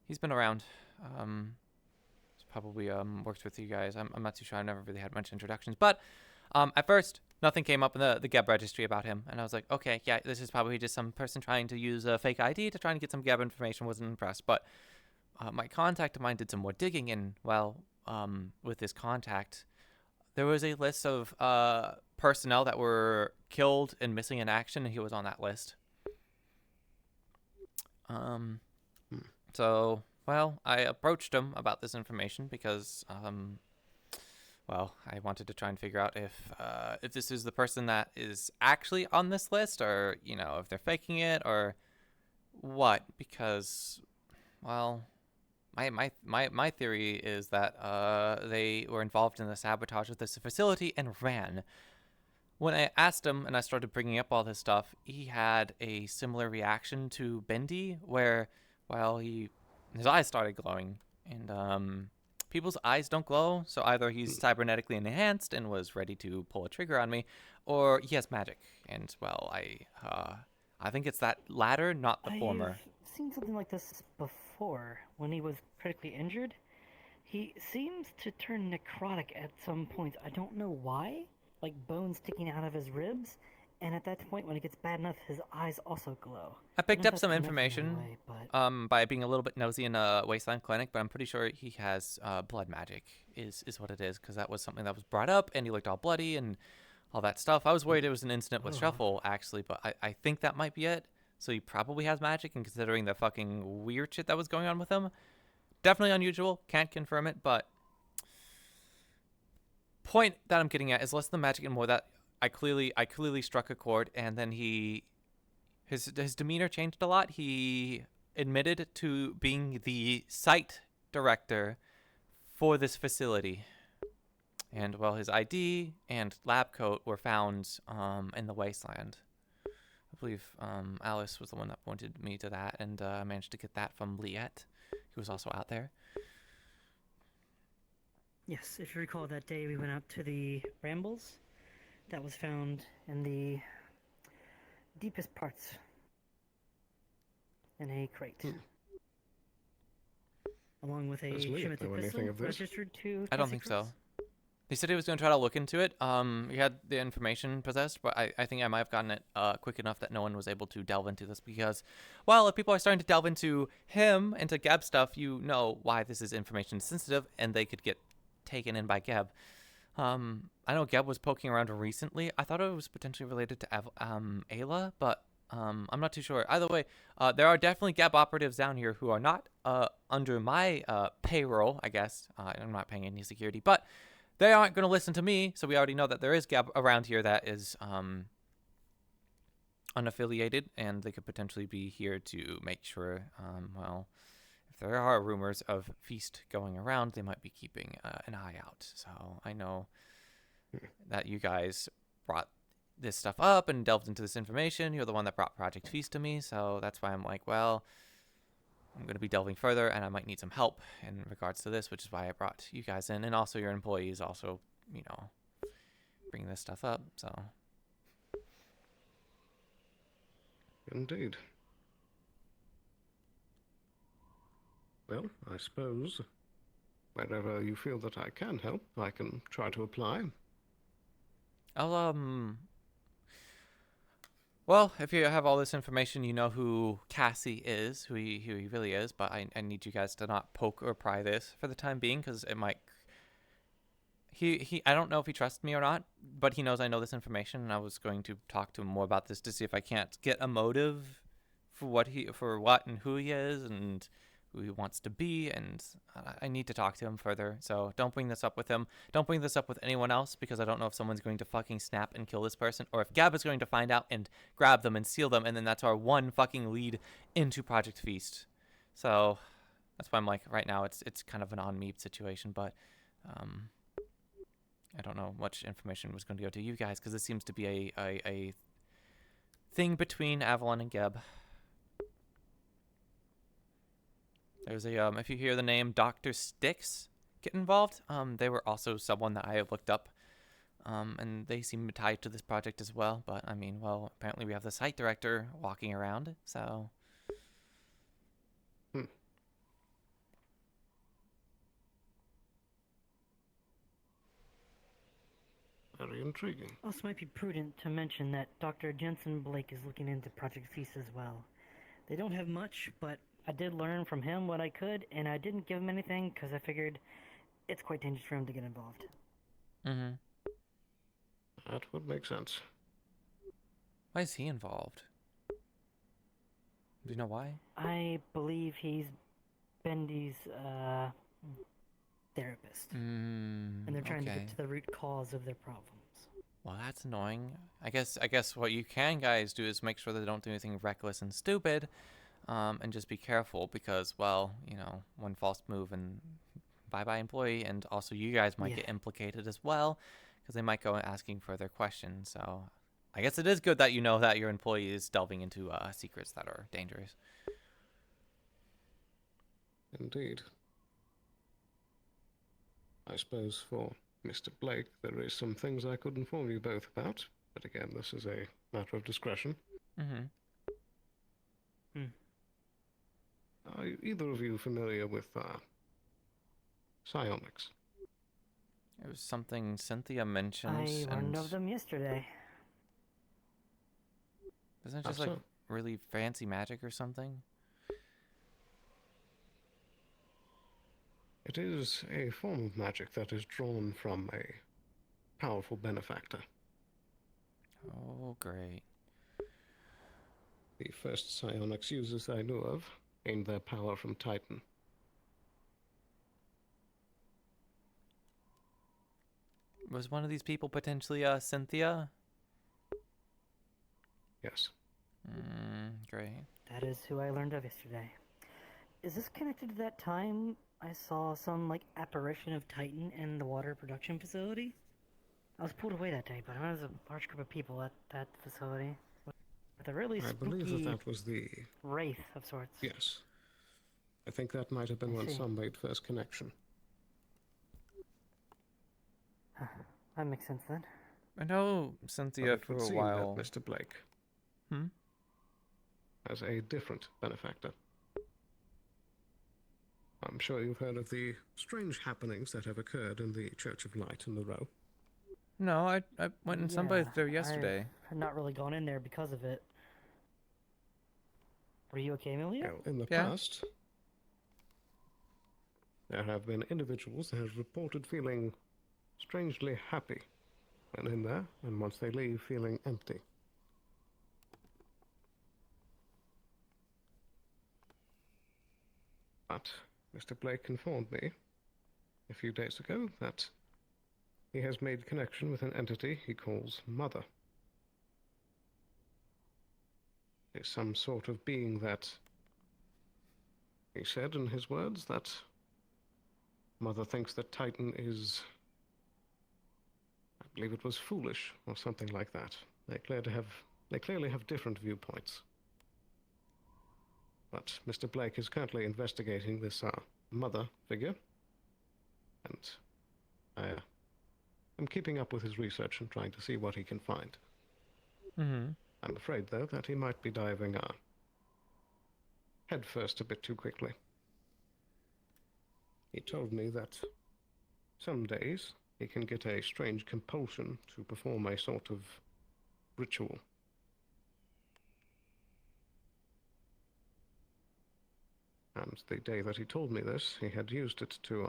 He's been around. He's probably worked with you guys. I'm not too sure. I've never really had much introductions. But at first, nothing came up in the Gab registry about him. And I was like, okay, yeah, this is probably just some person trying to use a fake ID to try and get some Gab information. Wasn't impressed. But my contact of mine did some more digging. And, well, with this contact, there was a list of personnel that were killed and missing in action. And he was on that list. So, well, I approached him about this information because, well, I wanted to try and figure out if this is the person that is actually on this list, or, if they're faking it, or what, because, well, my theory is that, they were involved in the sabotage of this facility and ran. When I asked him and I started bringing up all this stuff, he had a similar reaction to Bendy, where, well, his eyes started glowing, and people's eyes don't glow, so either he's cybernetically enhanced and was ready to pull a trigger on me, or he has magic, and, well, I think it's that latter, not the former. I've seen something like this before. When he was critically injured, he seems to turn necrotic at some points. I don't know why. Like bones sticking out of his ribs, and at that point, when it gets bad enough, his eyes also glow. I picked up some information by being a little bit nosy in a wasteland clinic, but I'm pretty sure he has blood magic is what it is, because that was something that was brought up, and he looked all bloody and all that stuff. I was worried it was an incident with Shuffle, actually, but I think that might be it. So he probably has magic, and considering the fucking weird shit that was going on with him, definitely unusual. Can't confirm it, but point that I'm getting at is less the magic and more that I clearly struck a chord, and then his demeanor changed a lot. He admitted to being the site director for this facility, and, well, his ID and lab coat were found in the wasteland. I believe Alice was the one that pointed me to that, and I managed to get that from Liette, who was also out there. Yes, if you recall, that day we went out to the brambles. That was found in the deepest parts in a crate. Along with a Shimita pistol registered to I don't think so. He said he was going to try to look into it. He had the information possessed, but I think I might have gotten it quick enough that no one was able to delve into this because, well, if people are starting to delve into him, into Gab stuff, you know why this is information sensitive, and they could get taken in by Geb. I know Geb was poking around recently. I thought it was potentially related to Ayla, but I'm not too sure. Either way, there are definitely Geb operatives down here who are not under my payroll, I guess. I'm not paying any security, but they aren't going to listen to me, so we already know that there is Geb around here that is unaffiliated, and they could potentially be here to make sure, well, if there are rumors of Feast going around, they might be keeping an eye out. So I know that you guys brought this stuff up and delved into this information. You're the one that brought Project Feast to me, so that's why I'm like, well, I'm going to be delving further, and I might need some help in regards to this, which is why I brought you guys in, and also your employees also, you know, bring this stuff up, so. Indeed. Well, I suppose wherever you feel that I can help, I can try to apply. Well, if you have all this information, you know who Cassie is, who he really is, but I need you guys to not poke or pry this for the time being, because it might... I don't know if he trusts me or not, but he knows I know this information, and I was going to talk to him more about this to see if I can't get a motive for what and who he is, and who he wants to be, and I need to talk to him further, so don't bring this up with him. Don't bring this up with anyone else, because I don't know if someone's going to fucking snap and kill this person, or if Gab is going to find out and grab them and seal them, and then that's our one fucking lead into Project Feast. So that's why I'm like, right now it's kind of an on-me situation, but I don't know much information was going to go to you guys, because this seems to be a thing between Avalon and Geb. There's a, if you hear the name Dr. Styx get involved, they were also someone that I have looked up, and they seem tied to this project as well, but I mean, well, apparently we have the site director walking around, so... Very intriguing. Also might be prudent to mention that Dr. Jensen Blake is looking into Project Feast as well. They don't have much, but I did learn from him what I could, and I didn't give him anything because I figured it's quite dangerous for him to get involved. Mm-hmm. That would make sense. Why is he involved? Do you know why? I believe he's Bendy's therapist. And they're trying to get to the root cause of their problems. Well, that's annoying. I guess what you can guys do is make sure that they don't do anything reckless and stupid, and just be careful, because, well, you know, one false move and bye-bye employee, and also you guys might get implicated as well, because they might go asking further questions. So I guess it is good that you know that your employee is delving into secrets that are dangerous. Indeed. I suppose for Mr. Blake, there is some things I could inform you both about, but again, this is a matter of discretion. Mm-hmm. Are either of you familiar with psionics? It was something Cynthia mentioned. I learned of them yesterday. Isn't it just like really fancy magic or something? It is a form of magic that is drawn from a powerful benefactor. Oh, great. The first psionics users I knew of gained their power from Titan. Was one of these people potentially Cynthia? Yes. Great. That is who I learned of yesterday. Is this connected to that time I saw some, like, apparition of Titan in the water production facility? I was pulled away that day, but there was a large group of people at that facility with a really spooky... I believe that was the... wraith of sorts. Yes. I think that might have been when some made first connection. That makes sense then. I know Cynthia for a while. Mr. Blake. Hmm? As a different benefactor. I'm sure you've heard of the strange happenings that have occurred in the Church of Light in the Row. No, I went and sunbathed there yesterday. I've not really gone in there because of it. Were you okay, Amelia? Well, in the past, there have been individuals that have reported feeling strangely happy when in there, and once they leave, feeling empty. But Mr. Blake informed me a few days ago that he has made connection with an entity he calls Mother. It's some sort of being that, he said in his words, that Mother thinks that Titan is believe it was foolish or something like that. They clearly have different viewpoints. But Mr. Blake is currently investigating this mother figure, and I'm keeping up with his research and trying to see what he can find. I'm afraid, though, that he might be diving head first a bit too quickly. He told me that some days he can get a strange compulsion to perform a sort of ritual. And the day that he told me this, he had used it to,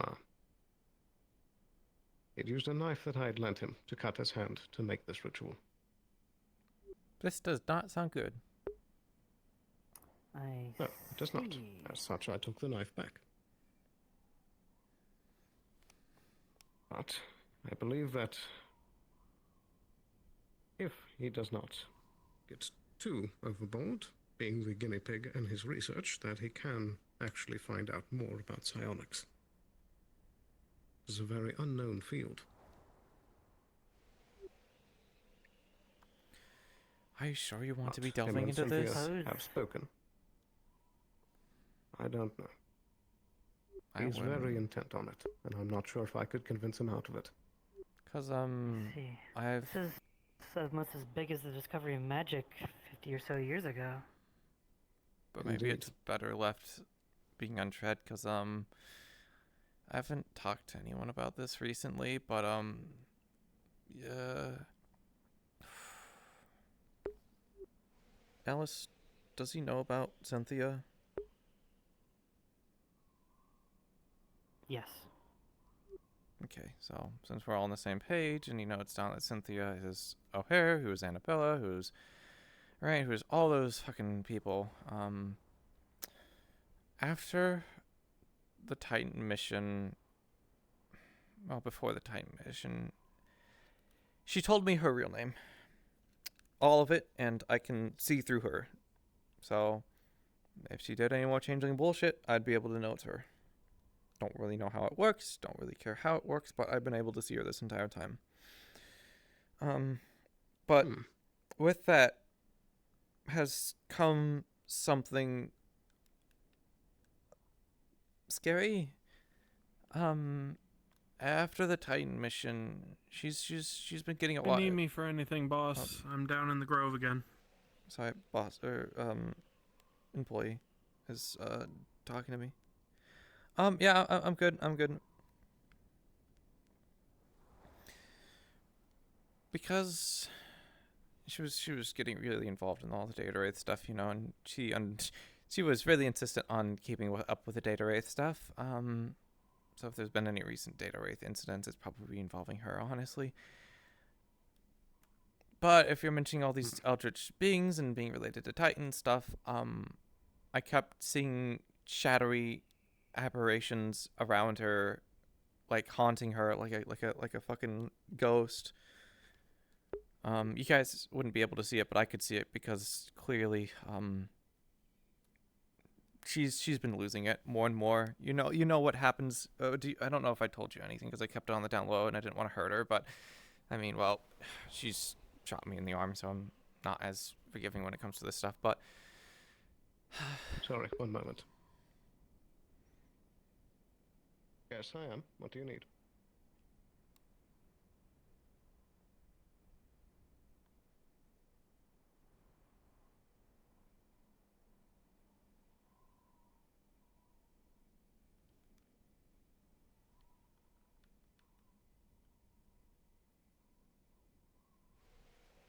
he'd used a knife that I had lent him to cut his hand to make this ritual. This does not sound good. No, it does not. As such, I took the knife back. But I believe that if he does not get too overboard, being the guinea pig in his research, that he can actually find out more about psionics. It's a very unknown field. Are you sure you want to be But him delving and into Cynthia this? have spoken. I don't know. I He's wouldn't. very intent on it, and I'm not sure if I could convince him out of it. Cause See, I've this is almost as big as the discovery of magic 50 or so years ago. but maybe Indeed. it's better left being untread. Cause I haven't talked to anyone about this recently, but yeah. Alice, does he know about Cynthia? Yes. Okay, so since we're all on the same page, and you know it's down that Cynthia is O'Hare, who is Annabella, who's all those fucking people. After the Titan mission, well, before the Titan mission, she told me her real name, all of it, and I can see through her. So if she did any more changeling bullshit, I'd be able to know it's her. Don't really know how it works, don't really care how it works, but I've been able to see her this entire time. But with that has come something scary. After the Titan mission, she's been getting a If you lot. need me for anything, boss, I'm down in the Grove again. Sorry, boss or employee is talking to me. Yeah, I'm good. I'm good. Because she was getting really involved in all the data wraith stuff, you know, and she was really insistent on keeping up with the data wraith stuff. So if there's been any recent data wraith incidents, it's probably involving her, honestly. But if you're mentioning all these eldritch beings and being related to Titan stuff, I kept seeing shadowy aberrations around her, like haunting her, like a fucking ghost. You guys wouldn't be able to see it, but I could see it because clearly, she's been losing it more and more. You know what happens. I don't know if I told you anything because I kept it on the down low and I didn't want to hurt her. But I mean, well, she's shot me in the arm, so I'm not as forgiving when it comes to this stuff. But Sorry, one moment. Yes, I am. What do you need?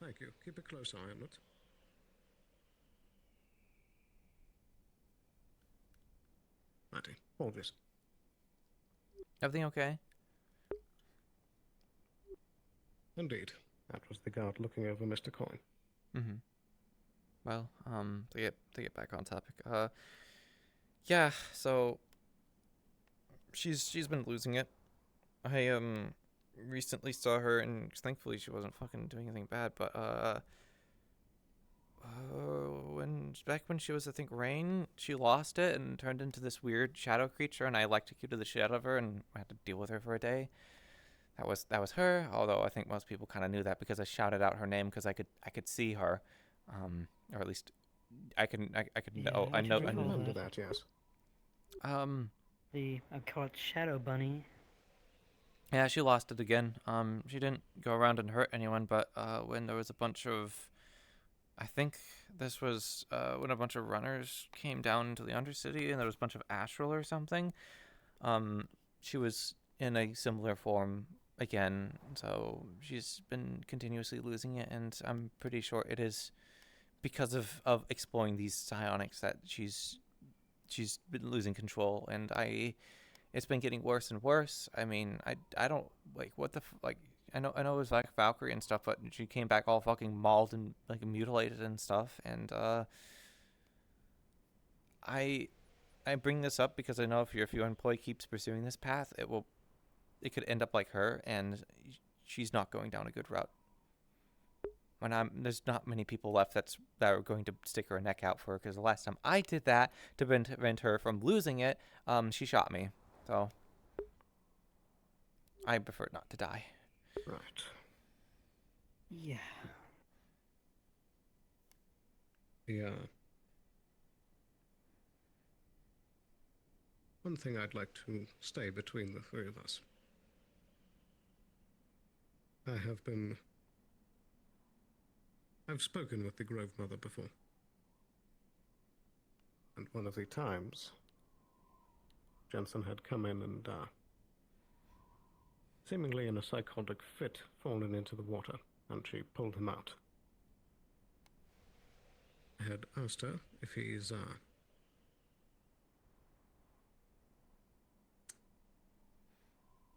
Thank you. Keep a close eye on it. Matty, hold this. everything okay? Indeed. That was the guard looking over Mr. Coin. Mm-hmm. Well, to get back on topic, yeah, so she's been losing it. I recently saw her, and thankfully she wasn't fucking doing anything bad, but back when she was, I think, Rain, she lost it and turned into this weird shadow creature, and I electrocuted the shit out of her and I had to deal with her for a day. that was her. Although I think most people kind of knew that because I shouted out her name because I could see her, or at least I could know. I know. Remember that, yes. I call it Shadow Bunny. Yeah, she lost it again. She didn't go around and hurt anyone, but when there was a bunch of, I think this was when a bunch of runners came down into the Undercity and there was a bunch of Astral or something. She was in a similar form again, so she's been continuously losing it, and I'm pretty sure it is because of exploring these psionics that she's been losing control, and it's been getting worse and worse. I mean, I don't like what the like. I know it was like Valkyrie and stuff, but she came back all fucking mauled and like mutilated and stuff. And I bring this up because I know if your employee keeps pursuing this path, it could end up like her, and she's not going down a good route. There's not many people left that are going to stick her neck out for her, because the last time I did that to prevent her from losing it, she shot me. So I prefer not to die. Right. Yeah. Yeah. One thing I'd like to stay between the three of us. I've spoken with the Grove Mother before. And one of the times, Jensen had come in and, seemingly in a psychotic fit, fallen into the water, and she pulled him out. I had asked her if he's,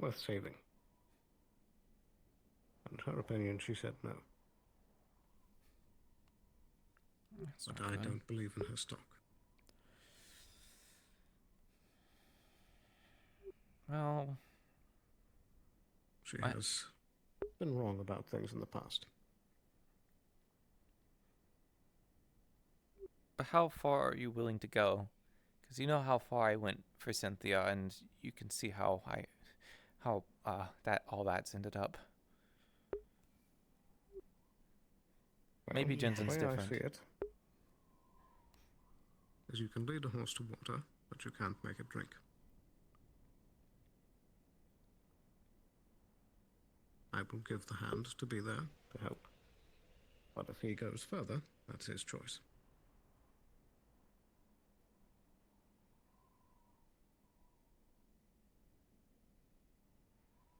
worth saving. And her opinion, she said no. But I don't believe in her stock. Well, she has been wrong about things in the past. But how far are you willing to go? Because you know how far I went for Cynthia, and you can see how all that's ended up. Well, maybe Jensen's the way different. I see it is you can lead a horse to water, but you can't make it drink. I will give the hand to be there to help. But if he goes further, that's his choice.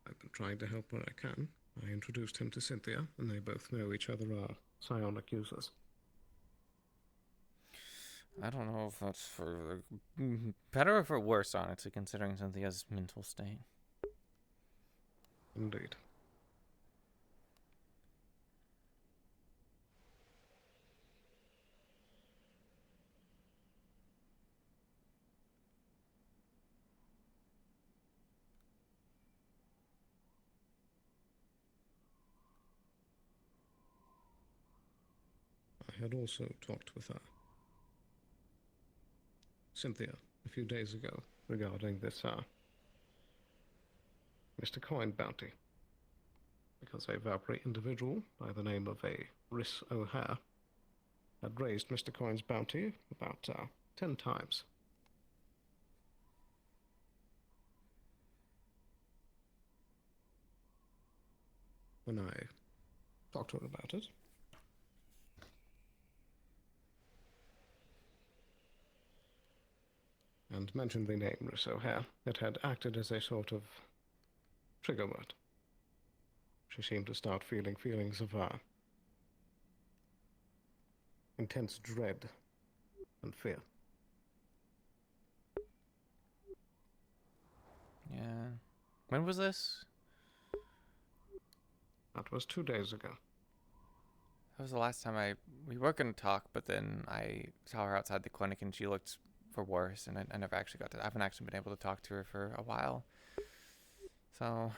I've been trying to help where I can. I introduced him to Cynthia, and they both know each other are psionic users. I don't know if that's for better or for worse, honestly, considering Cynthia's mental state. Indeed. I had also talked with her, Cynthia, a few days ago regarding this Mr. Coin bounty, because a Valkyrie individual by the name of a Rhys O'Hare had raised Mr. Coin's bounty about 10 times. When I talked to her about it, and mentioned the name Rhys O'Hare, it had acted as a sort of trigger word. She seemed to start feeling feelings of intense dread and fear. Yeah. When was this? That was 2 days ago. That was the last time we were going to talk, but then I saw her outside the clinic and she looked for worse, and I never actually I haven't actually been able to talk to her for a while. So.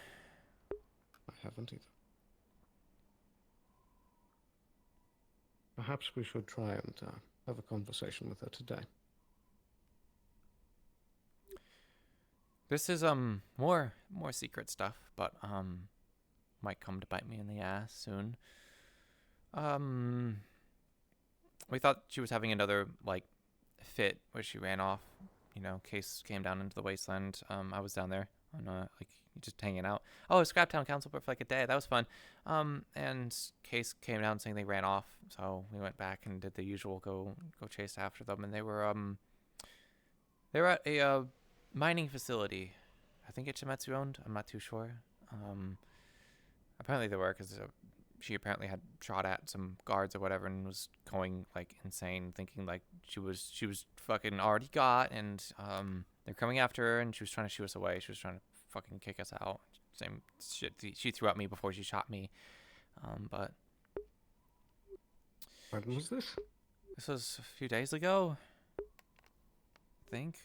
I haven't either. Perhaps we should try and have a conversation with her today. This is more secret stuff, but might come to bite me in the ass soon. We thought she was having another like fit where she ran off. You know, Case came down into the wasteland. I was down there on like just hanging out. Oh, Scraptown Council for like a day. That was fun. And Case came down saying they ran off, so we went back and did the usual go chase after them, and they were at a mining facility. I think Ichimatsu owned. I'm not too sure. Apparently they were, because she apparently had shot at some guards or whatever and was going like insane, thinking like she was fucking already got, and they're coming after her, and she was trying to shoo us away. She was trying to fucking kick us out. Same shit she threw at me before she shot me. But when was this? This was a few days ago, I think.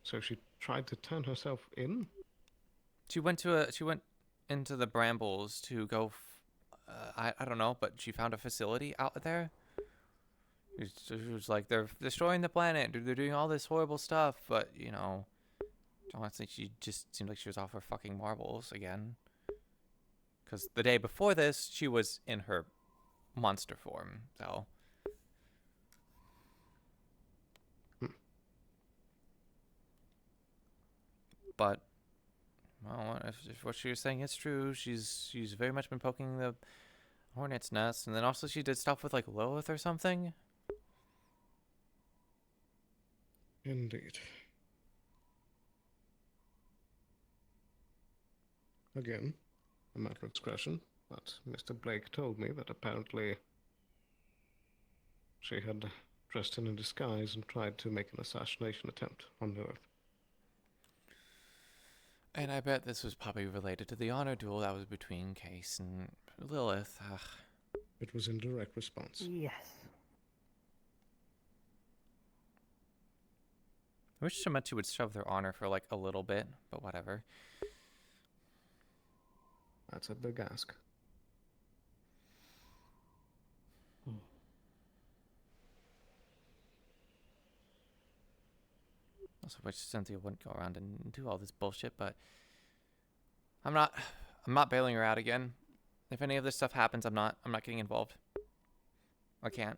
So she tried to turn herself in? She went into the brambles to go. I don't know, but she found a facility out there. She was like, they're destroying the planet. They're doing all this horrible stuff, but you know, honestly, she just seemed like she was off her fucking marbles again. Because the day before this, she was in her monster form. So. But, well, if what she was saying is true, she's very much been poking the hornet's nest, and then also she did stuff with like Lilith or something. Indeed. Again, a matter of discretion, but Mr. Blake told me that apparently she had dressed in a disguise and tried to make an assassination attempt on Lilith. And I bet this was probably related to the honor duel that was between Case and Lilith. Ugh. It was in direct response. Yes. I wish Shimetsu would shove their honor for like a little bit, but whatever. That's a big ask. Also, wish Cynthia wouldn't go around and do all this bullshit, but I'm not bailing her out again. If any of this stuff happens, I'm not getting involved. I can't.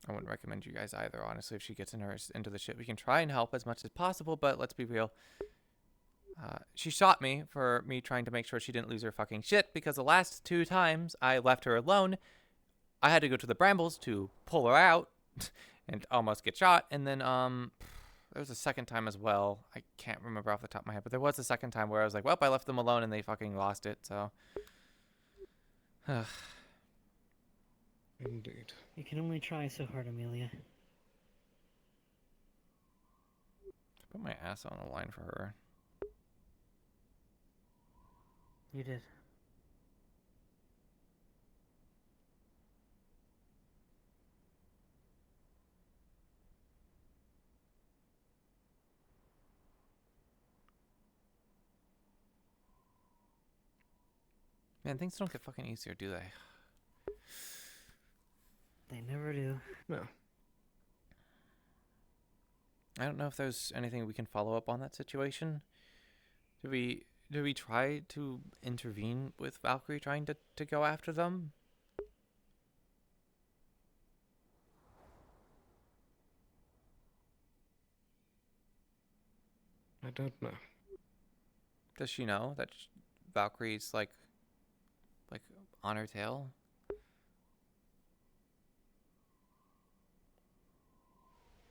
I wouldn't recommend you guys either, honestly. If she gets into the shit, we can try and help as much as possible, but let's be real. She shot me for me trying to make sure she didn't lose her fucking shit, because the last 2 times I left her alone, I had to go to the brambles to pull her out and almost get shot, and then there was a second time as well. I can't remember off the top of my head, but there was a second time where I was like, well, I left them alone and they fucking lost it, so. Indeed. You can only try so hard, Amelia. I put my ass on the line for her. You did. Man, things don't get fucking easier, do they? They never do. No. I don't know if there's anything we can follow up on that situation. Do we try to intervene with Valkyrie trying to go after them? I don't know. Does she know that Valkyrie's like on her tail?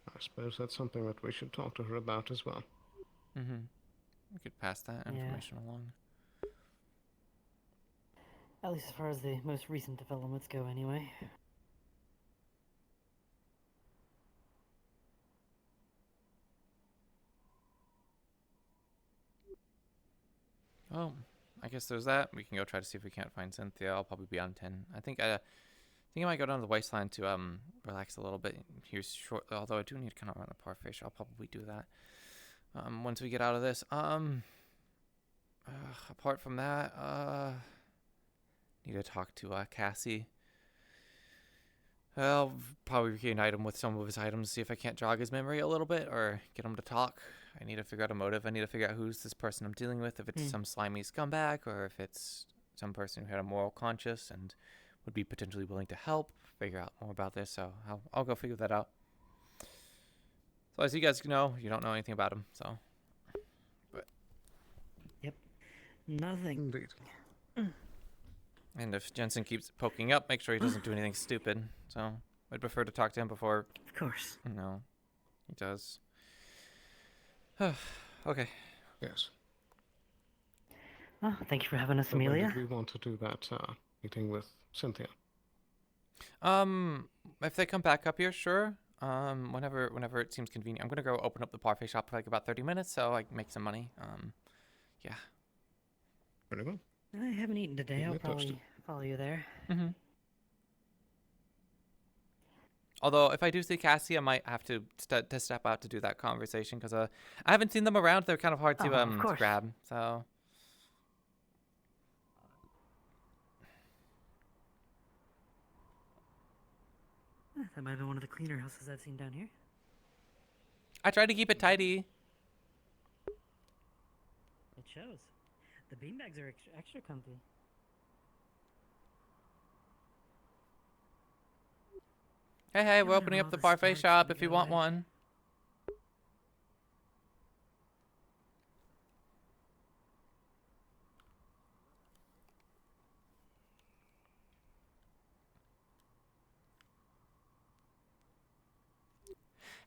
I suppose that's something that we should talk to her about as well. Mm-hmm. We could pass that information along. At least as far as the most recent developments go, anyway. Well, I guess there's that. We can go try to see if we can't find Cynthia. I'll probably be on 10. I think I might go down to the wasteland to relax a little bit here shortly. Although I do need to kind of run the Parfait. I'll probably do that once we get out of this. Apart from that, need to talk to Cassie. I'll probably reunite him with some of his items, see if I can't jog his memory a little bit or get him to talk. I need to figure out a motive. I need to figure out who's this person I'm dealing with, if it's some slimy scumbag or if it's some person who had a moral conscience and would be potentially willing to help figure out more about this. So I'll go figure that out. So as you guys know, you don't know anything about him, so. But. Yep. Nothing. Indeed. And if Jensen keeps poking up, make sure he doesn't do anything stupid. So I'd prefer to talk to him before. Of course. No, he does. Okay. Yes. Oh, thank you for having us, So when Amelia. did we want to do that meeting with Cynthia? If they come back up here, sure. Whenever it seems convenient. I'm gonna go open up the parfait shop for like about 30 minutes, so I can make some money. Yeah. Very well. I haven't eaten today. I'll probably follow you there. Although, if I do see Cassie, I might have to step out to do that conversation because I haven't seen them around. They're kind of hard to to grab. So. That might have been one of the cleaner houses I've seen down here. I try to keep it tidy. It shows. The beanbags are extra comfy. Hey, we're opening up the parfait shop if you want one.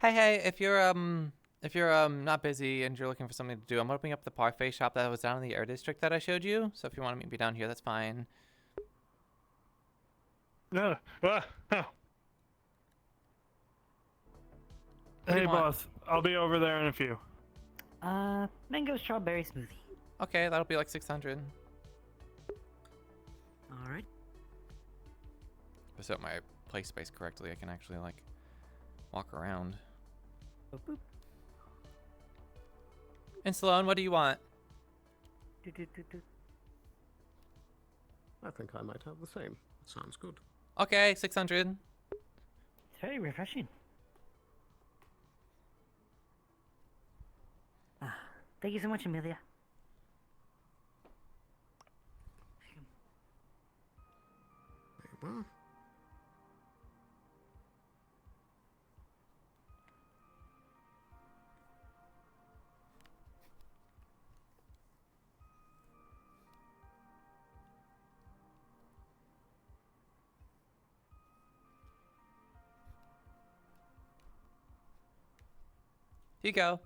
Hey, if you're not busy and you're looking for something to do, I'm opening up the parfait shop that was down in the Air District that I showed you. So if you want to meet me down here, that's fine. No. What do Hey, you want? boss. I'll be over there in a few. Mango strawberry smoothie. Okay, that'll be like 600. All right. If I set my play space correctly, I can actually like walk around. Boop, boop. And Sloan, what do you want? I think I might have the same. That sounds good. Okay, 600. It's very refreshing. Thank you so much, Amelia. Very well. Here you go.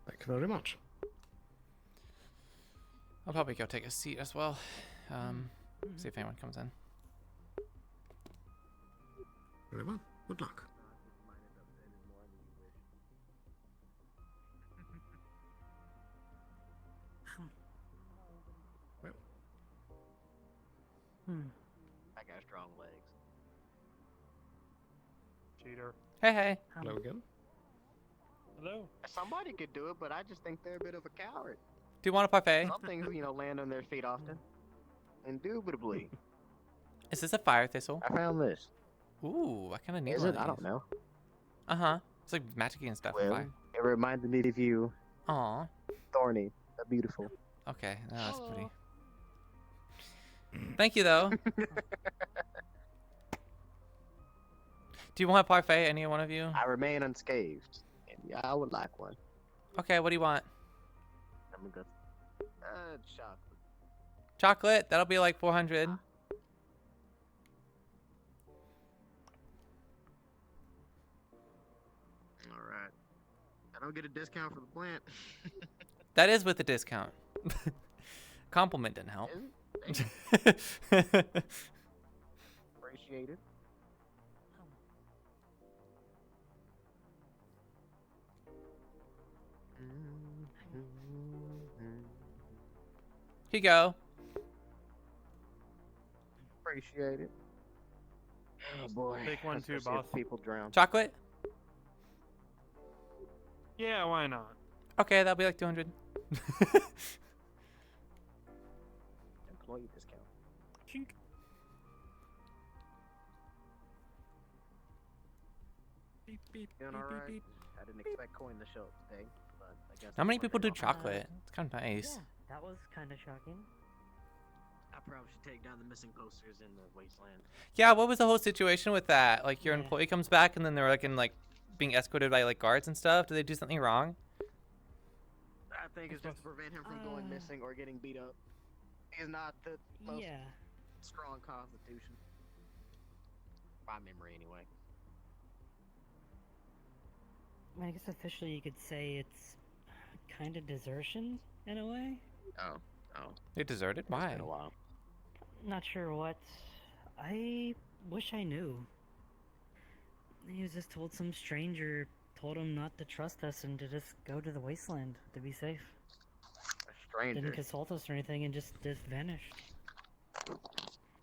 Thank you very much. I'll probably go take a seat as well. See if anyone comes in. Very well. Good luck. Well. I got strong legs. Cheater. Hey. Hello again. Hello. Somebody could do it, but I just think they're a bit of a coward. Do you want a parfait? Some things, land on their feet often. Indubitably. Is this a fire thistle? I found this. Ooh, I kind of need Is one it? of I don't these. know. Uh-huh. It's like magic and stuff. Well, Fire. it reminded me of you. Aw. Thorny, but beautiful. Okay, no, that's pretty. Thank you, though. Do you want a parfait, any one of you? I remain unscathed. And yeah, I would like one. Okay, what do you want? I'm good. Chocolate. Chocolate? That'll be like 400. Alright. I don't get a discount for the plant. That is with the discount. Compliment didn't help. Appreciate it. Here you go. Appreciate it. Oh boy. Take one Let's too, go see boss. if people drown. Chocolate? Yeah, why not? Okay, that'll be like 200. Employee discount. Chink. Doing alright. I didn't expect Coin to show up today, but I guess. Not many it's one people day do off. chocolate. It's kind of nice. Yeah, that was kind of shocking. I probably should take down the missing posters in the wasteland. Yeah, what was the whole situation with that? Like your employee comes back and then they're like being escorted by like guards and stuff. Did they do something wrong? I think it's just to prevent him from going missing or getting beat up. He's not the most strong constitution. By memory, anyway. I mean, I guess officially you could say it's kind of desertion in a way. Oh. They deserted? Why? It's been a while. Not sure what. I wish I knew. He was just told some stranger told him not to trust us and to just go to the wasteland to be safe. A stranger. Didn't consult us or anything and just vanished.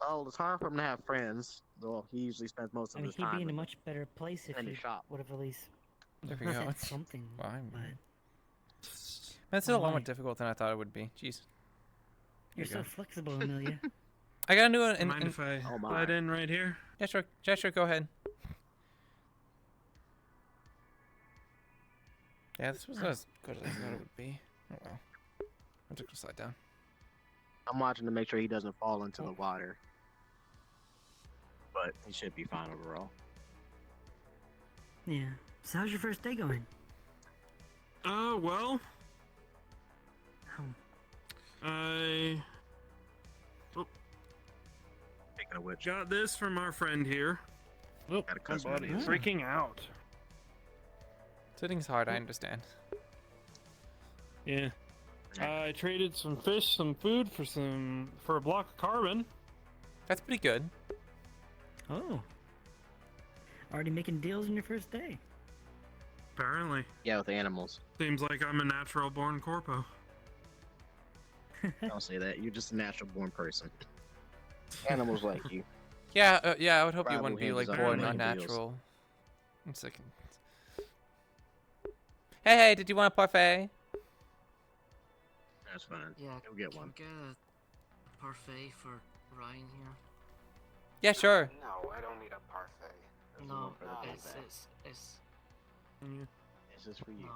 Oh, it's hard for him to have friends. Well, he usually spends most of I mean, his he'd time be in a with much better place if in the he shop. would have at least There we go. said something. But That's a lot more difficult than I thought it would be. Jeez. you're There you so go. flexible, Amelia. I gotta do it. Mind if I slide in right here? Yeah, sure. Yeah, sure. Go ahead. Yeah, this was not as good as I thought it would be. Oh well. I'm just gonna slide down. I'm watching to make sure he doesn't fall into the water. But he should be fine overall. Yeah. So how's your first day going? Well. I. Speaking of which, got this from our friend here. Oh, my body is freaking out. Sitting's hard, I understand. Yeah. I traded some fish, some food for a block of carbon. That's pretty good. Oh. Already making deals on your first day. Apparently. Yeah, with animals. Seems like I'm a natural born corpo. Don't say that. You're just a natural born person. Animals like you. Yeah, yeah. I would hope you Probably wouldn't be him like design born making deals. unnatural. One second. Hey, did you want a parfait? That's fine. Yeah, You'll get can one. we get a parfait for Ryan here? Yeah, sure. No, I don't need a parfait. No, for the it's This is for you.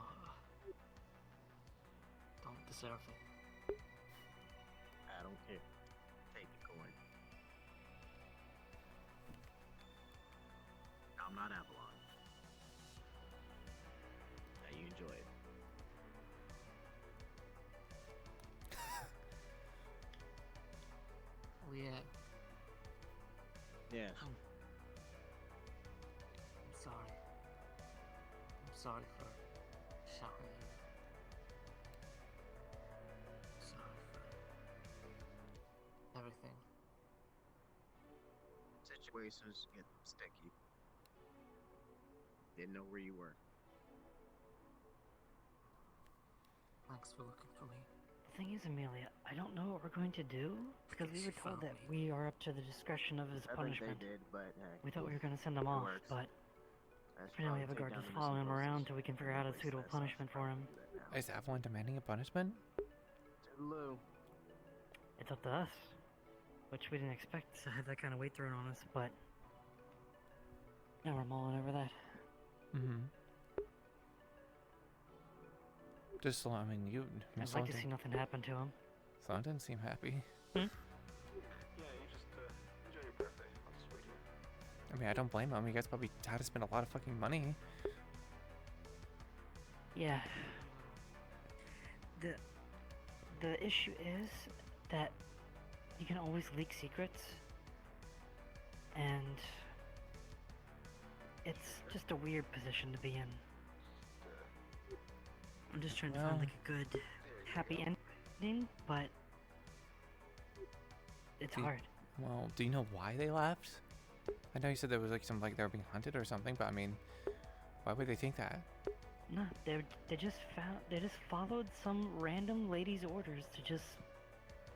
don't deserve it. I don't care. Take the coin. I'm not Avalon. Now you enjoy it. Oh yeah, Yes. I'm sorry. I'm sorry for shouting at you. Sorry for everything. Situations get sticky. Didn't know where you were. Thanks for looking for me. The thing is, Amelia, I don't know what we're going to do because we were told that we are up to the discretion of his I think punishment. they did, but We thought we were going to send him it off, works. but That's for now we have a probably guard take just down the following him missing around posters. till we can figure out a suitable punishment for him. Is Avalon demanding a punishment? Toodaloo. It's up to us, which we didn't expect to have that kind of weight thrown on us, but now we're mulling over that. Mm-hmm. Just, I mean, you. I'd like to see nothing happen to him. Sloan didn't seem happy. Yeah, you just enjoy your birthday. I'll just wait here. I mean, I don't blame him. You guys probably had to spend a lot of fucking money. Yeah. The issue is that you can always leak secrets, and it's just a weird position to be in. I'm just trying to find like a good, happy ending, but it's hard. Well, do you know why they left? I know you said there was like some like they were being hunted or something, but I mean, why would they think that? No, they just followed some random lady's orders to just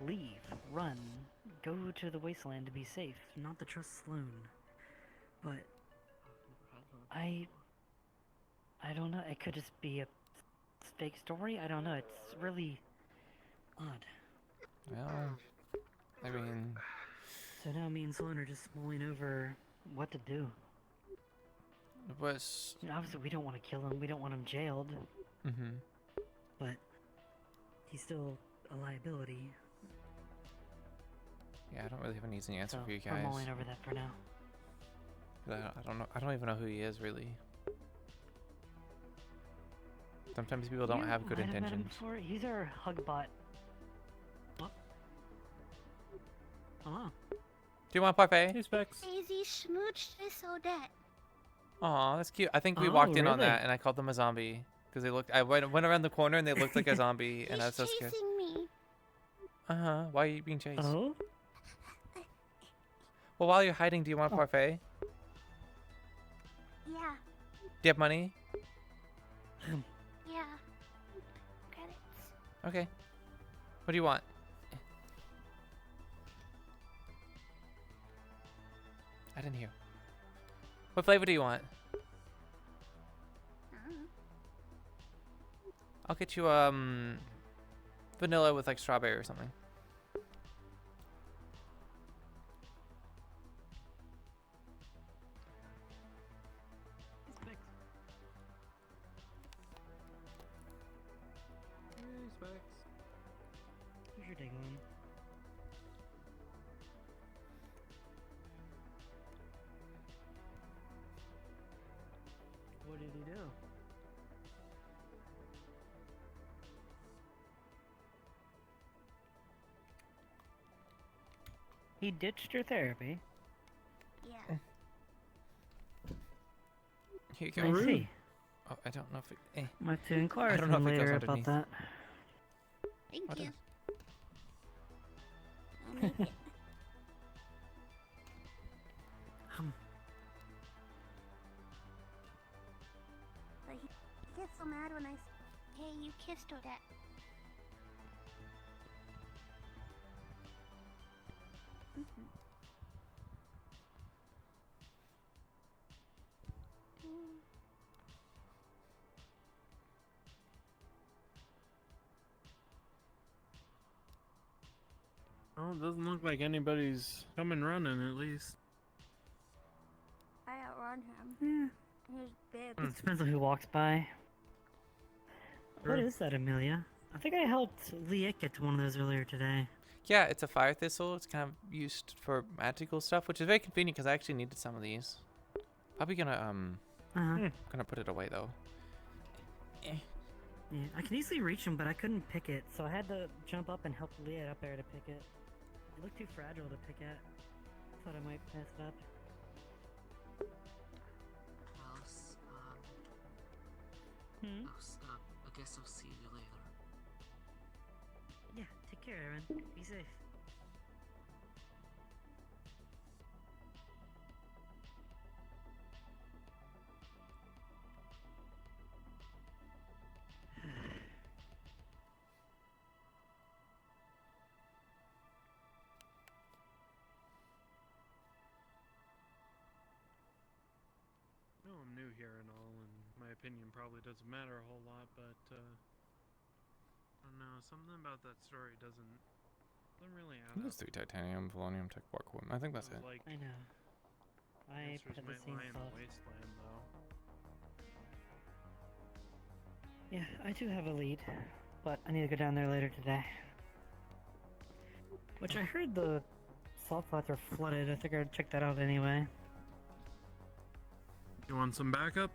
leave, run, go to the wasteland to be safe, not to trust Sloan. But I don't know. It could just be a fake story. I don't know. It's really odd. Well, I mean, So now me and Sloan are just mulling over what to do. It was. You know, obviously, we don't want to kill him. We don't want him jailed. Mm-hmm. But he's still a liability. Yeah, I don't really have an easy answer So for you we're guys. mulling over that for now. I don't know. I don't even know who he is really. Sometimes people don't have good might have met him intentions. before. He's our Hugbot. Oh. Hello. Do you want parfait? Daisy smooched this Odette. Aw, that's cute. I think we Oh, walked in on really? that, and I called them a zombie because they looked. I went around the corner and they looked like a zombie, and I was so scared. Chasing me. Why are you being chased? Oh. Well, while you're hiding, do you want a parfait? Yeah. Do you have money? Yeah. Credits. Okay. What do you want? I didn't hear. What flavor do you want? I'll get you vanilla with like strawberry or something. Where's your day going? What did he do? He ditched your therapy. Yeah. Here you I go. see. Oh, I don't know if it. Might have to inquire I don't know some if it goes later about underneath. that. Thank What you. a- I'll make it. But he gets so mad when I say, hey, you kissed Odette. Well, it doesn't look like anybody's coming running, at least. I outrun him. Yeah. He was big. It depends on who walks by. What Sure. is that, Amelia? I think I helped Liek get to one of those earlier today. Yeah, it's a fire thistle. It's kind of used for magical stuff, which is very convenient because I actually needed some of these. Probably gonna gonna put it away though. Yeah, I can easily reach him, but I couldn't pick it, so I had to jump up and help Leah up there to pick it. It looked too fragile to pick at. Thought I might mess it up. I guess I'll see you later. Yeah, take care, Aaron. Be safe. No, I'm new here and all, and my opinion probably doesn't matter a whole lot, but, I don't know, something about that story doesn't really I add think up. it's 3 titanium, polonium, tech block 1. I think that's it. Like, I know. I answers had the might same lie in thought. the wasteland, though. Yeah, I do have a lead, but I need to go down there later today. Which I heard the salt flats are flooded. I figured I'd check that out anyway. You want some backup?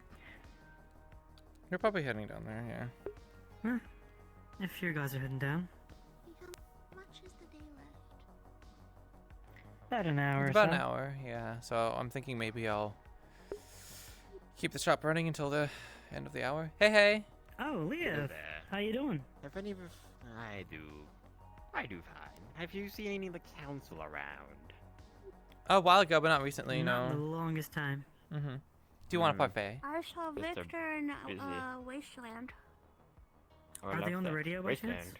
You're probably heading down there, yeah. Huh? If you guys are heading down. How much is the day left? About an hour It's or about so. an hour, yeah. So I'm thinking maybe I'll keep the shop running until the end of the hour. Hey, hey. Oh, Leah. Hello there. How you doing? Have any of I do fine. Have you seen any of the council around? A while ago, but not recently, Not no. the longest time. Mm-hmm. Do you want a parfait? I saw Yes, they're Victor in busy. Wasteland. Oh, I Are they love on the that. radio by chance? Wasteland.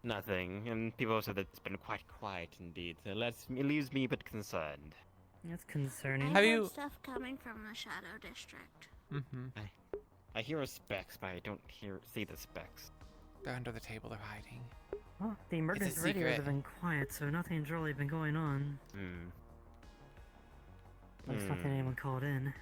Nothing, and people said that it's been quite quiet indeed. So it leaves me a bit concerned. That's concerning. I heard stuff coming from the Shadow District. Mm-hmm. I hear specks, but I don't see the specks. They're under the table. They're hiding. Well, the emergency radios secret. have been quiet, so nothing's really been going on. Hmm. At least not that anyone called in.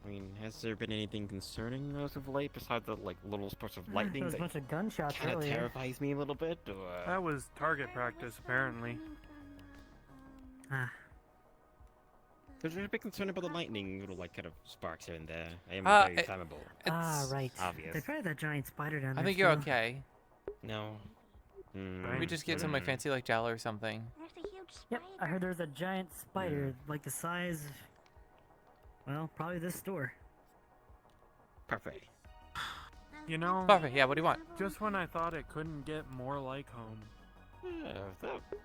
I mean, has there been anything concerning as of late besides the like little spurts of There lightning was a that bunch of gunshots kind of earlier. terrifies me a little bit? Or, That was target practice, apparently. There's a big concern about the lightning, little like kind of sparks here and there. I am very flammable. Right. Obvious. They probably that giant spider down there. I think you're still. okay. No. We just get some like fancy like gel or something. Yep, I heard there's a giant spider, like the size. Well, probably this store. Perfect. You know. Perfect. Yeah. What do you want? Just when I thought it couldn't get more like home.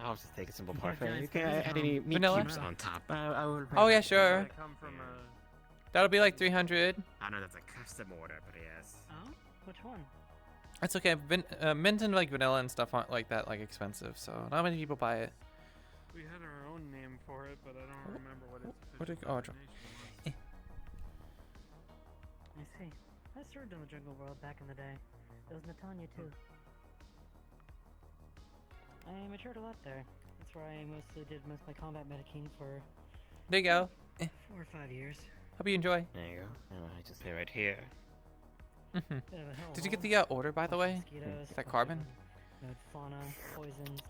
I'll just take a simple parfait. You can add any meat Vanilla? cubes on top. Oh yeah, sure. That'll be like 300. I know that's a custom order, but yes. Oh, which one? That's okay. Mint and like vanilla and stuff aren't like that like expensive, so not many people buy it. We had our own name for it, but I don't remember what its What did? official Oh, designation was. I see. I served in the Jungle World back in the day. It was Netanya too. I matured a lot there. That's where I mostly did most of my combat medicine for There you go. 4 or 5 years. Hope you enjoy. There you go. I just stay right here. Did you get the order by the way? That carbon? Fauna, poisons.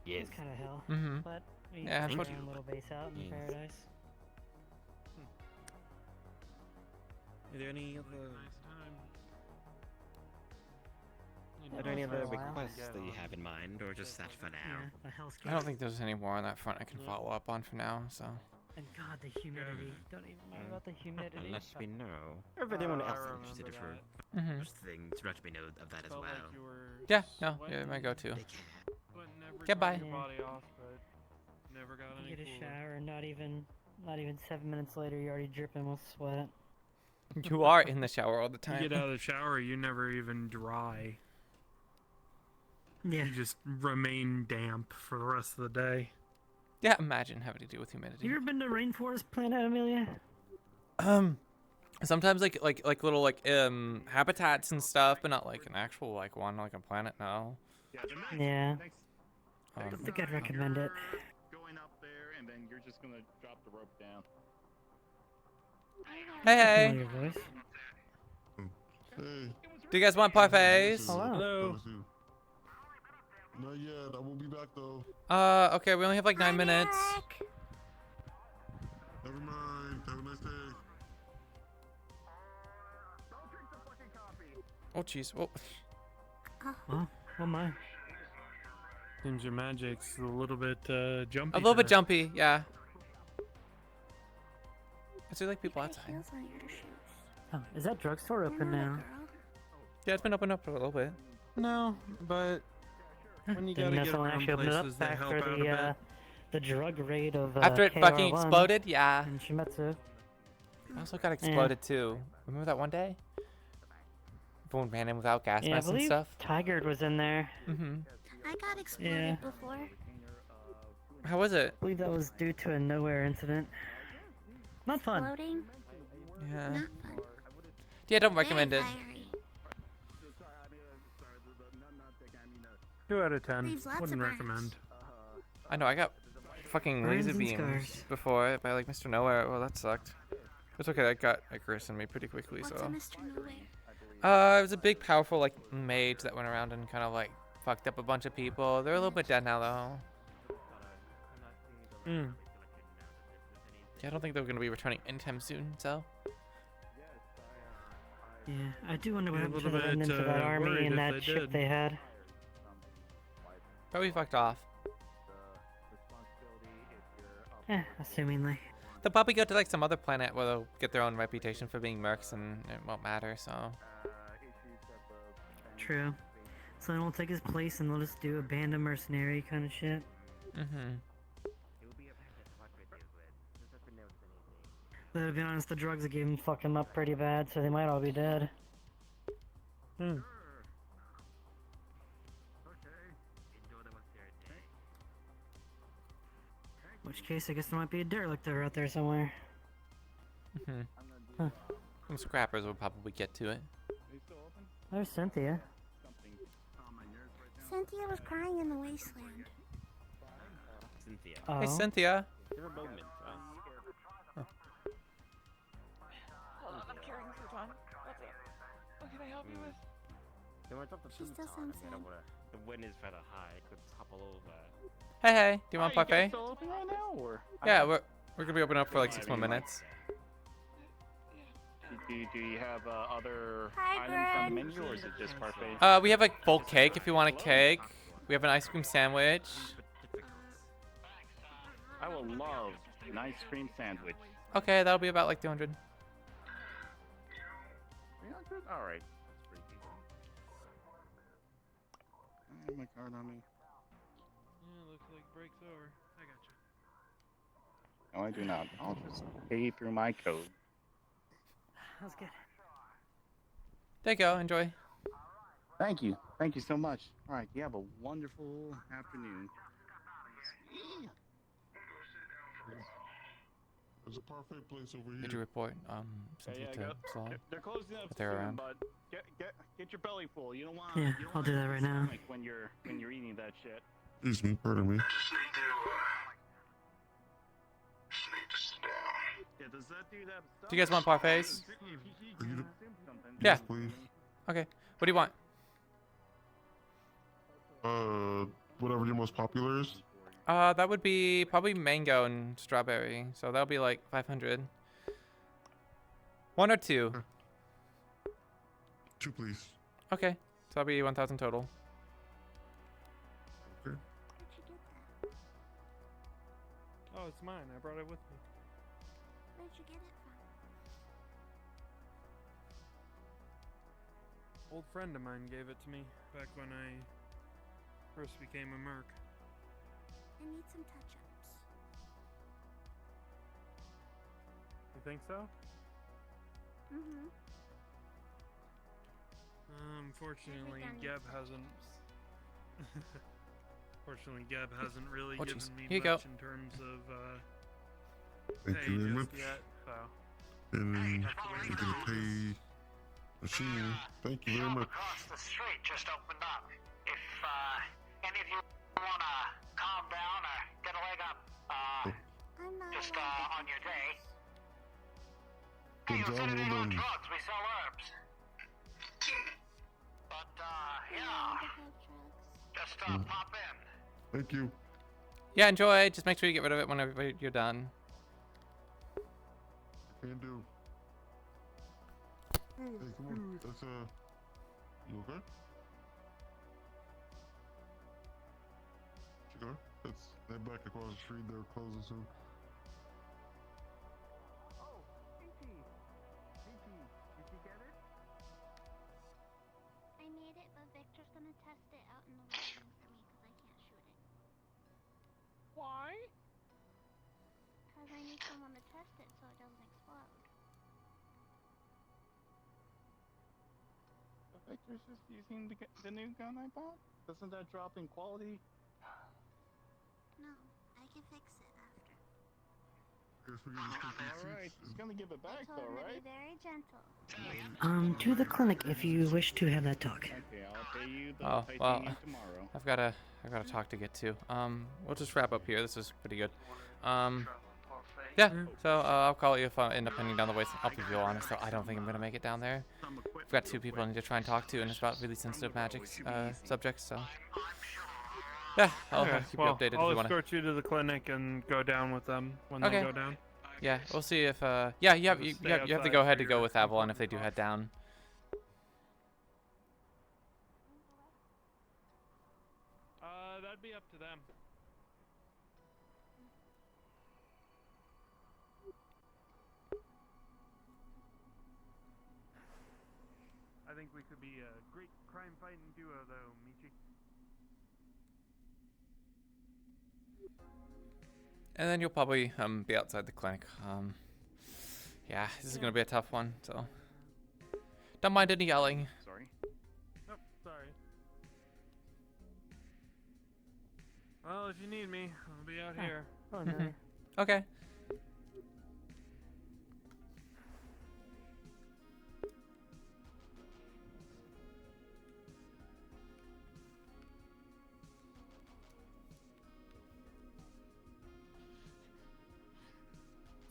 Yes. It's kind of hell. Mhm. But we Yeah, put that's our what- own little base out in Yes. paradise. Are there any other? Yeah, Are there any for a other while. requests that you have in mind, or just that for now? Yeah, a hellscape. I don't think there's any more on that front I can follow up on for now. So. And God, the humidity. Don't even worry about the humidity. Unless we know. Or if anyone else is interested for Mhm. those things, let me know of that as well. Yeah. No. Yeah. My go-to. Goodbye. Your body off, but never got any You get a cooler. shower, and not even 7 minutes later, you're already dripping with sweat. You are in the shower all the time. You get out of the shower, you never even dry. Yeah. You just remain damp for the rest of the day. Yeah. Imagine having to deal with humidity. You ever been to Rainforest Planet, Amelia? Sometimes like little like habitats and stuff, but not like an actual like one like a planet. No. Yeah. I don't think I'd recommend it. Going up there, and then you're just gonna drop the rope down. Hey. Familiar voice. Hey. Do you guys want parfaits? Hello. Not yet. I will be back though. Okay. We only have like 9 minutes. Never mind. Have a nice day. Oh jeez. Oh. Oh my. Seems your magic's a little bit jumpy. A little bit today. jumpy. Yeah. I see like people outside. Oh, is that drugstore open now? Yeah, it's been open up for a little bit. No, but when you Didn't gotta get know someone around actually opened it places up that back help for out a bit. the drug raid of After it fucking KR1 exploded, yeah. in Shimetsu. I also got exploded too. Remember that one day? Everyone ran in without gas Yeah, I masks and believe stuff. Tigard was in there. Mm-hmm. I got exploded Yeah. before. How was it? I believe that was due to a nowhere incident. Not fun. Exploding? Yeah. Not fun. Yeah, don't recommend it. Fiery. 2 out of 10. Leaves lots Wouldn't of burns. recommend. I know, I got fucking Burns laser and beams scars. before by like Mr. Nowhere. Well, that sucked. It's okay, that got Icarus in me pretty quickly, What's so. a Mr. Nowhere? It was a big, powerful, like, mage that went around and kind of, like, fucked up a bunch of people. They're a little bit dead now, though. Yeah, I don't think they're going to be returning anytime soon, so. Yeah, I do wonder what Be a happened to little the remnants bit, of that army worried and if that they ship did. they had. Probably fucked off. Assumingly. They'll probably go to, like, some other planet where they'll get their own reputation for being mercs and it won't matter, so. True. So then we'll take his place and they'll just do a band of mercenary kind of shit. Mm-hmm. But to be honest, the drugs that gave him fucked him up pretty bad, so they might all be dead. In which case, I guess there might be a derelict out there somewhere. Mm-hmm. Huh. Some scrappers will probably get to it. There's Cynthia. Cynthia was crying in the wasteland. Cynthia. Oh. Hey, Cynthia. Give her a moment. She still sounds sad. The wind is kind of high. I could topple over. Hey, hey, do you want Are you guys parfait? still open right now, or? Yeah, we're gonna be open up for like 6 more minutes. Do you have other Hi, items on the Greg. menu, or is it just parfait? We have like full cake if you want a cake. We have an ice cream sandwich. I will love an ice cream sandwich. Okay, that'll be about like 200. 300? All right. That's pretty decent. I have my card on me. Yeah, looks like break's over. I got you. No, I do not. I'll just pay through my code. That was good. There you go. Enjoy. Thank you. Thank you so much. All right. You have a wonderful afternoon. There's a parfait place over here. Did you report something to Saul? They're closing up If they're soon, around. but get your belly full. You don't want. Yeah, I'll do that right now. Like when you're eating that shit. Excuse me, pardon me. Yeah, does that dude have stuff? Do you guys want parfaits? Yeah. Yes, please. Okay. What do you want? Whatever your most popular is. That would be probably mango and strawberry. So that'll be like 500. 1 or 2? 2, please. Okay. So that'll be 1,000 total. Okay. Oh, it's mine. I brought it with me. Where'd you get it from? Old friend of mine gave it to me back when I first became a merc. I need some touch-ups. You think so? Mm-hmm. Unfortunately, Never done Geb hasn't. Fortunately, Geb hasn't really Oh, given jeez. me Here you much go. in terms of Thank pay you very just much. yet. So. And you're gonna pay machine. Thank you very much. Across the street just opened up. If any of you wanna calm down or get a leg up, I'm not just allowed to on your day. Good Hey, job, if any well more done. drugs, we sell herbs. But yeah, just pop in. Thank you. Yeah, enjoy. Just make sure you get rid of it whenever you're done. Can do. Hey, come on. That's you okay? Cigar? That's that back across the street. They're closing soon. Oh, Pinky. Pinky, did you get it? I made it, but Victor's gonna test it out in the living room for me because I can't shoot it. Why? Because I need someone to test it so it doesn't explode. Victor's just using the new gun I bought? Doesn't that drop in quality? No, I can fix it after. Guess we're gonna just take these Alright, seats. he's gonna give it back I though, told him to right? be very gentle. To the clinic if you wish to have that talk. Okay, I'll pay you the Oh, well, titanium tomorrow. I've got a talk to get to. We'll just wrap up here. This is pretty good. Yeah. So I'll call you if I end up heading down the way. I'll be real honest though. I don't think I'm gonna make it down there. I've got 2 people I need to try and talk to, and it's about really sensitive magic subjects. So yeah, I'll Okay, keep well, you updated I'll if you want to. escort you to the clinic and go down with them when Okay. they go down. Yeah, we'll see if yeah, you have Just you stay have the outside go ahead for to go your with Avalon if they do head down. That'd be up to them. I think we could be a great crime-fighting duo, though, Michi. And then you'll probably be outside the clinic. Yeah, this is gonna be a tough one. So don't mind any yelling. Sorry. Oh, sorry. Well, if you need me, I'll be out here. Oh, no. Okay.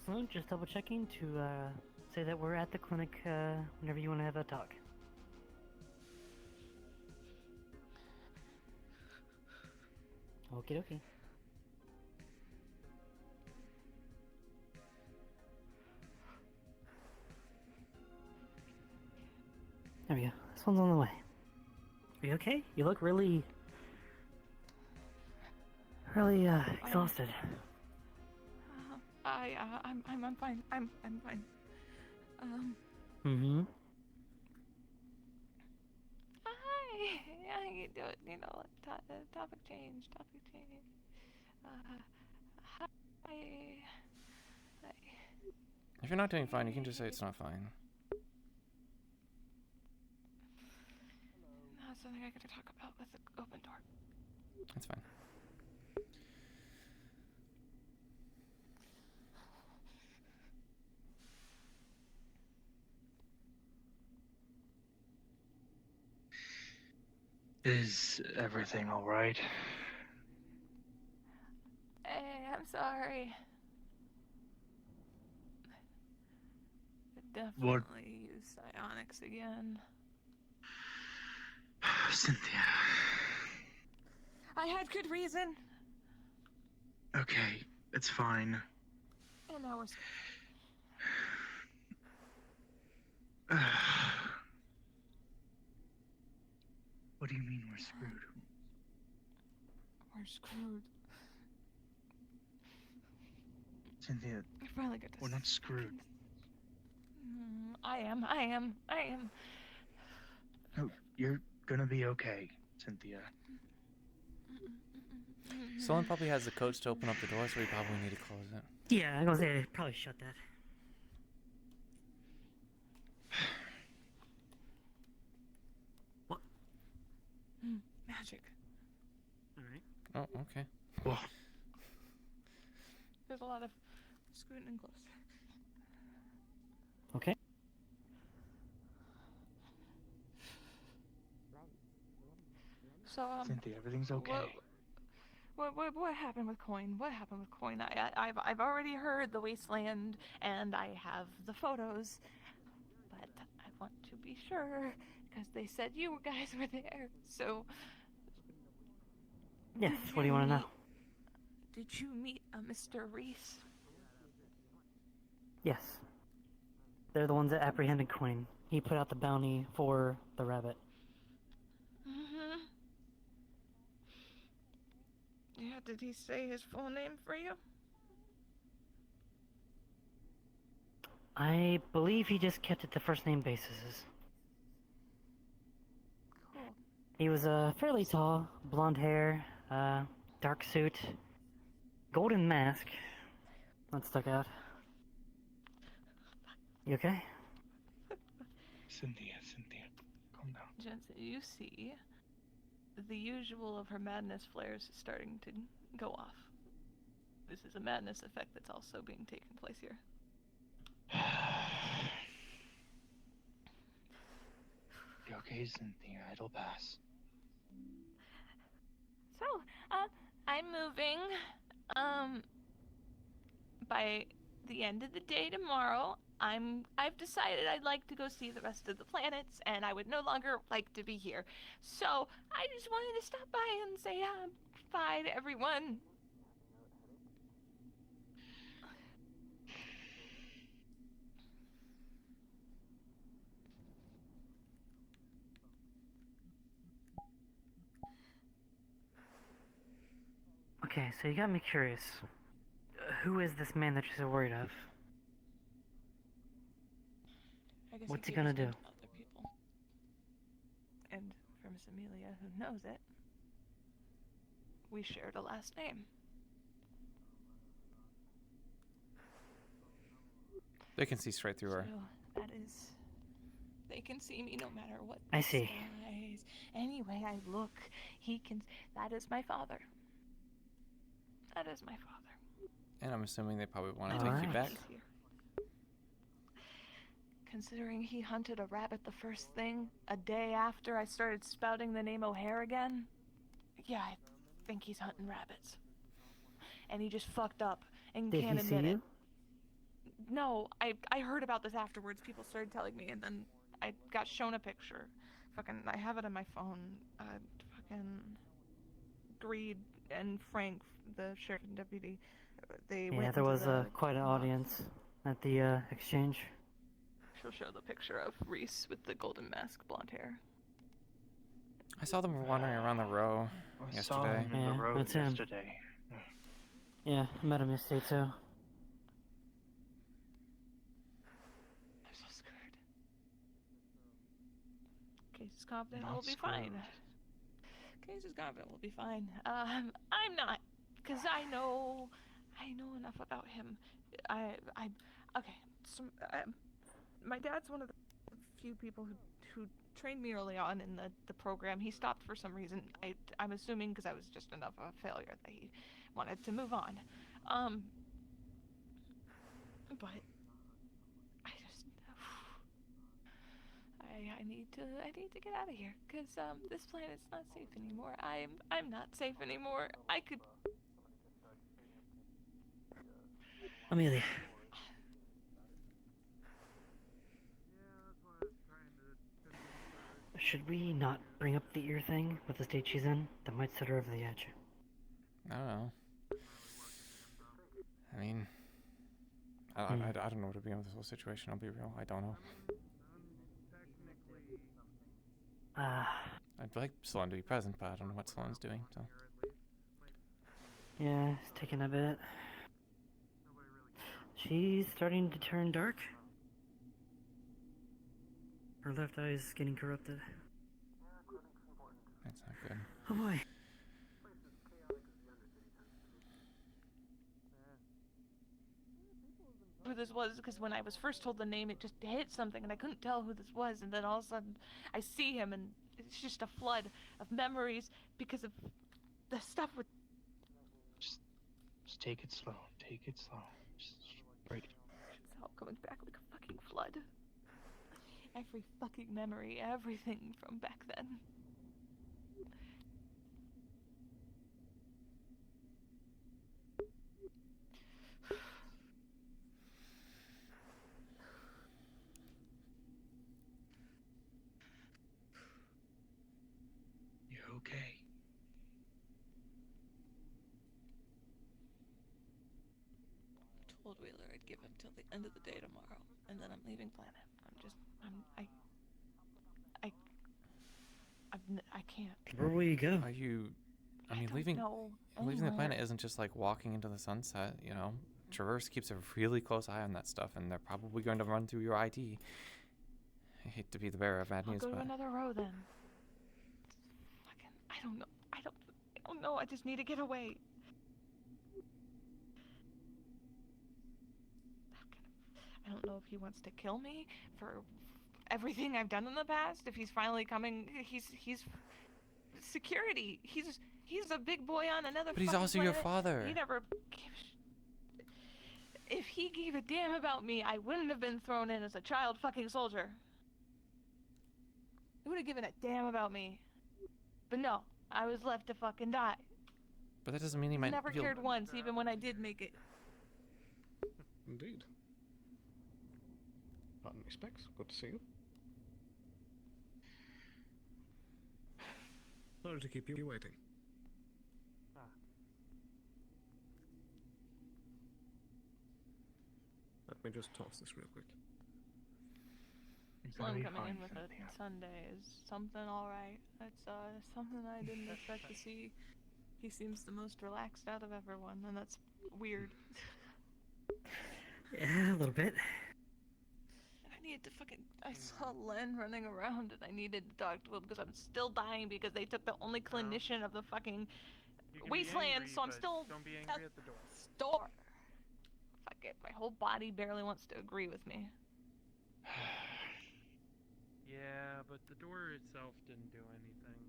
So just double checking to say that we're at the clinic whenever you want to have a talk. Okie dokie. There we go. This one's on the way. Are you okay? You look really exhausted. I'm fine. I'm fine. Mm-hmm. Hi. Yeah, you do it. You know, topic change. Hi. If you're not doing fine, you can just say it's not fine. That's something I gotta talk about with the open door. That's fine. Is everything alright? Hey, I'm sorry. Definitely use psionics again. Cynthia. I had good reason. Okay, it's fine. And now we're What do you mean we're screwed? We're screwed. Cynthia, I finally got to we're not screwed. I am. No, you're gonna be okay, Cynthia. Someone probably has the codes to open up the door, so we probably need to close it. Yeah, I'm gonna say probably shut that. What? Magic. Alright. Oh, okay. Whoa. There's a lot of scooting and close. Okay. So, Cynthia, everything's okay. What happened with Coin? What happened with Coin? I've already heard the wasteland, and I have the photos, but I want to be sure because they said you guys were there. So. Yes. What do you want to know? Did you meet a Mr. Reese? Yes. They're the ones that apprehended Coin. He put out the bounty for the rabbit. Mm-hmm. Yeah, did he say his full name for you? I believe he just kept it to first name basis. Cool. He was fairly tall, blonde hair, dark suit, golden mask. That stuck out. You okay? Cynthia, calm down. Jensen, you see, the usual of her madness flares is starting to go off. This is a madness effect that's also being taken place here. You okay, Cynthia? It'll pass. So, I'm moving, by the end of the day tomorrow. I've decided I'd like to go see the rest of the planets, and I would no longer like to be here. So, I just wanted to stop by and say bye to everyone. Okay, so you got me curious. Who is this man that you're so worried of? What's he gonna do? Other people. And for Miss Amelia, who knows it, we shared a last name. They can see straight through her. So that is, they can see me no matter what. I see. Size. Any way I look, he can. That is my father. That is my father. And I'm assuming they probably want to take you back. Considering he hunted a rabbit the first thing, a day after I started spouting the name O'Hare again, yeah, I think he's hunting rabbits. And he just fucked up and Did can't he see admit it. you? No, I heard about this afterwards. People started telling me, and then I got shown a picture. Fucking, I have it on my phone. Fucking Greed and Frank, the sheriff and deputy, they Yeah, went there into was the quite an audience at the exchange. She'll show the picture of Reese with the golden mask, blonde hair. I saw them wandering around the row I saw yesterday. him in the road that's him. yesterday. Yeah, I met him yesterday too. I'm so scared. Case is confident Not we'll be fine. Case is confident we'll be fine. I'm not, cause I know enough about him. Okay. So, my dad's one of the few people who trained me early on in the program. He stopped for some reason. I'm assuming because I was just enough of a failure that he wanted to move on. But I just I need to get out of here because this planet's not safe anymore. I'm not safe anymore. I could. Amelia. Should we not bring up the ear thing with the state she's in? That might set her over the edge. I don't know. I mean, I don't know what to be in this whole situation. I'll be real. I don't know. I'd like Sloan to be present, but I don't know what Sloan's doing. So. Yeah, it's taking a bit. She's starting to turn dark. Her left eye is getting corrupted. That's not good. Oh boy. Who this was, because when I was first told the name, it just hit something and I couldn't tell who this was, and then all of a sudden I see him and it's just a flood of memories because of the stuff with. Just take it slow. Take it slow. Just break it. It's all coming back like a fucking flood. Every fucking memory, everything from back then. You're okay. I told Wheeler I'd give him till the end of the day tomorrow, and then I'm leaving planet. I can't. Where will you go? Are you? I mean, leaving the planet isn't just like walking into the sunset. You know, Traverse keeps a really close eye on that stuff, and they're probably going to run through your ID. I hate to be the bearer of bad news, I'll go but to another row then. Fucking, I don't know. I don't know. I just need to get away. I don't know if he wants to kill me for everything I've done in the past. If he's finally coming, he's security. He's a big boy on another. But he's also your planet. father. He never. If he gave a damn about me, I wouldn't have been thrown in as a child fucking soldier. He would have given a damn about me. But no, I was left to fucking die. But that doesn't mean he might. Never cared once, even when I did make it. Indeed. Pardon me, Specs. Good to see you. Sorry to keep you waiting. Let me just toss this real quick. Sloan coming in with a Sunday is something alright. It's something I didn't expect to see. He seems the most relaxed out of everyone, and that's weird. Yeah, a little bit. I needed to fucking. I saw Len running around and I needed to talk to him because I'm still dying because they took the only clinician of the fucking wasteland, so I'm still. Don't be angry at the door. Store. Fuck it, my whole body barely wants to agree with me. Yeah, but the door itself didn't do anything.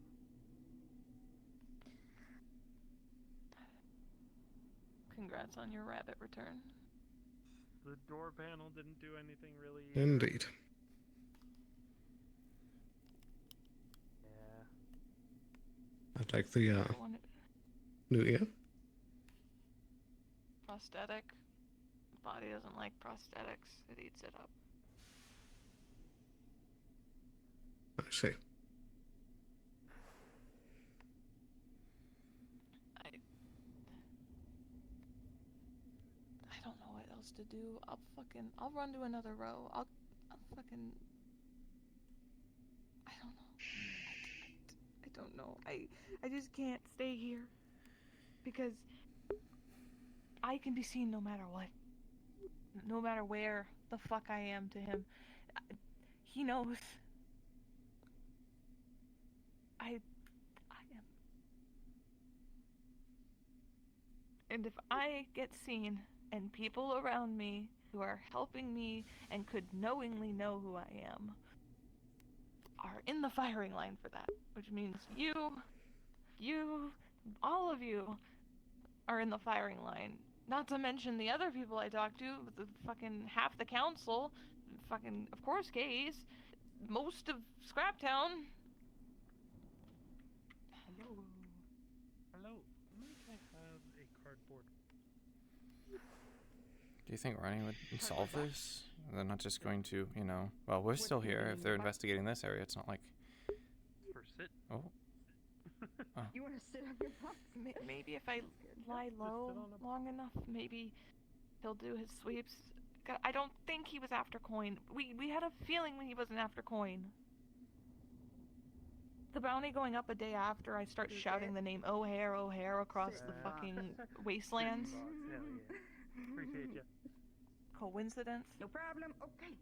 Congrats on your rabbit return. The door panel didn't do anything really. Indeed. Yeah. I'd like the new ear. Prosthetic. Body doesn't like prosthetics. It eats it up. I see. else to do, I'll run to another row. I'll fucking, I don't know. I don't know. I just can't stay here because I can be seen no matter what. No matter where the fuck I am to him. He knows. I am. And if I get seen and people around me who are helping me and could knowingly know who I am are in the firing line for that, which means you, all of you are in the firing line. Not to mention the other people I talked to, the fucking half the council, fucking, of course, gays, most of Scraptown. Hello. Hello. Might I have a cardboard? Do you think running would solve this? They're not just going to, you know... Well, we're still here. If they're investigating this area, it's not like... For sit. Oh. Oh. You want to sit on your box? Maybe if I lie low long enough, maybe he'll do his sweeps. God, I don't think he was after Coin. We had a feeling when he wasn't after Coin. The bounty going up a day after I start shouting the name O'Hare across the fucking wastelands. Hell yeah. Appreciate you. Coincidence? No problem. Okay.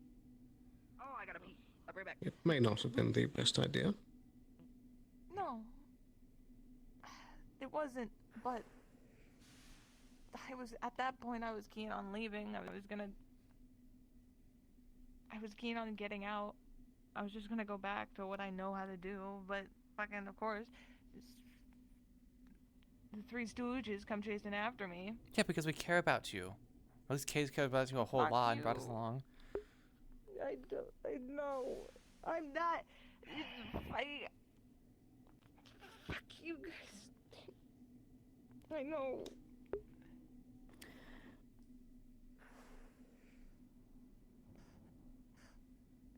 Oh, I gotta pee. I'll be right back. It may not have been the best idea. No. It wasn't, but at that point I was keen on leaving. I was keen on getting out. I was just gonna go back to what I know how to do, but fucking, of course, the Three Stooges come chasing after me. Yeah, because we care about you. Well, this case cared about you a whole lot and brought us along. I know. I'm not. Fuck you guys. I know.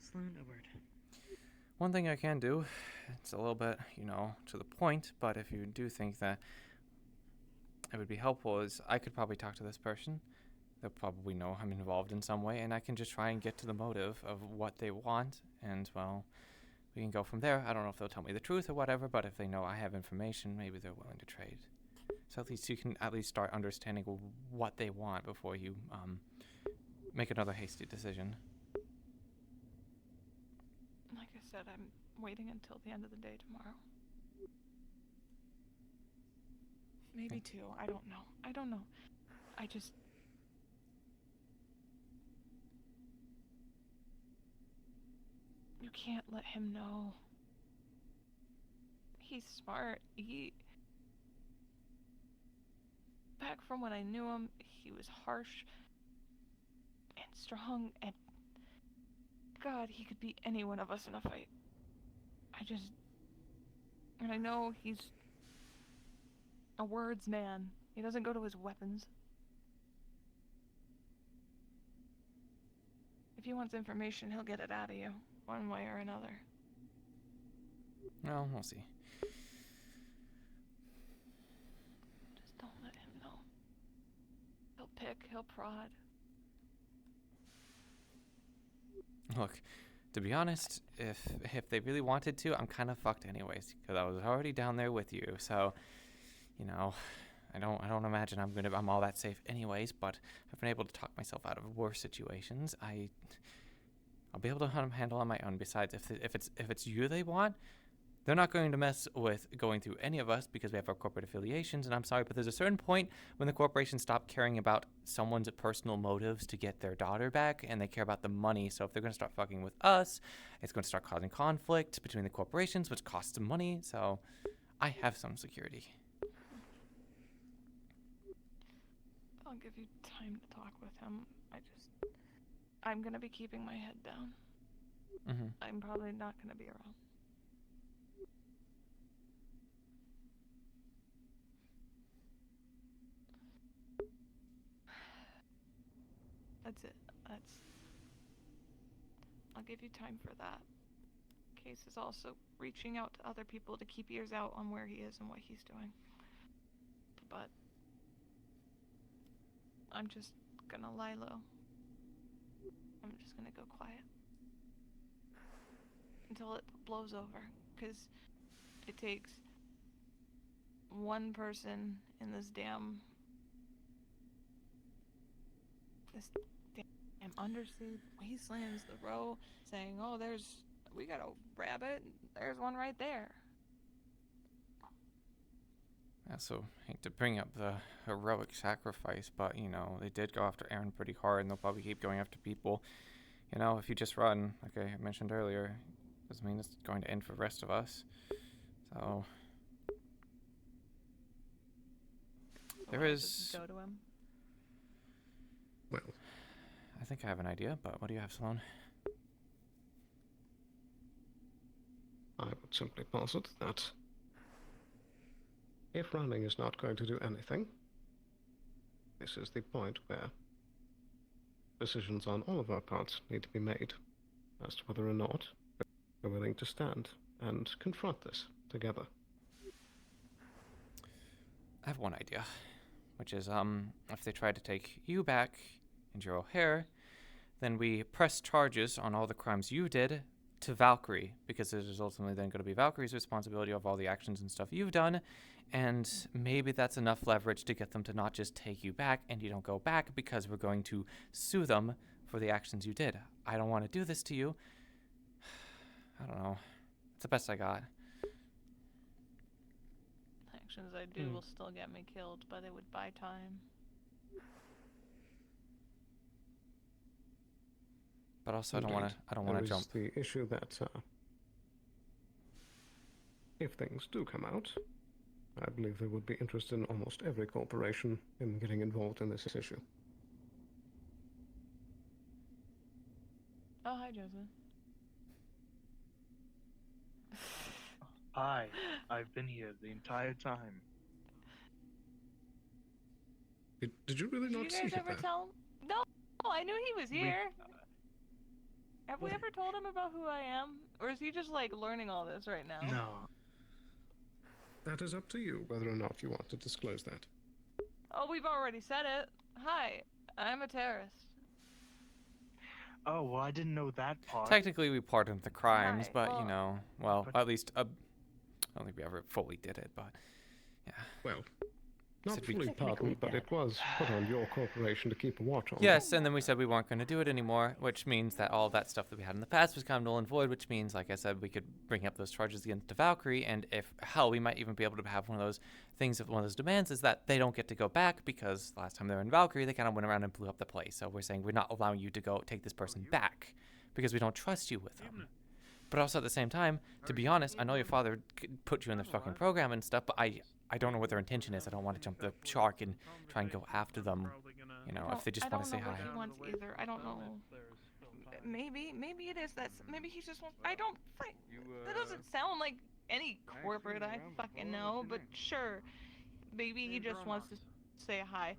Sloan, a word. One thing I can do, it's a little bit, you know, to the point, but if you do think that it would be helpful, is I could probably talk to this person. They'll probably know I'm involved in some way, and I can just try and get to the motive of what they want, and, well, we can go from there. I don't know if they'll tell me the truth or whatever, but if they know I have information, maybe they're willing to trade. So at least you can at least start understanding what they want before you make another hasty decision. Like I said, I'm waiting until the end of the day tomorrow. Maybe two. I don't know. I just... You can't let him know. He's smart. Back from when I knew him, he was harsh and strong, and God, he could beat any one of us in a fight. And I know he's a words man. He doesn't go to his weapons. If he wants information, he'll get it out of you, one way or another. Well, we'll see. Just don't let him know. He'll pick, he'll prod. Look, to be honest, if they really wanted to, I'm kind of fucked anyways, because I was already down there with you. So, you know, I don't imagine I'm all that safe anyways. But I've been able to talk myself out of worse situations. I'll be able to handle on my own. Besides, if it's you they want, they're not going to mess with going through any of us because we have our corporate affiliations. And I'm sorry, but there's a certain point when the corporations stop caring about someone's personal motives to get their daughter back, and they care about the money. So if they're going to start fucking with us, it's going to start causing conflict between the corporations, which costs them money. So I have some security. I'll give you time to talk with him. I'm going to be keeping my head down. Mm-hmm. I'm probably not going to be around. That's it. I'll give you time for that. Case is also reaching out to other people to keep ears out on where he is and what he's doing. But I'm just gonna lie low. I'm just gonna go quiet until it blows over, because it takes one person in this damn undersea wastelands, the row, saying, "Oh, we got a rabbit. There's one right there." Yeah, so hate to bring up the heroic sacrifice, but you know, they did go after Aaron pretty hard, and they'll probably keep going after people. You know, if you just run, like I mentioned earlier, doesn't mean it's going to end for the rest of us. So there is. Go to him. Well, I think I have an idea, but what do you have, Sloan? I would simply posit that if running is not going to do anything, this is the point where decisions on all of our parts need to be made as to whether or not we're willing to stand and confront this together. I have one idea, which is if they try to take you back and your O'Hare, then we press charges on all the crimes you did to Valkyrie, because it is ultimately then going to be Valkyrie's responsibility of all the actions and stuff you've done, and maybe that's enough leverage to get them to not just take you back and you don't go back, because we're going to sue them for the actions you did. I don't want to do this to you. I don't know. It's the best I got. Actions I do will still get me killed, but it would buy time. But also, I don't want to jump. There is the issue that if things do come out, I believe there would be interest in almost every corporation in getting involved in this issue. Oh, hi, Joseph. I've been here the entire time. Did you really not Did see you guys ever that? tell him? No, I knew he was here. Have we ever told him about who I am? Or is he just like learning all this right now? No. That is up to you whether or not you want to disclose that. Oh, we've already said it. Hi, I'm a terrorist. Oh, well, I didn't know that part. Technically, we pardoned the crimes, Right, but well- you know, well, at least I don't think we ever fully did it, but yeah. Well, not Said we- fully pardoned, but it was put on your corporation to keep a watch on. Yes, and then we said we weren't going to do it anymore, which means that all that stuff that we had in the past was kind of null and void, which means, like I said, we could bring up those charges against the Valkyrie, and if, hell, we might even be able to have one of those things, one of those demands is that they don't get to go back, because last time they were in Valkyrie, they kind of went around and blew up the place, so we're saying we're not allowing you to go take this person back, because we don't trust you with them. But also at the same time, to be honest, I know your father put you in this fucking program and stuff, but I don't know what their intention is. I don't want to jump the shark and try and go after them, you know, if they just want to say hi. I don't know what he wants either. I don't know. Maybe it is that. Maybe he just wants. I don't. That doesn't sound like any corporate I fucking know. But sure, maybe he just wants to say hi.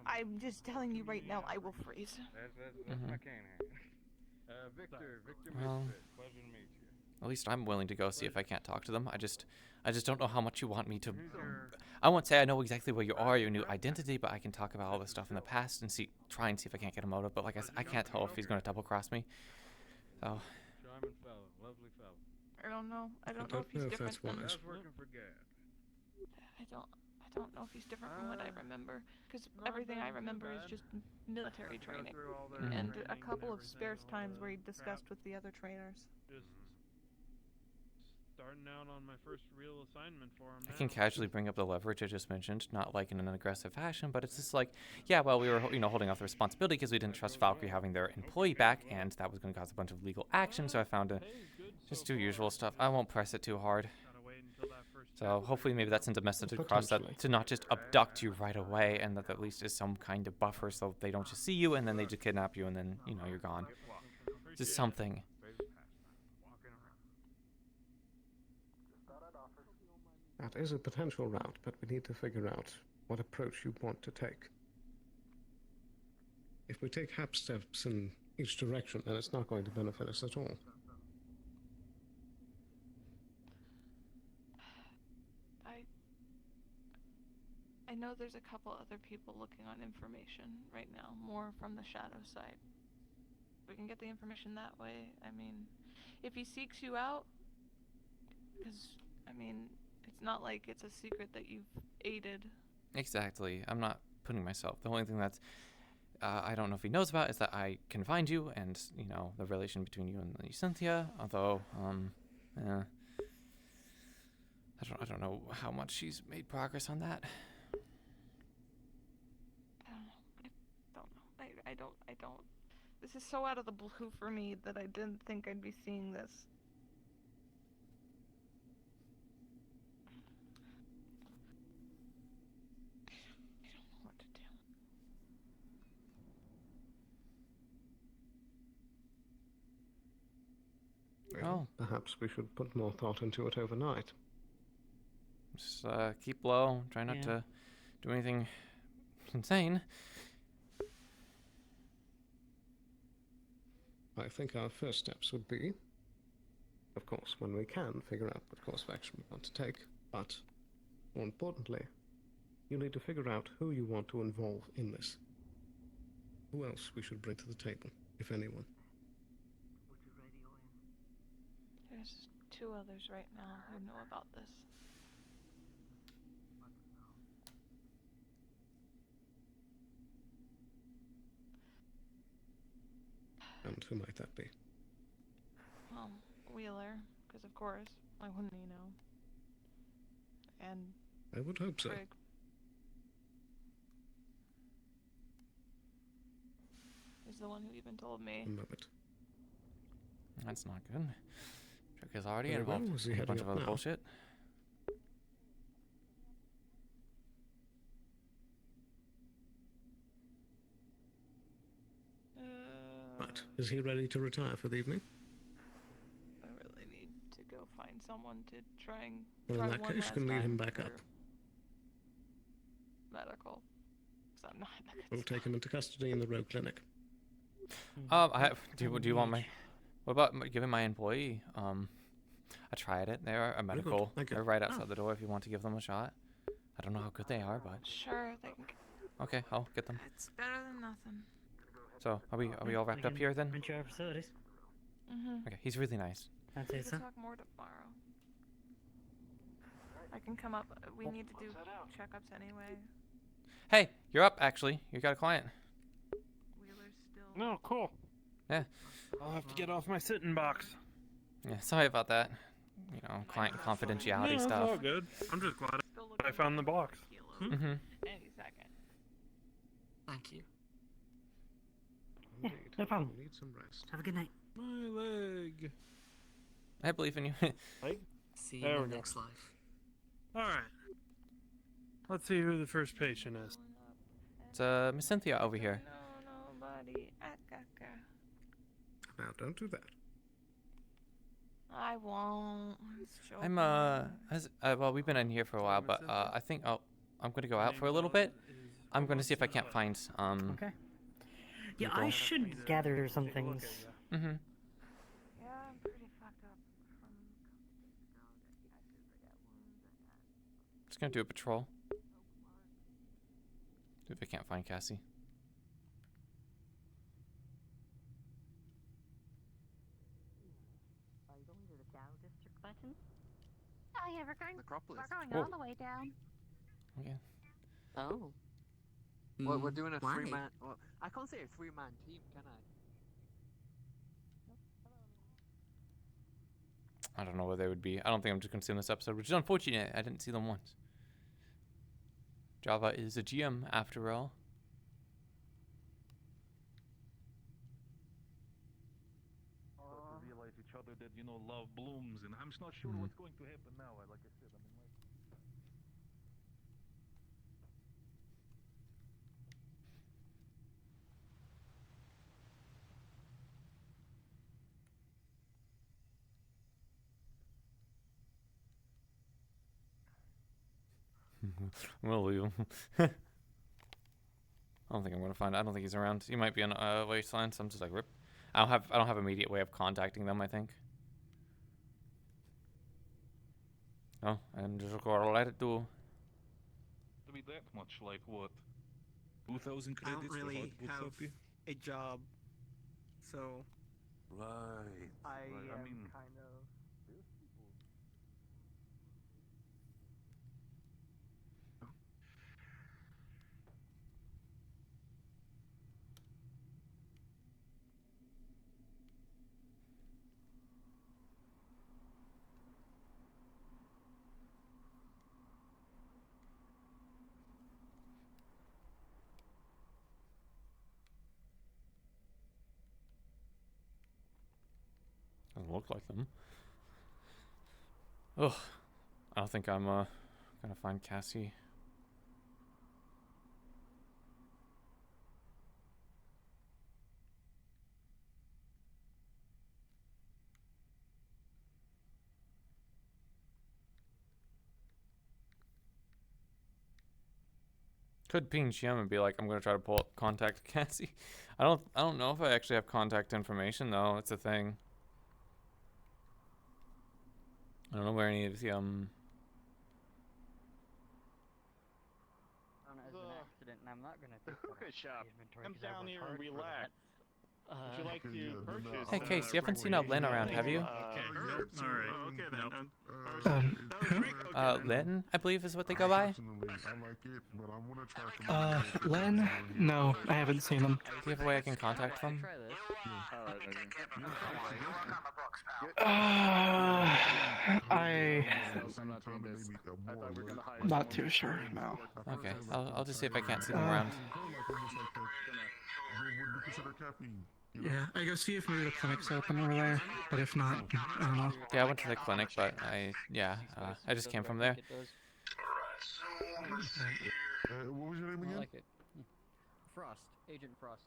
I'm just telling you right now, I will freeze. Mhm. Victor, Well, pleasure to meet you. at least I'm willing to go see if I can't talk to them. I just don't know how much you want me to. I won't say I know exactly where you are, your new identity, but I can talk about all the stuff in the past and try and see if I can't get him out of. But like I said, I can't tell if he's going to double cross me. So. Charming fellow, lovely fellow. I don't know. I don't I know if he's don't know if different that's than. wise. How's working for Gad? I don't know if he's different from what I remember, because everything I remember is just military training, and a couple of spare times where he discussed with the other trainers. Just starting out on my first real assignment for him. I can casually bring up the leverage I just mentioned, not like in an aggressive fashion, but it's just like, yeah, well, we were, holding off the responsibility because we didn't trust Valkyrie having their employee back, and that was going to cause a bunch of legal action, so I found just do usual stuff. I won't press it too hard. So hopefully maybe that sends a message across that to not just abduct you right away, and that at least is some kind of buffer so they don't just see you and then they just kidnap you and then, you're gone. Just something. That is a potential route, but we need to figure out what approach you want to take. If we take half steps in each direction, then it's not going to benefit us at all. I know there's a couple other people looking on information right now, more from the shadow side. We can get the information that way. I mean, if he seeks you out, because, I mean, it's not like it's a secret that you've aided. Exactly. I'm not putting myself. The only thing that's I don't know if he knows about is that I can find you, and you know the relation between you and Cynthia. Although, yeah, I don't know how much she's made progress on that. I don't. This is so out of the blue for me that I didn't think I'd be seeing this. I don't know what to do. Well, perhaps we should put more thought into it overnight. Just keep low. Try not to do anything insane. I think our first steps would be, of course, when we can, figure out what course of action we want to take. But, more importantly, you need to figure out who you want to involve in this. Who else we should bring to the table, if anyone. There's 2 others right now who know about this. And who might that be? Well, Wheeler, because of course, why wouldn't he know? And I would hope so. Trig. He's the one who even told me. A moment. That's not good. Trick is already Very well. involved Was he in a heading bunch of up other now? bullshit. Right. Is he ready to retire for the evening? I really need to go find someone to try and Well, try in that one case, you last can lead time him back for up. medical. Because I'm not in a good We'll take him into custody in the road clinic. I have. Do you want my? What about giving my employee a try at it? They're a medical. Thank you. They're right outside the door if you want to give them a shot. I don't know how good they are, but Sure, they can. okay, I'll get them. It's better than nothing. So are we all wrapped up here then? Rent your facilities. Mm-hmm. Okay, he's really nice. I'd say We'll so. talk more tomorrow. I can come up. We need to do checkups anyway. Hey, you're up actually. You got a client. Wheeler's still. No, cool. Yeah. I'll have to get off my sitting box. Yeah. Sorry about that. You know, client confidentiality No, it's stuff. all good. I'm just glad I found the box. Mm-hmm. Any second. Thank you. Yeah, no problem. Need some rest. Have a good night. My leg. I believe in you. See you There in we the go. next life. All right. Let's see who the first patient is. It's Miss Cynthia over here. No, nobody. Now, don't do that. I won't. It's I'm joking. well, we've been in here for a while, but I think I'm gonna go out for a little bit. I'm gonna see if I can't find Okay. Yeah, people. I should gather some things. Mm-hmm. Yeah, I'm pretty fucked up from. Just gonna do a patrol. See if I can't find Cassie. Are you going to the Dow District button? Oh yeah, we're going Oh. all the way down. Okay. Oh. Well, we're doing a why? 3-man. Well, I can't say a 3-man team, can I? I don't know where they would be. I don't think I'm just gonna see them this episode, which is unfortunate. I didn't see them once. Java is a GM after all. Start to realize each other that, you know, love blooms, and I'm just not sure what's going to happen now. Like I said, I mean, like... I'm gonna leave him. I don't think I'm gonna find. I don't think he's around. He might be on Wasteland. So I'm just like rip. I don't have immediate way of contacting them. I think. Oh, I'm just gonna let it do. to be that much. Like what? 2,000 I credits don't really for hot have coffee? a job, so Right. I right. am I mean, kind of. Doesn't look like them. Ugh. I don't think I'm gonna find Cassie. Could ping GM and be like, I'm gonna try to contact Cassie. I don't know if I actually have contact information though. It's a thing. I don't know where any of the As an accident, and I'm not gonna Hookah shop. Come because I down worked here hard and for relax. that. Would you like to purchase? Hey Case, you haven't seen Lynn around, have you? Okay then. Lynn, I believe is what they go by. Len? No, I haven't seen them. Do you have a way I can contact them? I'm not too sure, no. Okay, I'll just see if I can't see them around. Yeah, I go see if maybe the clinic's open over there, but if not, I don't know. Yeah, I went to the clinic, but I just came from there. What was your name again? I like it. Frost. Agent Frost.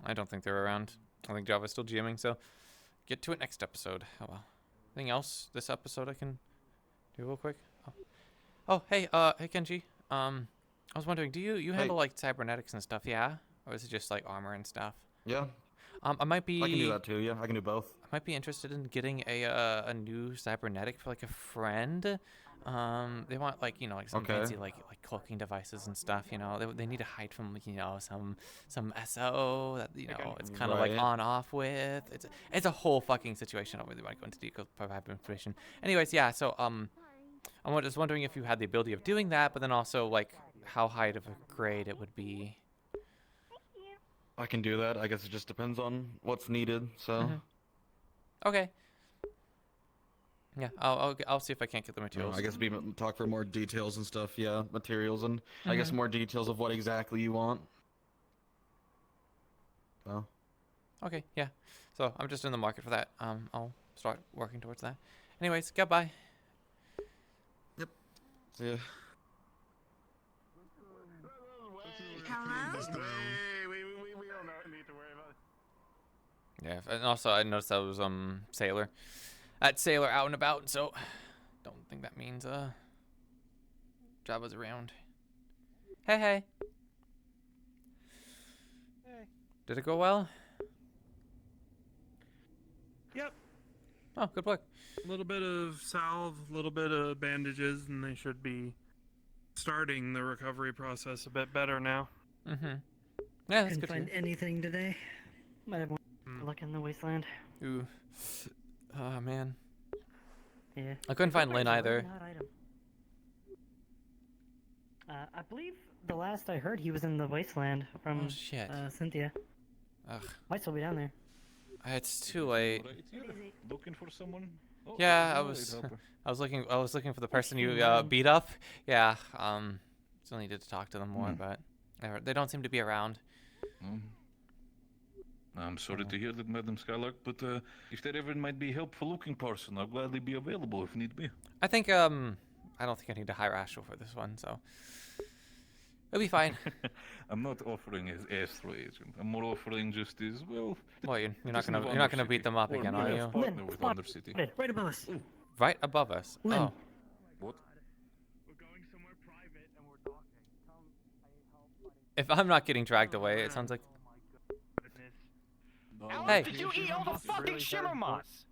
I don't think they're around. I think Java's still GMing, so get to it next episode. Oh well. Anything else this episode I can do real quick? Oh hey, hey Kenji. I was wondering, do you handle like cybernetics and stuff, yeah? Or is it just like armor and stuff? Yeah. I might be. I can do that too. Yeah, I can do both. I might be interested in getting a new cybernetic for like a friend. They want like like some fancy like cloaking devices and stuff. They need to hide from some SO that it's kind of like on off with. It's a whole fucking situation. I don't really want to go into details, private information. Anyways, yeah. So I was wondering if you had the ability of doing that, but then also like how high of a grade it would be. I can do that. I guess it just depends on what's needed. So. Okay. Yeah, I'll see if I can't get the materials. I guess we talk for more details and stuff. Yeah, materials and I guess more details of what exactly you want. So. Okay. Yeah. So I'm just in the market for that. I'll start working towards that. Anyways, goodbye. Yep. See ya. Hello? We don't need to worry about it. Yeah, and also I noticed that was Sailor. That Sailor out and about, so don't think that means Java's around. Hey. Hey. Did it go well? Yep. Oh, good work. A little bit of salve, a little bit of bandages, and they should be starting the recovery process a bit better now. Yeah, that's Couldn't good. find anything today. Might have more luck in the wasteland. Ooh. Oh man. Yeah. I couldn't find Lynn either. I believe the last I heard he was in the wasteland from shit. Cynthia. Ugh. Might still be down there. It's too late. Looking for someone? Oh, Yeah, I hello, was. Helper. I was looking for the person you beat up. Yeah. Still needed to talk to them more, but they don't seem to be around. I'm sorry to hear that, Madam Skylark, but if there ever might be helpful looking person, I'll gladly be available if need be. I think I don't think I need to hire Astro for this one, so it'll be fine. I'm not offering as Astro agent. I'm more offering just as well. Well, you're not gonna beat them up again, are you? Partner with Undercity. Right above us. Right above us. Lynn. Oh. What? If I'm not getting dragged away, it sounds like. Hey. Did you eat all the fucking shimmer moss?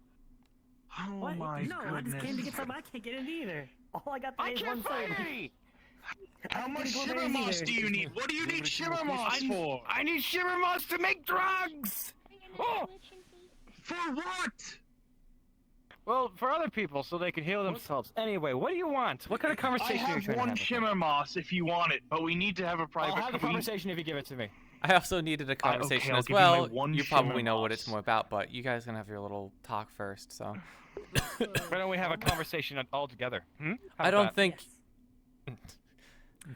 Oh what? No, I just came to get something I can't get in either. All I got today is one find soda. any! How much shimmer moss do you need? What do you need shimmer moss for? I need shimmer moss to make drugs! Oh! For what? Well, for other people, so they can heal themselves. Anyway, what do you want? What kind of conversation are you trying to have? I have one shimmer moss if you want it, but we need to have a private... I'll have a conversation if you give it to me. I also needed a conversation okay, as I'll give you my well. one You probably shimmer know what moss. it's more about, but you guys can have your little talk first, so. Why don't we have a conversation all together? Hmm? I don't think...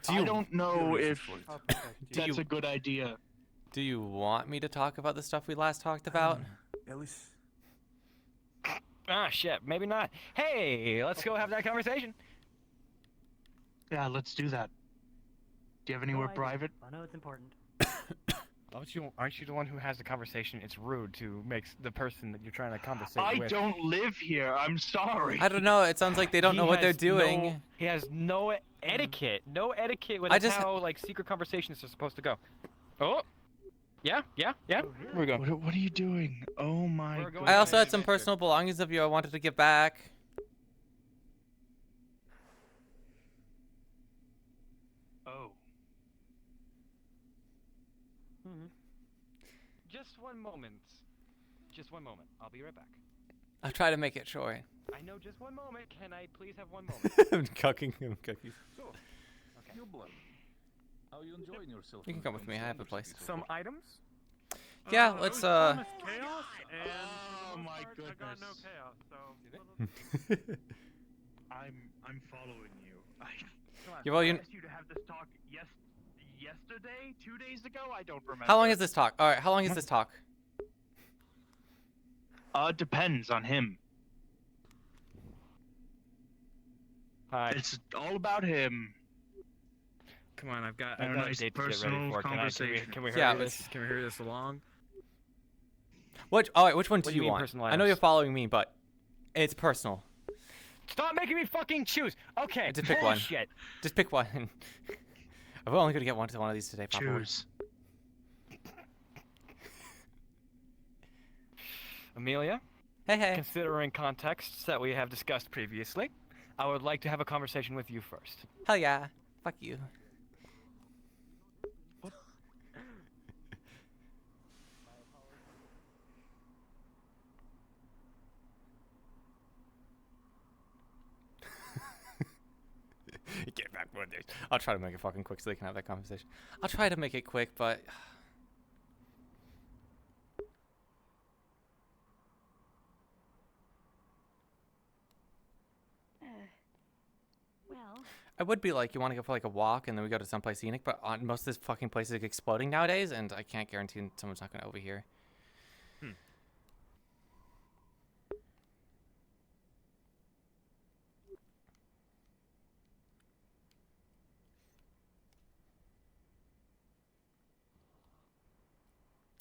I don't know if that's you- a good idea. Do you want me to talk about the stuff we last talked about? At least. Ah, shit. Maybe not. Hey, let's go have that conversation. Yeah, let's do that. Do you have anywhere private? I know it's important. Aren't you the one who has the conversation? It's rude to make the person that you're trying to conversate I with. don't live here. I'm sorry. I don't know. It sounds like they don't He know what they're has doing. he has no etiquette. No etiquette with how like secret conversations are supposed to go. Oh. Yeah. Here we go. What are you doing? Oh my god. I also had some personal belongings of you I wanted to give back. Oh. Just one moment. Just one moment. I'll be right back. I'll try to make it short. I know just one moment. Can I please have one moment? I'm cooking him cookies. So, your blood. How are you enjoying yourself? You can come with me. I have a place. Some items? Yeah, let's Chaos, and Oh my I got no goodness. chaos, so. I'm following you. Yeah, well, I you- asked you to have this talk yesterday, 2 days ago. I don't remember. How long is this talk? All right, how long is this talk? Depends on him. Hi. It's all about him. Come on, I've got And a a nice date to get ready personal for. conversation. Can we hurry Yeah, this? Can we hurry this along? All right, which one do What do you you mean want? personal I know items? you're following me, but it's personal. Stop making me fucking choose. Okay. Just pick one. bullshit. Just pick one. I'm only gonna get one of these today, probably. Choose. Amelia? Hey. Considering contexts that we have discussed previously, I would like to have a conversation with you first. Hell yeah. Fuck you. Get back with this. I'll try to make it fucking quick so they can have that conversation. I'll try to make it quick, but Well, I would be like, you want to go for like a walk and then we go to someplace scenic, but most of this fucking place is exploding nowadays, and I can't guarantee someone's not going to overhear.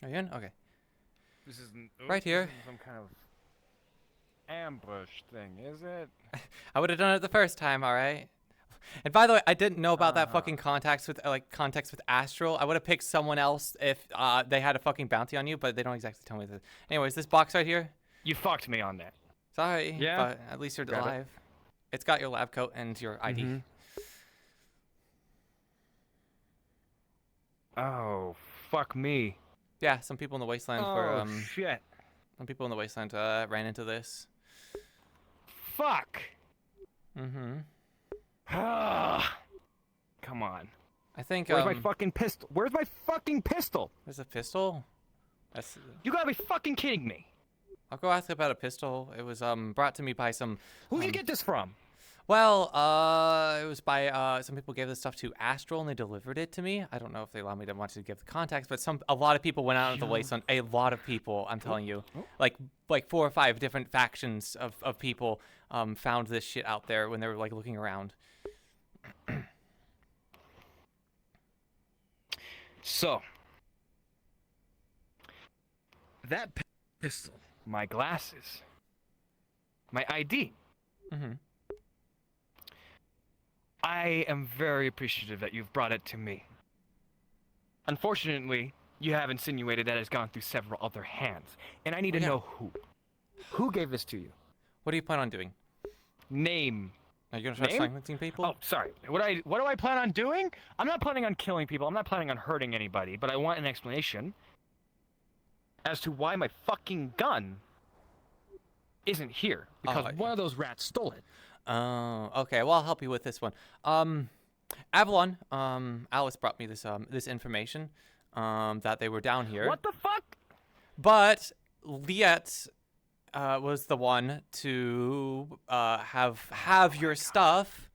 Are you in? Okay. This isn't Right here. this isn't some kind of ambush thing, is it? I would have done it the first time, all right? And by the way, I didn't know about that fucking context with Astral. I would have picked someone else if they had a fucking bounty on you, but they don't exactly tell me this. Anyways, this box right here. You fucked me on that. Sorry. Yeah? But at least you're Grab it. alive. It's got your lab coat and your ID. Mhm. Oh, fuck me. Yeah, some people in the wasteland were Oh, shit. Some people in the wasteland ran into this. Fuck. Mm-hmm. Come on. I think Where's my fucking pistol? Where's my fucking pistol? There's a pistol? That's You gotta be fucking kidding me. I'll go ask about a pistol. It was brought to me by some Who did you get this from? Well, it was by some people gave this stuff to Astral and they delivered it to me. I don't know if they allowed me to want to give the context, but a lot of people went out of the wasteland. A lot of people, I'm telling you, like 4 or 5 different factions of people found this shit out there when they were like looking around. So, that pistol, my glasses, my ID. Mm-hmm. I am very appreciative that you've brought it to me. Unfortunately, you have insinuated that it's gone through several other hands, and I need to know who. Who gave this to you? What do you plan on doing? Name Are you gonna try Name? silencing people? Oh, sorry. What do I plan on doing? I'm not planning on killing people. I'm not planning on hurting anybody. But I want an explanation as to why my fucking gun isn't here, because one of those rats stole it. Oh, okay. Well, I'll help you with this one. Avalon, Alice brought me this information, that they were down here. What the fuck? But Liette, was the one to, have your stuff.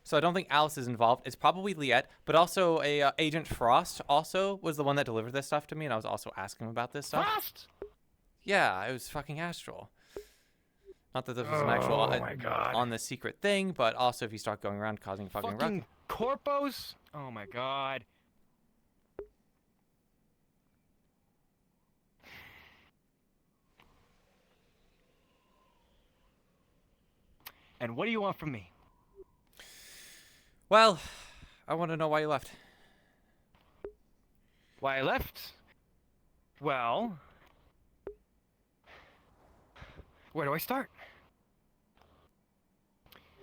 So I don't think Alice is involved. It's probably Liette, but also Agent Frost also was the one that delivered this stuff to me, and I was also asking him about this stuff. Frost? Yeah, it was fucking Astral. Not that this was an actual on the secret thing, but also if you start going around causing fucking ruckus. Corpos? Oh my god. And what do you want from me? Well, I want to know why you left. Why I left? Well, where do I start?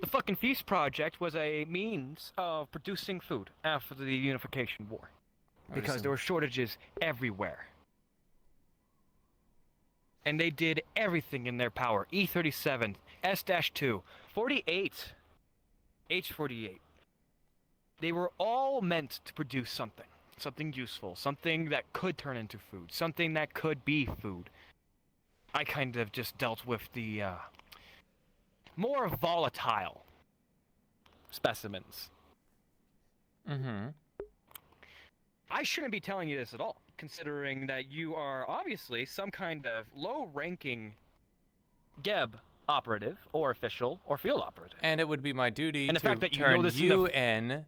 The fucking Feast Project was a means of producing food after the Unification War. Because there were shortages everywhere. And they did everything in their power. E-37, S-2, 48, H-48. They were all meant to produce something. Something useful. Something that could turn into food. Something that could be food. I kind of just dealt with the, more volatile specimens. Mm-hmm. I shouldn't be telling you this at all, considering that you are obviously some kind of low-ranking Geb operative, or official, or field operative. And it would be my duty And the to fact that you turn know this you in.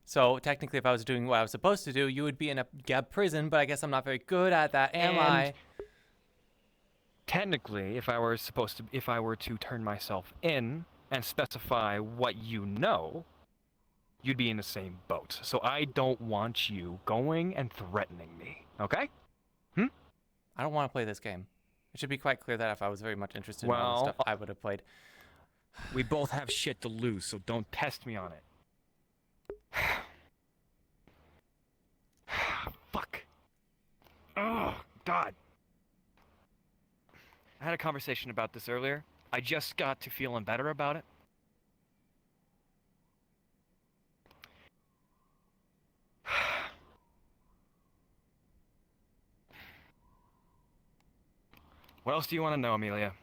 So technically, if I was doing what I was supposed to do, you would be in a Geb prison, but I guess I'm not very good at that, am I? Technically, if I were to turn myself in and specify what you know, you'd be in the same boat. So I don't want you going and threatening me, okay? I don't want to play this game. It should be quite clear that if I was very much interested in all this stuff, I would have played. We both have shit to lose, so don't test me on it. Fuck. Oh, God. I had a conversation about this earlier. I just got to feeling better about it. What else do you want to know, Amelia?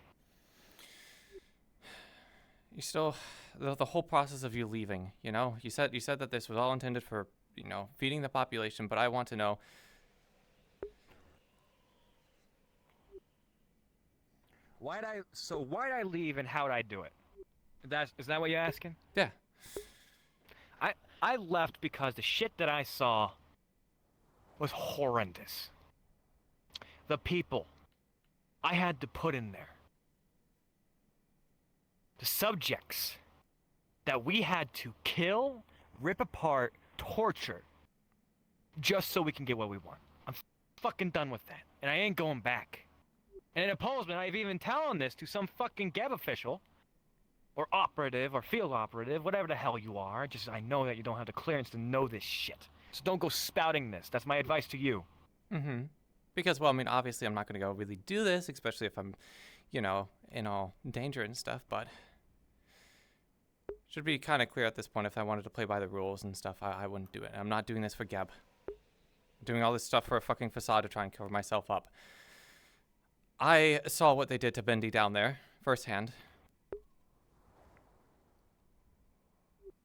You still, the whole process of you leaving, you know? You said that this was all intended for, you know, feeding the population, but I want to know. Why'd I leave and how'd I do it? Is that what you're asking? Yeah. I left because the shit that I saw was horrendous. The people I had to put in there. The subjects that we had to kill, rip apart, torture, just so we can get what we want. I'm fucking done with that, and I ain't going back. And in opposement, I've even telling this to some fucking Geb official, or operative, or field operative, whatever the hell you are. I know that you don't have the clearance to know this shit. So don't go spouting this. That's my advice to you. Mm-hmm. Because, well, I mean, obviously I'm not going to go really do this, especially if I'm, you know, in all danger and stuff, but should be kind of clear at this point. If I wanted to play by the rules and stuff, I wouldn't do it. I'm not doing this for Geb. I'm doing all this stuff for a fucking facade to try and cover myself up. I saw what they did to Bendy down there firsthand.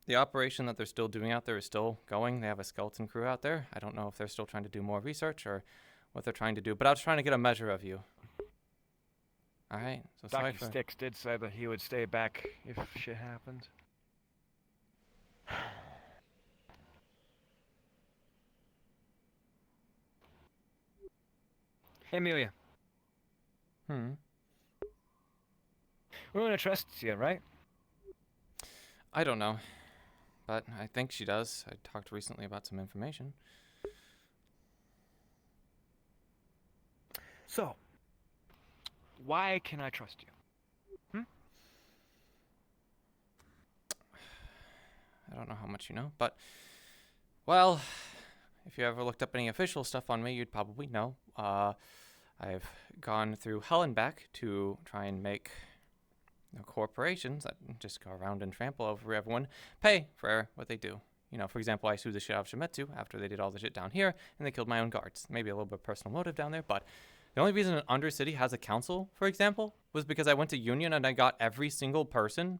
The operation that they're still doing out there is still going. They have a skeleton crew out there. I don't know if they're still trying to do more research or what they're trying to do, but I was trying to get a measure of you. All right. So Dr. Styx did say that he would stay back if shit happened. Hey, Amelia. Runa trusts you, right? I don't know, but I think she does. I talked recently about some information. So, why can I trust you? I don't know how much you know, but, well, if you ever looked up any official stuff on me, you'd probably know. I've gone through hell and back to try and make corporations that just go around and trample over everyone pay for what they do. You know, for example, I sued the shit out of Shimetsu after they did all the shit down here, and they killed my own guards. Maybe a little bit of personal motive down there, but the only reason Undercity has a council, for example, was because I went to Union and I got every single person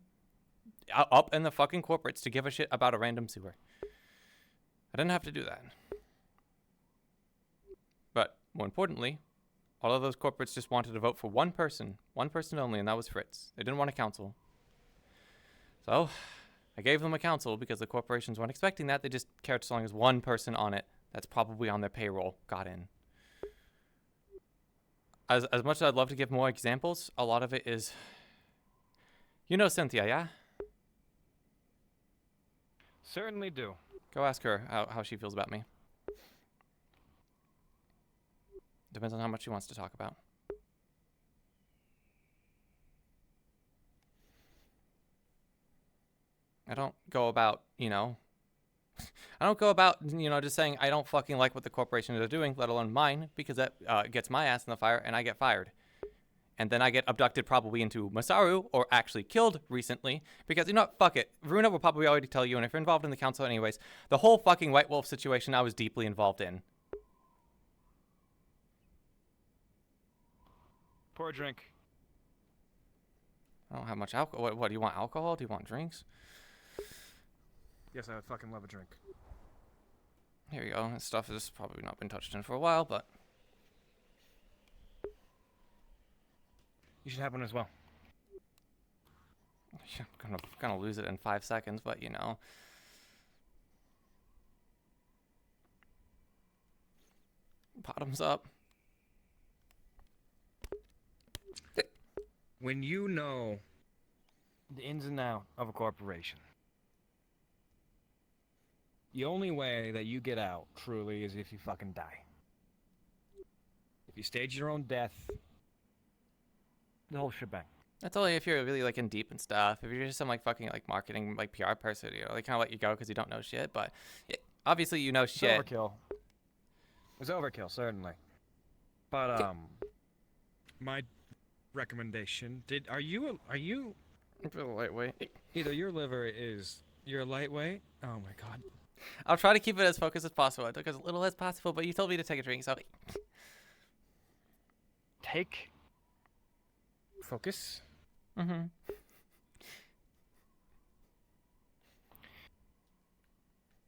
up in the fucking corporates to give a shit about a random sewer. I didn't have to do that. But more importantly, all of those corporates just wanted to vote for one person only, and that was Fritz. They didn't want a council. So I gave them a council because the corporations weren't expecting that. They just cared so long as one person on it that's probably on their payroll got in. As much as I'd love to give more examples, a lot of it is, you know Cynthia, yeah? Certainly do. Go ask her how she feels about me. Depends on how much she wants to talk about. I don't go about, just saying I don't fucking like what the corporations are doing, let alone mine, because that gets my ass in the fire and I get fired. And then I get abducted probably into Masaru, or actually killed recently, because, fuck it. Runa will probably already tell you, and if you're involved in the council anyways, the whole fucking White Wolf situation I was deeply involved in. Pour a drink. I don't have much alcohol. What, do you want alcohol? Do you want drinks? Yes, I would fucking love a drink. Here you go. This stuff has probably not been touched in for a while, but... You should have one as well. I'm gonna lose it in 5 seconds, but Bottoms up. When you know the ins and outs of a corporation, the only way that you get out, truly, is if you fucking die. If you stage your own death, the whole shebang. That's only if you're really in deep and stuff. If you're just some fucking marketing PR person, they kind of let you go because you don't know shit. But obviously you know shit. It's overkill. It's overkill, certainly. But my recommendation. Are you lightweight? Either your liver is you're lightweight. Oh my god. I'll try to keep it as focused as possible. I took as little as possible, but you told me to take a drink, so take focus. Mm-hmm.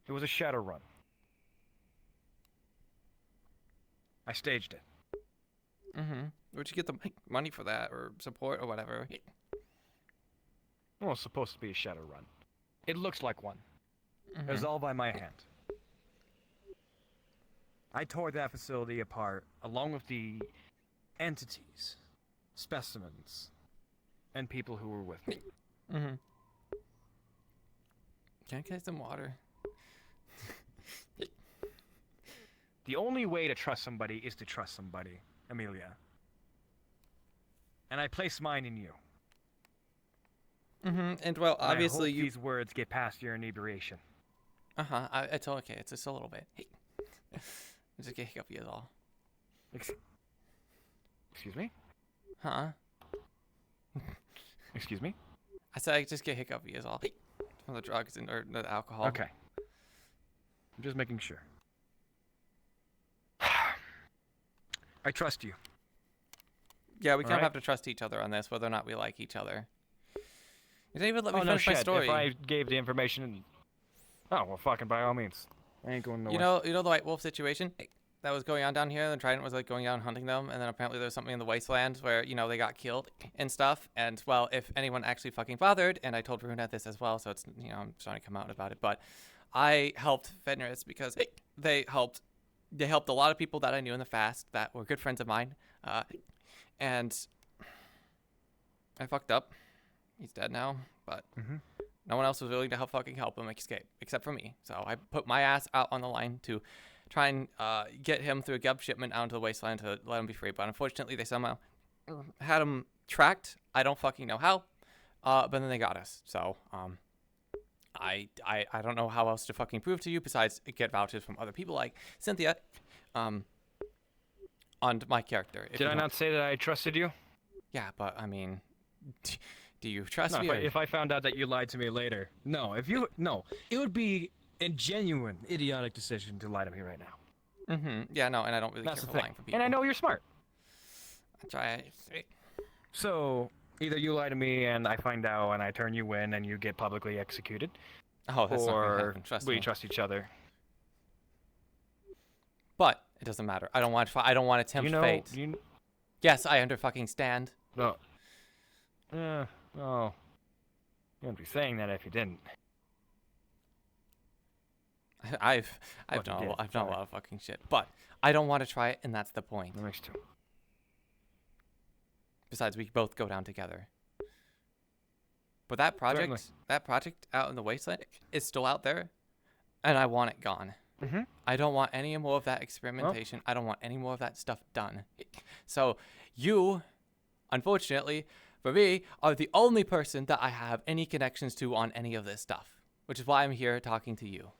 It was a shadow run. I staged it. Mm-hmm. Where'd you get the money for that, or support, or whatever? Well, it's supposed to be a shadow run. It looks like one. Mm-hmm. It was all by my hand. I tore that facility apart, along with the entities, specimens, and people who were with me. Mm-hmm. Can I get some water? The only way to trust somebody is to trust somebody, Amelia. And I place mine in you. Mm-hmm. And well, obviously I hope these words get past your inebriation. Uh-huh. It's okay. It's just a little bit. Hey. Just get hiccupy is all. Excuse me? Huh? Excuse me? I said I just get hiccupy is all. From the drugs or the alcohol. Okay. I'm just making sure. I trust you. Yeah, we kind of have to trust each other on this, whether or not we like each other. You didn't even let me finish my story. If I gave the information, well, fucking by all means. I ain't going nowhere. You know the White Wolf situation that was going on down here, and Trident was going out and hunting them, and then apparently there was something in the Wasteland where they got killed and stuff. And well, if anyone actually fucking bothered, and I told Runa this as well, so it's I'm trying to come out about it, but I helped Fenris because they helped a lot of people that I knew in the past that were good friends of mine, and I fucked up. He's dead now, but no one else was willing to help him escape, except for me. So I put my ass out on the line to try and get him through a gub shipment out into the Wasteland to let him be free. But unfortunately, they somehow had him tracked. I don't fucking know how, but then they got us. So I don't know how else to fucking prove to you besides get vouchers from other people like Cynthia, on my character. Did I not say that I trusted you? Yeah, but I mean, do you trust No, me? if I found out that you lied to me later. No, it would be a genuine idiotic decision to lie to me right now. Mm-hmm. Yeah, no, and I don't really That's care the for thing. lying for people. And I know you're smart. I try. So either you lie to me and I find out and I turn you in and you get publicly executed, Oh, that's not gonna or happen. Trust we me. trust each other. But it doesn't matter. I don't want to. I don't want to tempt fate. Yes, I understand. No. No. You wouldn't be saying that if you didn't. I've Well, done you did. I've done a lot of fucking shit, but I don't want to try it, and that's the point. That makes two. Besides, we both go down together. But that project, Certainly. out in the wasteland is still out there, and I want it gone. Mm-hmm. I don't want any more of that experimentation. I don't want any more of that stuff done. So you, unfortunately, for me, are the only person that I have any connections to on any of this stuff, which is why I'm here talking to you.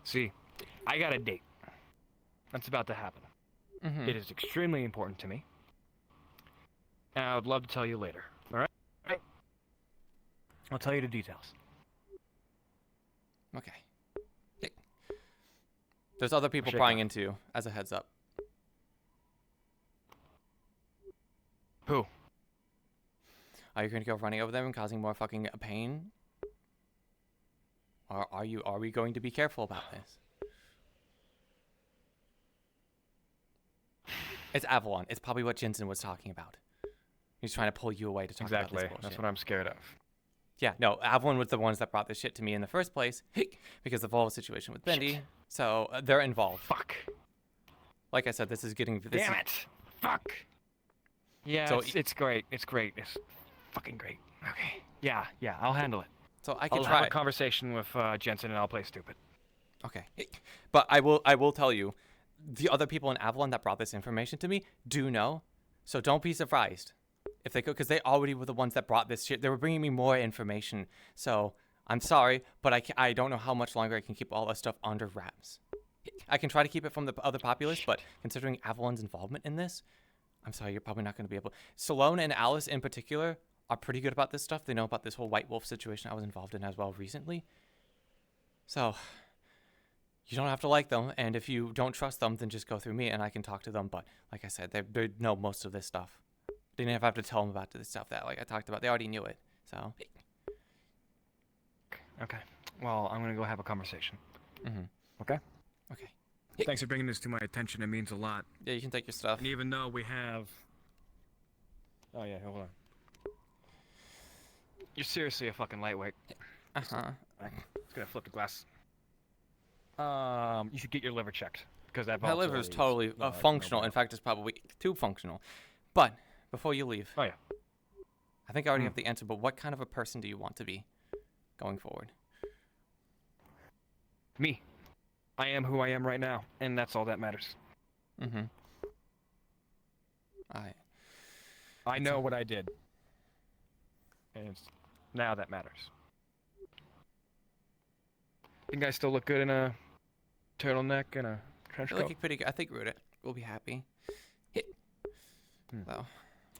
See, I got a date. That's about to happen. Mm-hmm. It is extremely important to me. And I would love to tell you later. All right? I'll tell you the details. Okay. Yeah. There's other people Shake prying on. into you, as a heads up. Who? Are you going to go running over them and causing more fucking pain? Or are we going to be careful about this? It's Avalon. It's probably what Jensen was talking about. He's trying to pull you away to talk about this Exactly. bullshit. That's what I'm scared of. Yeah, no, Avalon was the ones that brought this shit to me in the first place because of the whole situation with Bendy. So they're involved. Fuck. Like I said, this is getting. Damn it! Fuck. Yeah, So it's great. It's great. It's fucking great. Okay. Yeah, I'll handle it. So I can I'll try. have a conversation with Jensen and I'll play stupid. Okay, but I will tell you, the other people in Avalon that brought this information to me do know, so don't be surprised if they could, because they already were the ones that brought this shit. They were bringing me more information, so I'm sorry, but I don't know how much longer I can keep all this stuff under wraps. I can try to keep it from the other populace, but considering Avalon's involvement in this, I'm sorry, you're probably not going to be able. Salone and Alice in particular are pretty good about this stuff. They know about this whole White Wolf situation I was involved in as well recently. So you don't have to like them, and if you don't trust them, then just go through me and I can talk to them. But like I said, they know most of this stuff. They didn't have to tell them about the stuff that like I talked about. They already knew it. So Okay. Well, I'm gonna go have a conversation. Mm-hmm. Okay. Okay. Thanks for bringing this to my attention. It means a lot. Yeah, you can take your stuff. And even though we have. Oh yeah, hold on. You're seriously a fucking lightweight. Uh-huh. I'm just gonna flip the glass. You should get your liver checked because that. My liver is volatility totally functional. In fact, it's probably too functional. But before you leave, oh yeah, I think I already have the answer. But what kind of a person do you want to be going forward? Me. I am who I am right now, and that's all that matters. Mm-hmm. I know what I did, and it's now that matters. Think I still look good in a turtleneck and a trench You're coat? looking pretty good. I think Ruda will be happy. So.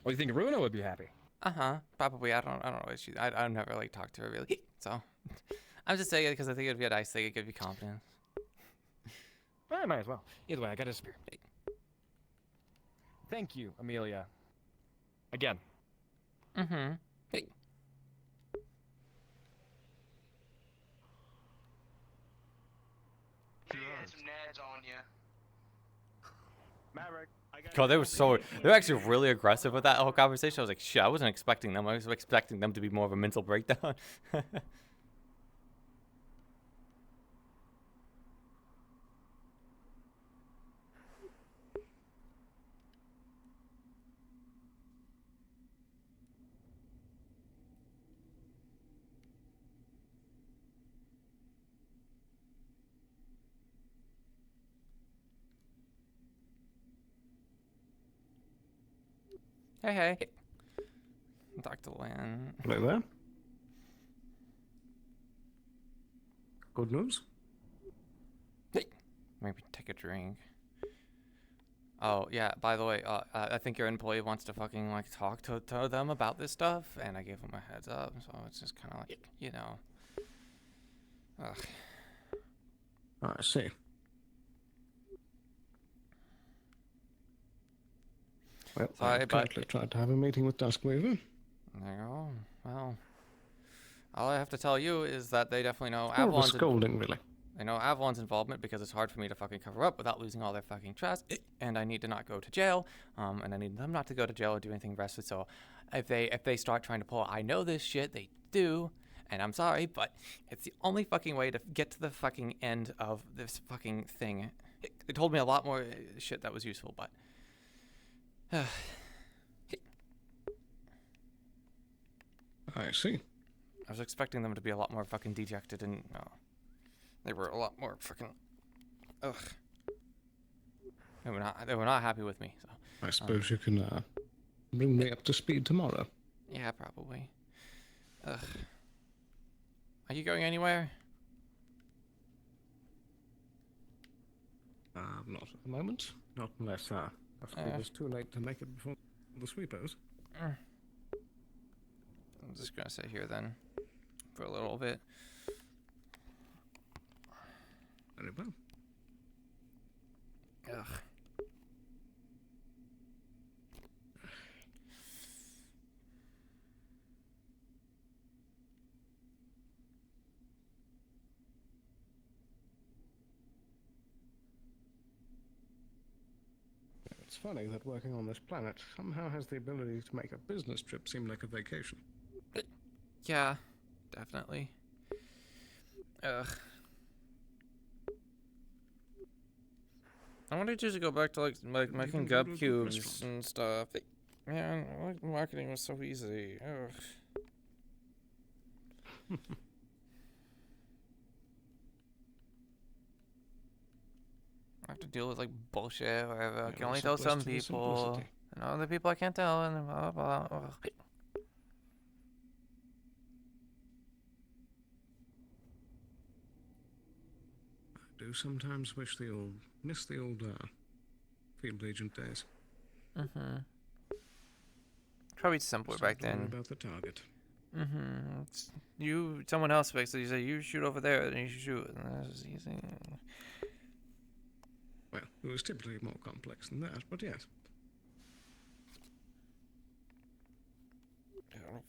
Well, you think Runa would be happy? Uh-huh. Probably. I don't know. I've never like talked to her really. So I'm just saying it because I think it'd be a nice thing. It'd give you confidence. Well, I might as well. Either way, I gotta disappear. Thank you, Amelia. Again. Mm-hmm. Hey. You had some nads on you. Maverick, God, they were actually really aggressive with that whole conversation. I was like, shit, I wasn't expecting them. I was expecting them to be more of a mental breakdown. Hey. talk to Lynn. Hello there. Good news? Maybe take a drink. Oh, yeah, by the way, I think your employee wants to fucking, like, talk to them about this stuff, and I gave him a heads up, so it's just kind of like, you know. Ugh. I see. Well, Sorry, I've currently tried to have a meeting with Duskweaver. There you go. Well, all I have to tell you is that they definitely know It's more of a Avalon's scolding, really. They know Avalon's involvement because it's hard for me to fucking cover up without losing all their fucking trust, and I need to not go to jail, and I need them not to go to jail or do anything aggressive. So, if they start trying to pull, I know this shit, they do, and I'm sorry, but it's the only fucking way to get to the fucking end of this fucking thing. It told me a lot more shit that was useful, but. I see. I was expecting them to be a lot more fucking dejected, and no. They were a lot more freaking. Ugh. They were not happy with me. So. I suppose you can bring me up to speed tomorrow. Yeah, probably. Ugh. Are you going anywhere? Not at the moment. Not unless it's too late to make it before the sweepers. I'm just gonna sit here then, for a little bit. Very well. Ugh. It's funny that working on this planet somehow has the ability to make a business trip seem like a vacation. Yeah, definitely. Ugh. I wanted you to go back to like making gub cubes and stuff. Man, marketing was so easy. Ugh. I have to deal with like bullshit, whatever. I can only tell some people, and other people I can't tell, and blah blah blah. Ugh. I do sometimes miss the old field agent days. Mm-hmm. Probably simpler back then. About the target. Mm-hmm. Someone else basically say you shoot over there, and you shoot, and that's easy. Well, it was typically more complex than that, but yes. Yeah, I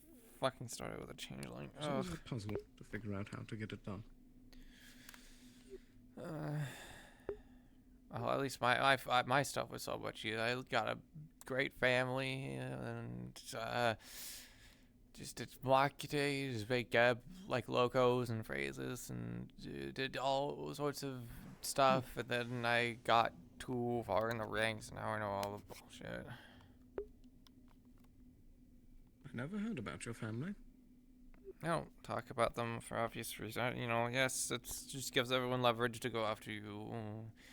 fucking started with a changeling. It's always a puzzle to figure out how to get it done. Well, at least my stuff was so much easier. I got a great family, and just did marketing, just make like logos and phrases, and did all sorts of stuff. And then I got too far in the ranks, and now I know all the bullshit. I never heard about your family. I don't talk about them for obvious reasons. You know, yes, it just gives everyone leverage to go after you.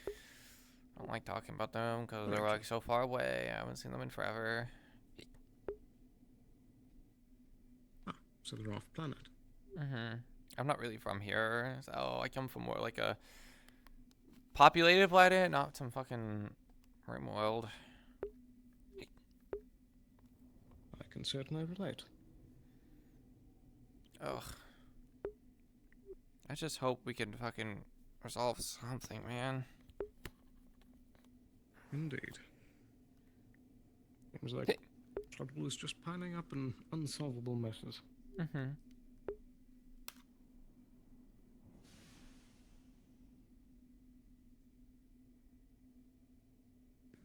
I don't like talking about them because they're like so far away. I haven't seen them in forever. Ah, so they're off planet. Mm-hmm. I'm not really from here, so I come from more like a populated planet, not some fucking rim world. I can certainly relate. Ugh. I just hope we can fucking resolve something, man. Indeed. Seems like trouble is just piling up in unsolvable messes. Mm-hmm.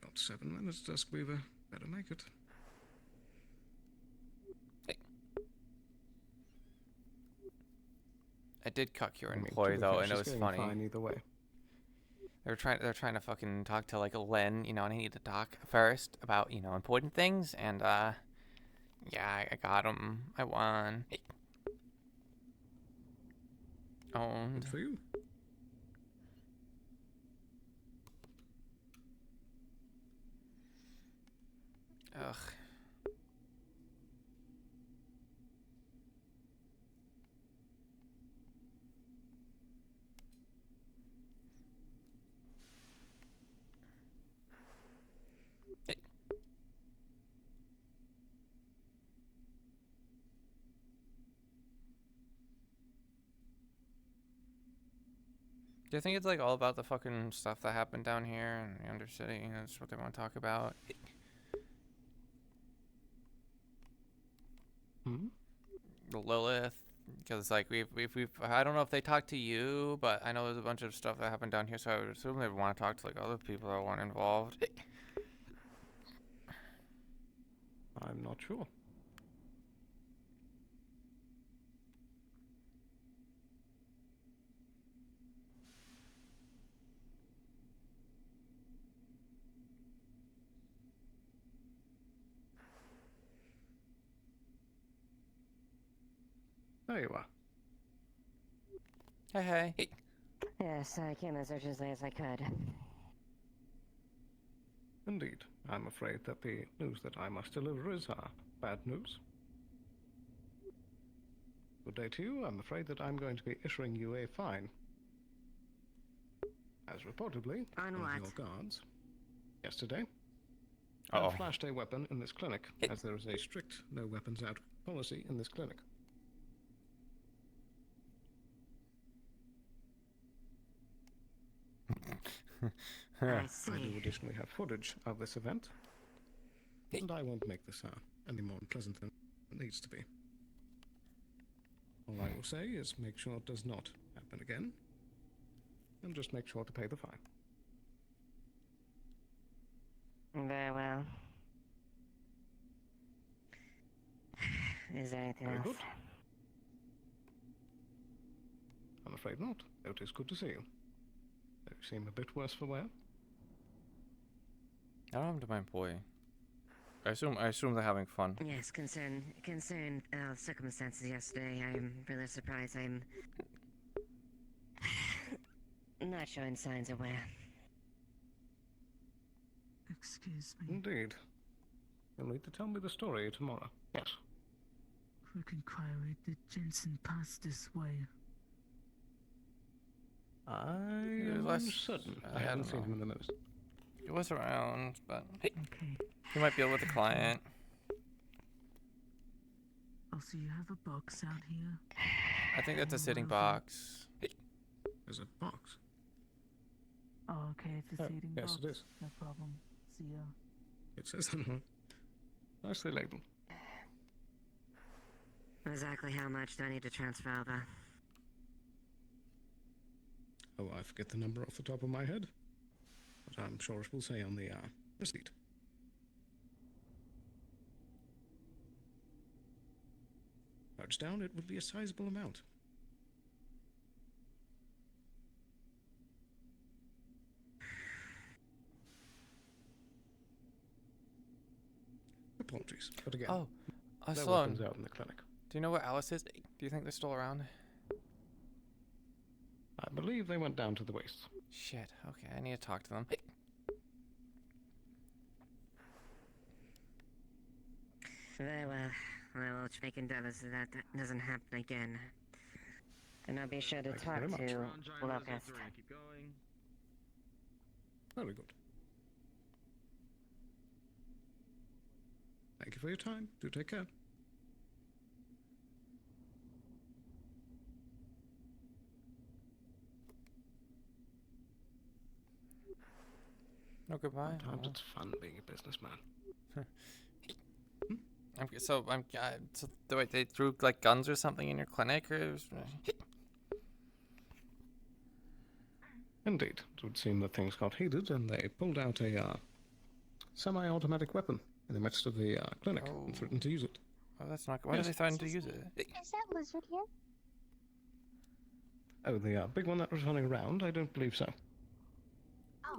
Got 7 minutes, Duskweaver. Better make it. I did cuck your employee though, and it was funny. Fine either way. They're trying to fucking talk to like Len, you know, and I need to talk first about, you know, important things, and yeah, I got him. I won. Owned. Good for you. Ugh. Do you think it's like all about the fucking stuff that happened down here in the Undercity? That's what they want to talk about. The Lilith, because like we've I don't know if they talked to you, but I know there's a bunch of stuff that happened down here, so I would assume they want to talk to like other people that weren't involved. I'm not sure. There you are. Hey. Yes, I came as urgently as I could. Indeed. I'm afraid that the news that I must deliver is bad news. Good day to you. I'm afraid that I'm going to be issuing you a fine. As reportedly, on one what? of your guards yesterday Uh-oh. flashed a weapon in this clinic, as there is a strict no weapons out policy in this clinic. I see. I do additionally have footage of this event, and I won't make this any more unpleasant than it needs to be. All I will say is make sure it does not happen again, and just make sure to pay the fine. Very well. Is there anything Very else? good. I'm afraid not, though it is good to see you. You seem a bit worse for wear. I don't have to my employee. I assume they're having fun. Yes, concerned circumstances yesterday. I'm really surprised. I'm not showing signs of wear. Excuse me. Indeed. You'll need to tell me the story tomorrow. Yes. Quick inquiry. Did Jensen pass this way? I'm certain. I haven't seen him in the news. He was around, but Okay. he might be with a client. Oh, so you have a box out here? I think that's a sitting box. There's a box. Oh, okay, it's a Oh, seating yes, box. it is. No problem. See ya. It says nicely labeled. Exactly how much do I need to transfer over? Oh, I forget the number off the top of my head, but I'm sure it will say on the receipt. Charged down, it would be a sizable amount. Apologies, but again, Oh, no Sloan. weapons out in the clinic. Do you know where Alice is? Do you think they're still around? I believe they went down to the waste. Shit. Okay, I need to talk to them. Very well. I will make endeavors so that doesn't happen again. And I'll be sure to Thank you talk very much. to Locust. Keep going. Very good. Thank you for your time. Do take care. No goodbye. Sometimes it's fun being a businessman. So wait, they threw like guns or something in your clinic, or? Indeed. It would seem that things got heated and they pulled out a semi-automatic weapon in the midst of the clinic and threatened to use it. Oh, that's not good. Why are they threatening to use it? Is that lizard here? Oh, the big one that was running around? I don't believe so. Oh,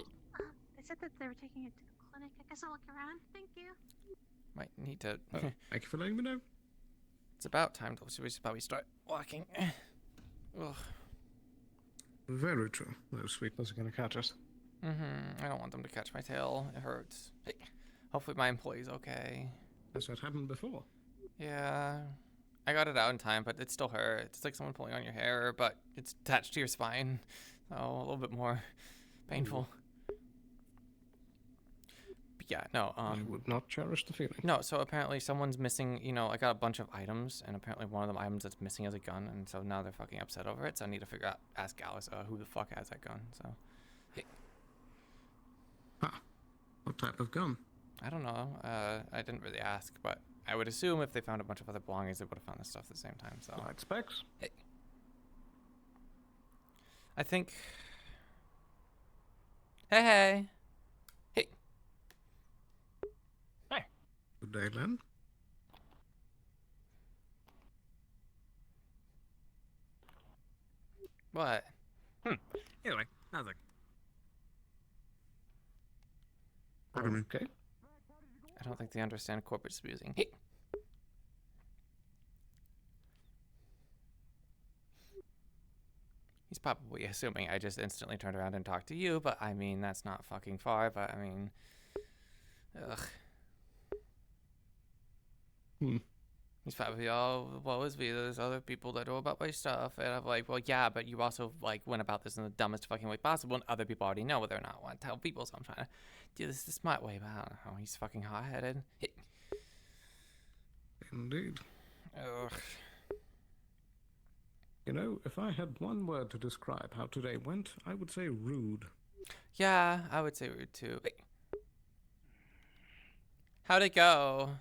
they said that they were taking it to the clinic. I guess I'll look around. Thank you. Might need to. Oh, thank you for letting me know. It's about time to we should probably start walking. Ugh. Very true. Those sweeteners are going to catch us. I don't want them to catch my tail. It hurts. Hopefully my employee's okay. Has that happened before? Yeah. I got it out in time, but it still hurts. It's like someone pulling on your hair, but it's attached to your spine. So a little bit more painful. Yeah, no, I would not cherish the feeling. No, so apparently someone's missing, you know, I got a bunch of items, and apparently one of the items that's missing is a gun, and so now they're fucking upset over it, so I need to figure out, ask Alice, who the fuck has that gun, so. Huh. What type of gun? I don't know, I didn't really ask, but I would assume if they found a bunch of other belongings, they would have found this stuff at the same time, so. Light specs? Hey. I think... Hey! Hey! Hey! Good day, Len. What? Anyway, how's it? Okay. I don't think they understand corporate smoozing. Hey! He's probably assuming I just instantly turned around and talked to you, but I mean, that's not fucking far, but I mean... Ugh. He's probably, oh, woe is me, there's other people that know about my stuff, and I'm like, well, yeah, but you also, like, went about this in the dumbest fucking way possible, and other people already know whether or not want to tell people, so I'm trying to do this the smart way, but I don't know, he's fucking hot-headed. Indeed. Ugh. You know, if I had one word to describe how today went, I would say rude. Yeah, I would say rude too. How'd it go?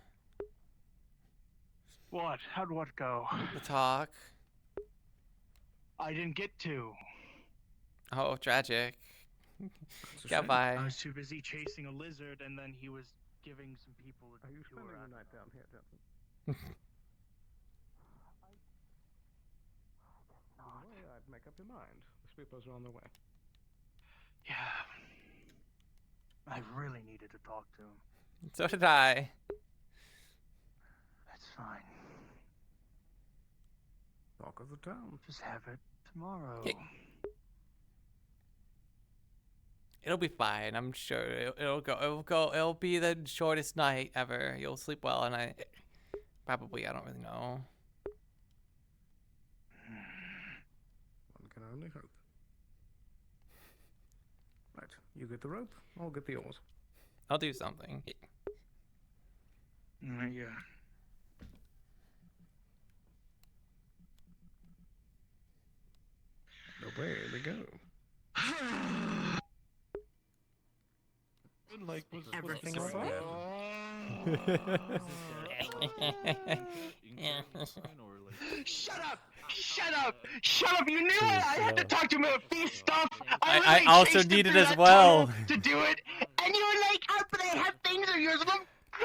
What? How'd what go? The talk. I didn't get to. Oh, tragic. I Goodbye. was too busy chasing a lizard, and then he was giving some people a Are you tour. spending the night down here, gentlemen? I'd make up your mind. The sweepers are on their way. Yeah. I really needed to talk to him. So did I. That's fine. Talk of the town. Just have it tomorrow. It'll be fine. I'm sure it'll be the shortest night ever. You'll sleep well, and I don't really know. One can only hope. Right, you get the rope, I'll get the oars. I'll do something. Yeah. Away we go. Like, everything is Shut up! Shut up! Shut up! You knew it! I had to talk to him about feast stuff! I also chased him need it through as that well. tunnel to do it,